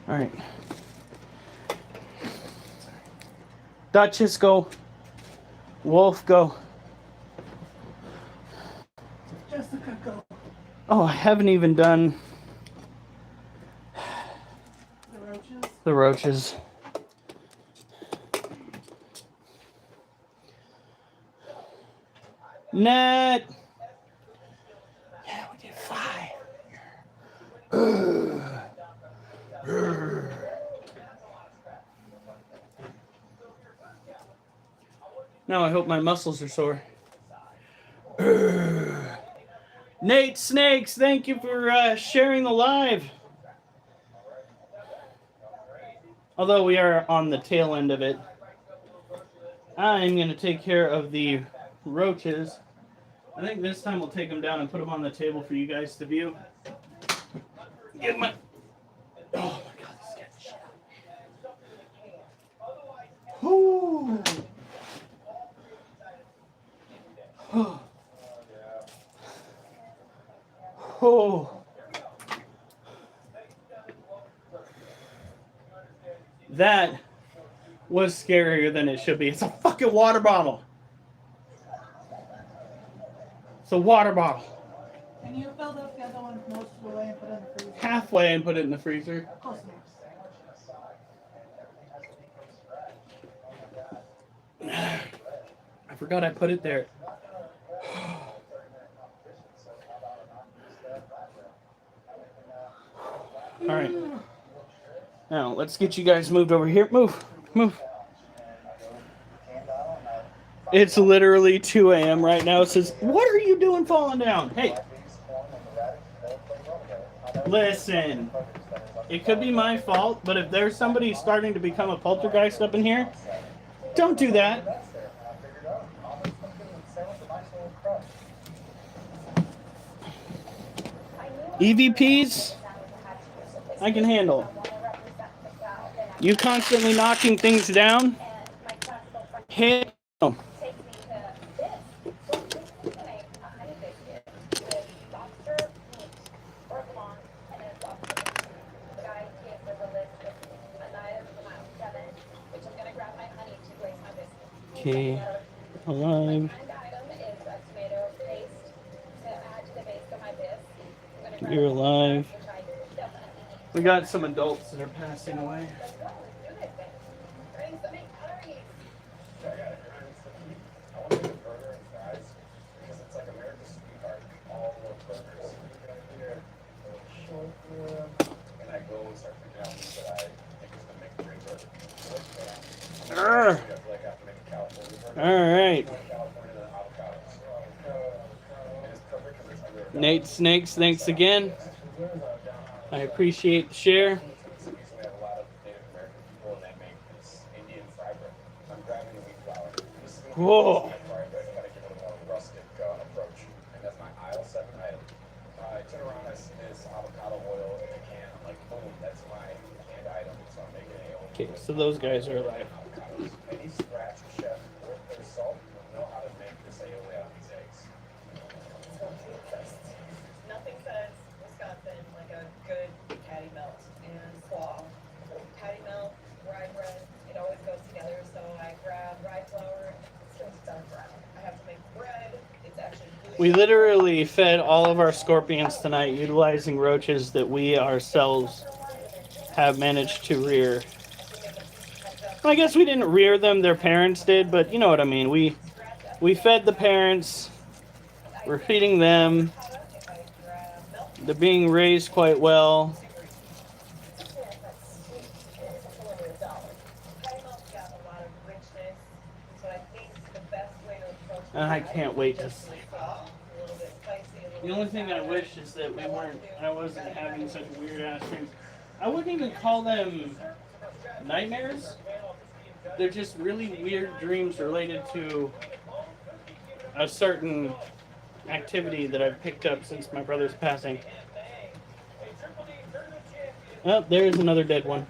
Alright. Duchess, go. Wolf, go. Jessica, go. Oh, I haven't even done The roaches. the roaches. Net. Yeah, we did 5. Now I hope my muscles are sore. Nate Snakes, thank you for sharing the live. Although we are on the tail end of it, I'm going to take care of the roaches. I think this time we'll take them down and put them on the table for you guys to view. Get my... Oh my god, this gets shit out. Ooh. Oh. Oh. That was scarier than it should be. It's a fucking water bottle. It's a water bottle. And you filled up the other one most of the way and put it in the freezer. Halfway and put it in the freezer. Close enough. I forgot I put it there. All right. Now, let's get you guys moved over here. Move. Move. It's literally 2 a.m. right now. It says, what are you doing falling down? Hey. Listen. It could be my fault, but if there's somebody starting to become a poltergeist up in here, don't do that. EVPs, I can handle. You constantly knocking things down, hit. Oh. Okay, alive. You're alive. We got some adults that are passing away. And I go and start picking out meat that I think is gonna make a great burger. All right. Nate Snakes, thanks again. I appreciate the share. Whoa. I turn around, I see this avocado oil in a can. I'm like, boom, that's my canned item. So I'm making a. Okay, so those guys are alive. Any scratch chef worth their salt will know how to make this aioli out of these eggs. Nothing says Wisconsin like a good patty melt and slaw. Patty melt, rye bread, it always goes together. So I grab rye flour, it's dark brown. I have to make bread. It's actually We literally fed all of our scorpions tonight utilizing roaches that we ourselves have managed to rear. I guess we didn't rear them, their parents did, but you know what I mean. We fed the parents, we're feeding them, they're being raised quite well. And I can't wait to sleep. The only thing I wish is that I wasn't having such weird ass dreams. I wouldn't even call them nightmares. They're just really weird dreams related to a certain activity that I've picked up since my brother's passing. Oh, there's another dead one.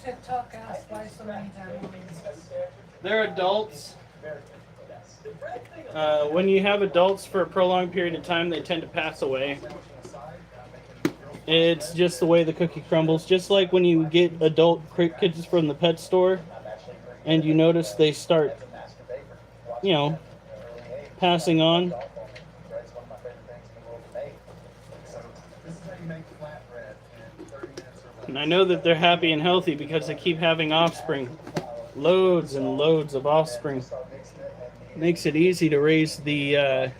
TikTok asked why so many times. They're adults. When you have adults for a prolonged period of time, they tend to pass away. It's just the way the cookie crumbles. Just like when you get adult kids from the pet store and you notice they start, passing on. And I know that they're happy and healthy because they keep having offspring. Loads and loads of offspring. Makes it easy to raise the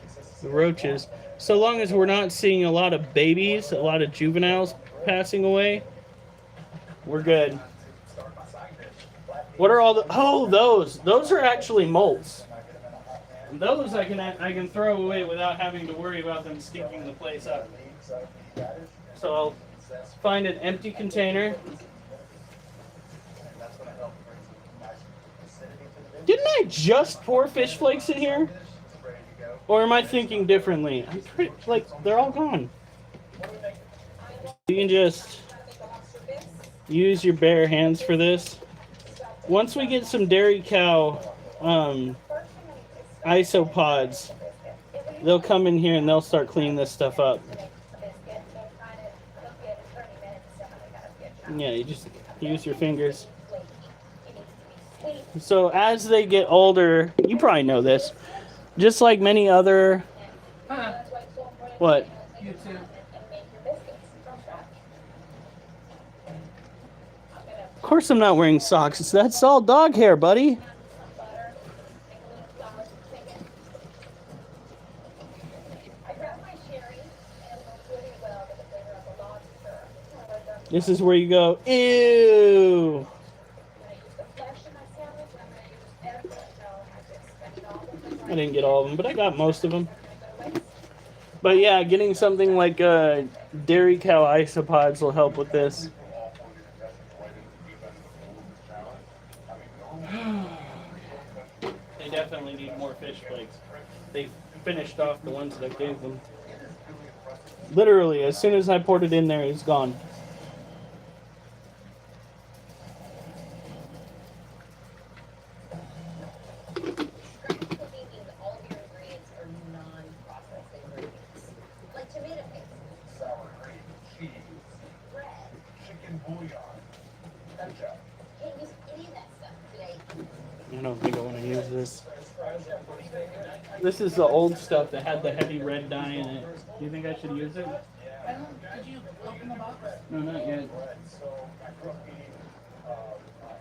roaches. So long as we're not seeing a lot of babies, a lot of juveniles passing away, we're good. What are all the... Oh, those. Those are actually molts. Those I can throw away without having to worry about them stinking the place up. So I'll find an empty container. Didn't I just pour fish flakes in here? Or am I thinking differently? I'm pretty, they're all gone. You can just use your bare hands for this. Once we get some dairy cow isopods, they'll come in here and they'll start cleaning this stuff up. Yeah, you just use your fingers. So as they get older, you probably know this, just like many other... What? YouTube. Of course I'm not wearing socks. That's all dog hair, buddy. This is where you go, ew. I didn't get all of them, but I got most of them. But yeah, getting something like dairy cow isopods will help with this. They definitely need more fish flakes. finished off the ones that I gave them. Literally, as soon as I poured it in there, it's gone. Cooking means all of your ingredients are non-processed ingredients. Like tomato paste, Sour cream, cheese, bread. chicken bouillon, ketchup. Can't use any of that stuff today. I don't think I want to use this. This is the old stuff that had the heavy red dye in it. Do you think I should use it? I don't. Did you open the box? No, not yet. So I grew up eating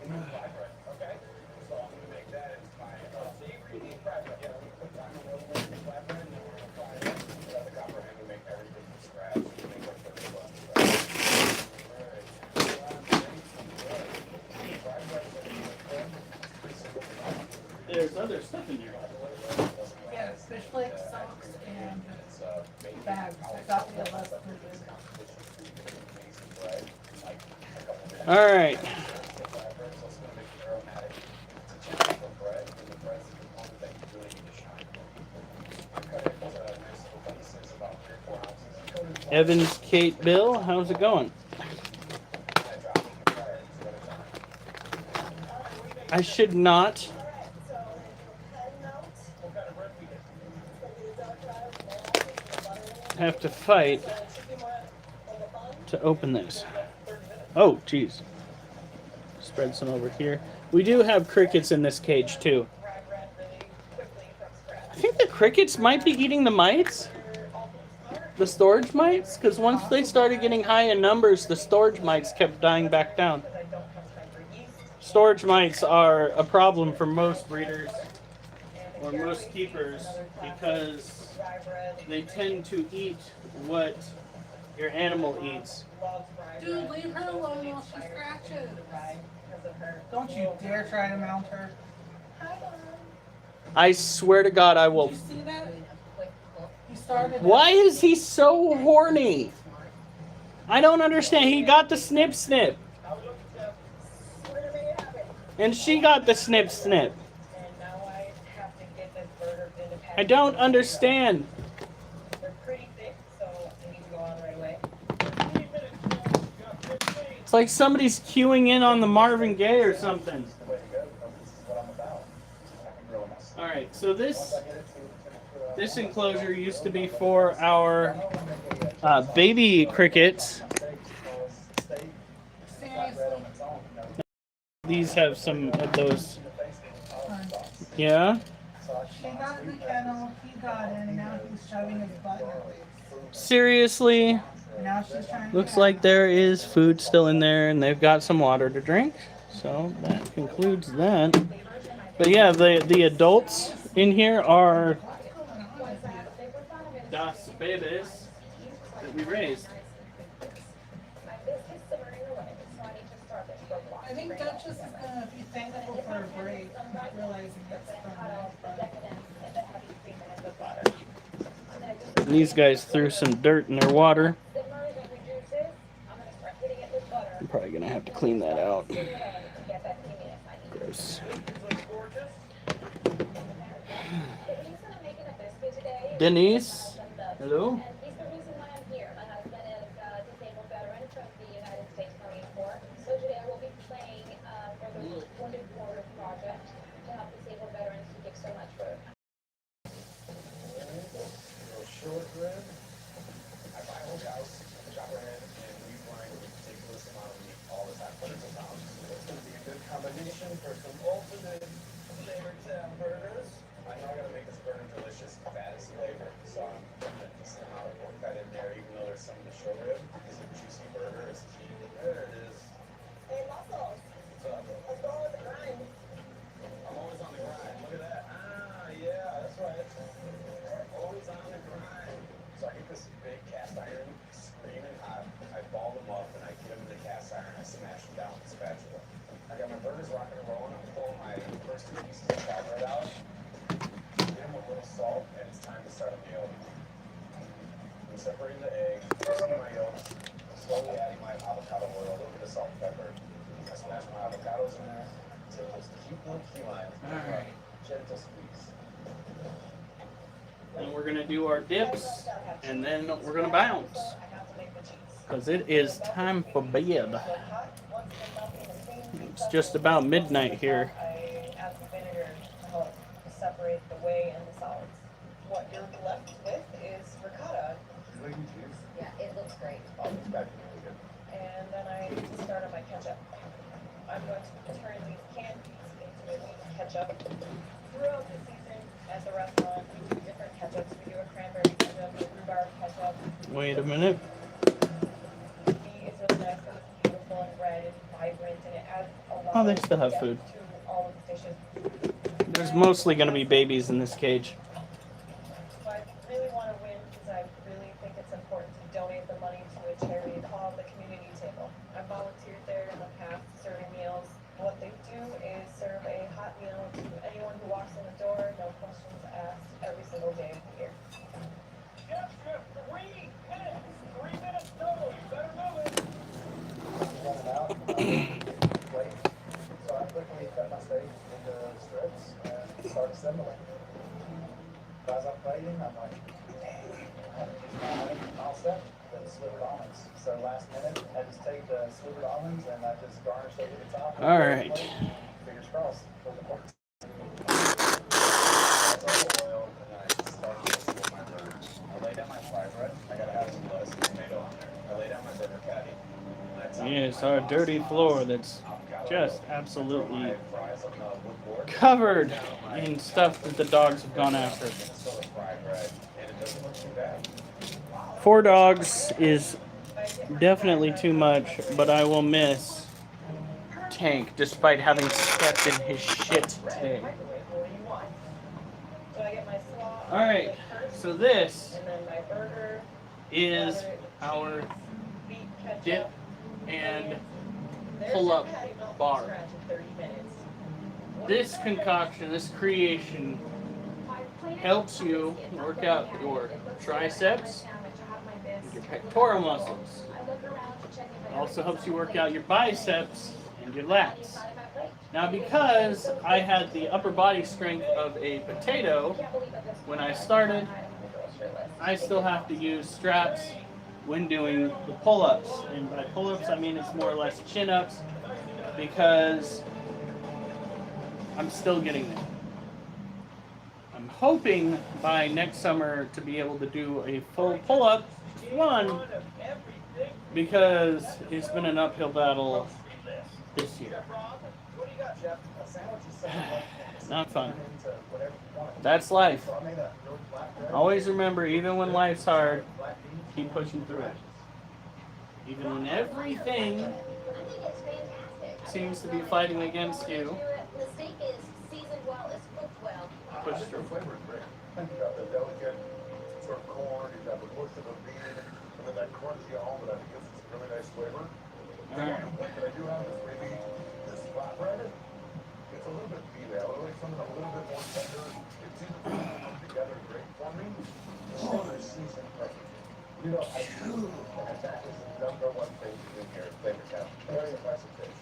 Indian fry bread. Okay. So I'm gonna make that into my Indian fry bread. Yeah, we put time in those Indian fry bread, and then we're gonna fry it. We got the copper hand to make everything from scratch. We make like 30 bucks. There's other stuff in here. Yeah, fish flakes, socks, and bags. I got me a less than All right. Evans, Kate, Bill, how's it going? I should not have to fight to open this. Oh, jeez. Spread some over here. We do have crickets in this cage, too. I think the crickets might be eating the mites. The storage mites? Because once they started getting high in numbers, the storage mites kept dying back down. Storage mites are a problem for most breeders or most keepers because they tend to eat what your animal eats. Dude, leave her alone while she scratches. Don't you dare try to mount her. I swear to God, I will. Did you see that? He started. Why is he so horny? I don't understand. He got the snip snip. And she got the snip snip. I don't understand. It's like somebody's queuing in on the Marvin Gaye or something. Alright, so this enclosure used to be for our baby crickets. These have some of those. Yeah? She got in the kennel, he got in, and now he's shoving his butt in her legs. Seriously? Now she's trying to Looks like there is food still in there, and they've got some water to drink. So that concludes that. But yeah, the adults in here are Das Babys that we raised. I think Duchess is gonna be thankful for a break, not realizing it's from These guys threw some dirt in their water. I'm probably gonna have to clean that out. Gross. Denise, hello. Short rib. I buy a whole house, chop her head, and we grind a ridiculous amount of meat all the time. Hundreds of pounds. So it's going to be a good combination for some ultimate flavored burgers. I know I got to make this burger delicious, fat is flavor. So I'm putting a decent amount of pork fat in there, even though there's some in the short rib, because a juicy burger is key. There it is. Hey, muscles. Let's go with the grind. I'm always on the grind. Look at that. Ah, yeah, that's right. Always on the grind. So I get this big cast iron, screaming hot. I ball them up and I get them in the cast iron. I smash them down with a spatula. I got my burgers rocking and rolling. I'm pulling my first 2 pieces of cow bread out. Get them with a little salt, and it's time to start a meal. I'm separating the egg, twisting my yolks, slowly adding my avocado oil, a little bit of salt and pepper. I smash my avocados in there. Take those cute little key limes. Gentle squeeze. and we're gonna do our dips, and then we're gonna bounce. Because it is time for bed. It's just about midnight here. I add some vinegar to help separate the whey and the solids. What you're left with is ricotta. Yeah, it looks great. And then I need to start on my ketchup. I'm going to turn these canned beans into a wheat ketchup. Throughout the season at the restaurant, we do different ketchups. We do a cranberry ketchup, a rhubarb ketchup. Wait a minute. It's really nice because it's beautiful and red and vibrant, and it adds a lot Oh, they still have food. to all of the dishes. There's mostly gonna be babies in this cage. So I really want to win because I really think it's important to donate the money to a charity called the Community Table. I volunteered there in the past serving meals. What they do is serve a hot meal to anyone who walks in the door, no questions asked, every single day of the year. Jeff, you have 3 minutes. 3 minutes total. You better move it. Running out. Plate. So I quickly cut my steak into strips and start assembling. As I'm plating, I'm like, dang, I haven't used my all set, the slivered almonds. So last minute, I just take the slivered almonds and I just garnish over the top. All right. Fingers crossed. For the pork. Oil, and I start with my burger. I lay down my fry bread. I gotta have some lettuce and tomato on there. I lay down my burger patty. Yes, our dirty floor that's just absolutely covered in stuff that the dogs have gone after. 4 dogs is definitely too much, but I will miss Tank despite having stepped in his shit today. Alright, so this is our dip and pull-up bar. This concoction, this creation, helps you work out your triceps, your pectoral muscles. It also helps you work out your biceps and your lats. Now, because I had the upper body strength of a potato when I started, I still have to use straps when doing the pull-ups. And by pull-ups, I mean it's more or less chin-ups, because I'm still getting there. I'm hoping by next summer to be able to do a full pull-up one, because it's been an uphill battle this year. Not fun. That's life. Always remember, even when life's hard, keep pushing through it. Even when everything seems to be fighting against you, The steak is seasoned well, it's cooked well. push through. Flavor is great. Think about the delicate sort of corn, you got the mush of the bean, and then that crunchy almond. I think gives it some really nice flavor. The one complaint that I do have is maybe this flatbread. It's a little bit female. I like something a little bit more tender. It seems to come together great for me. The sugar is seasoned perfect. You know, I do, and that is the #1 thing in here, flavor count. Very impressive taste.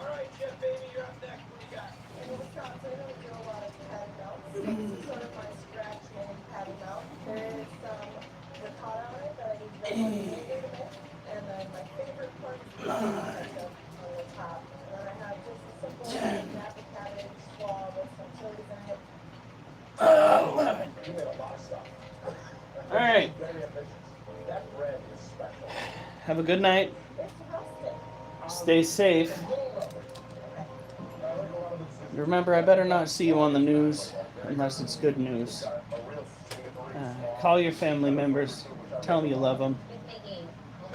All right, Jeff, baby, you're up next. What do you got? In Wisconsin, we do a lot of patty melts. This is sort of my scratch made patty melt. There is some ricotta on it that I need to go in it. And then my favorite part is the ketchup on the top. And then I have just a simple apple cabbage slaw with some chilies in it. You made a lot of stuff. All right. Very ambitious. That bread is special. Have a good night. Stay safe. Remember, I better not see you on the news unless it's good news. Call your family members. Tell them you love them.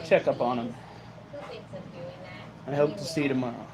Check up on them. I hope to see you tomorrow.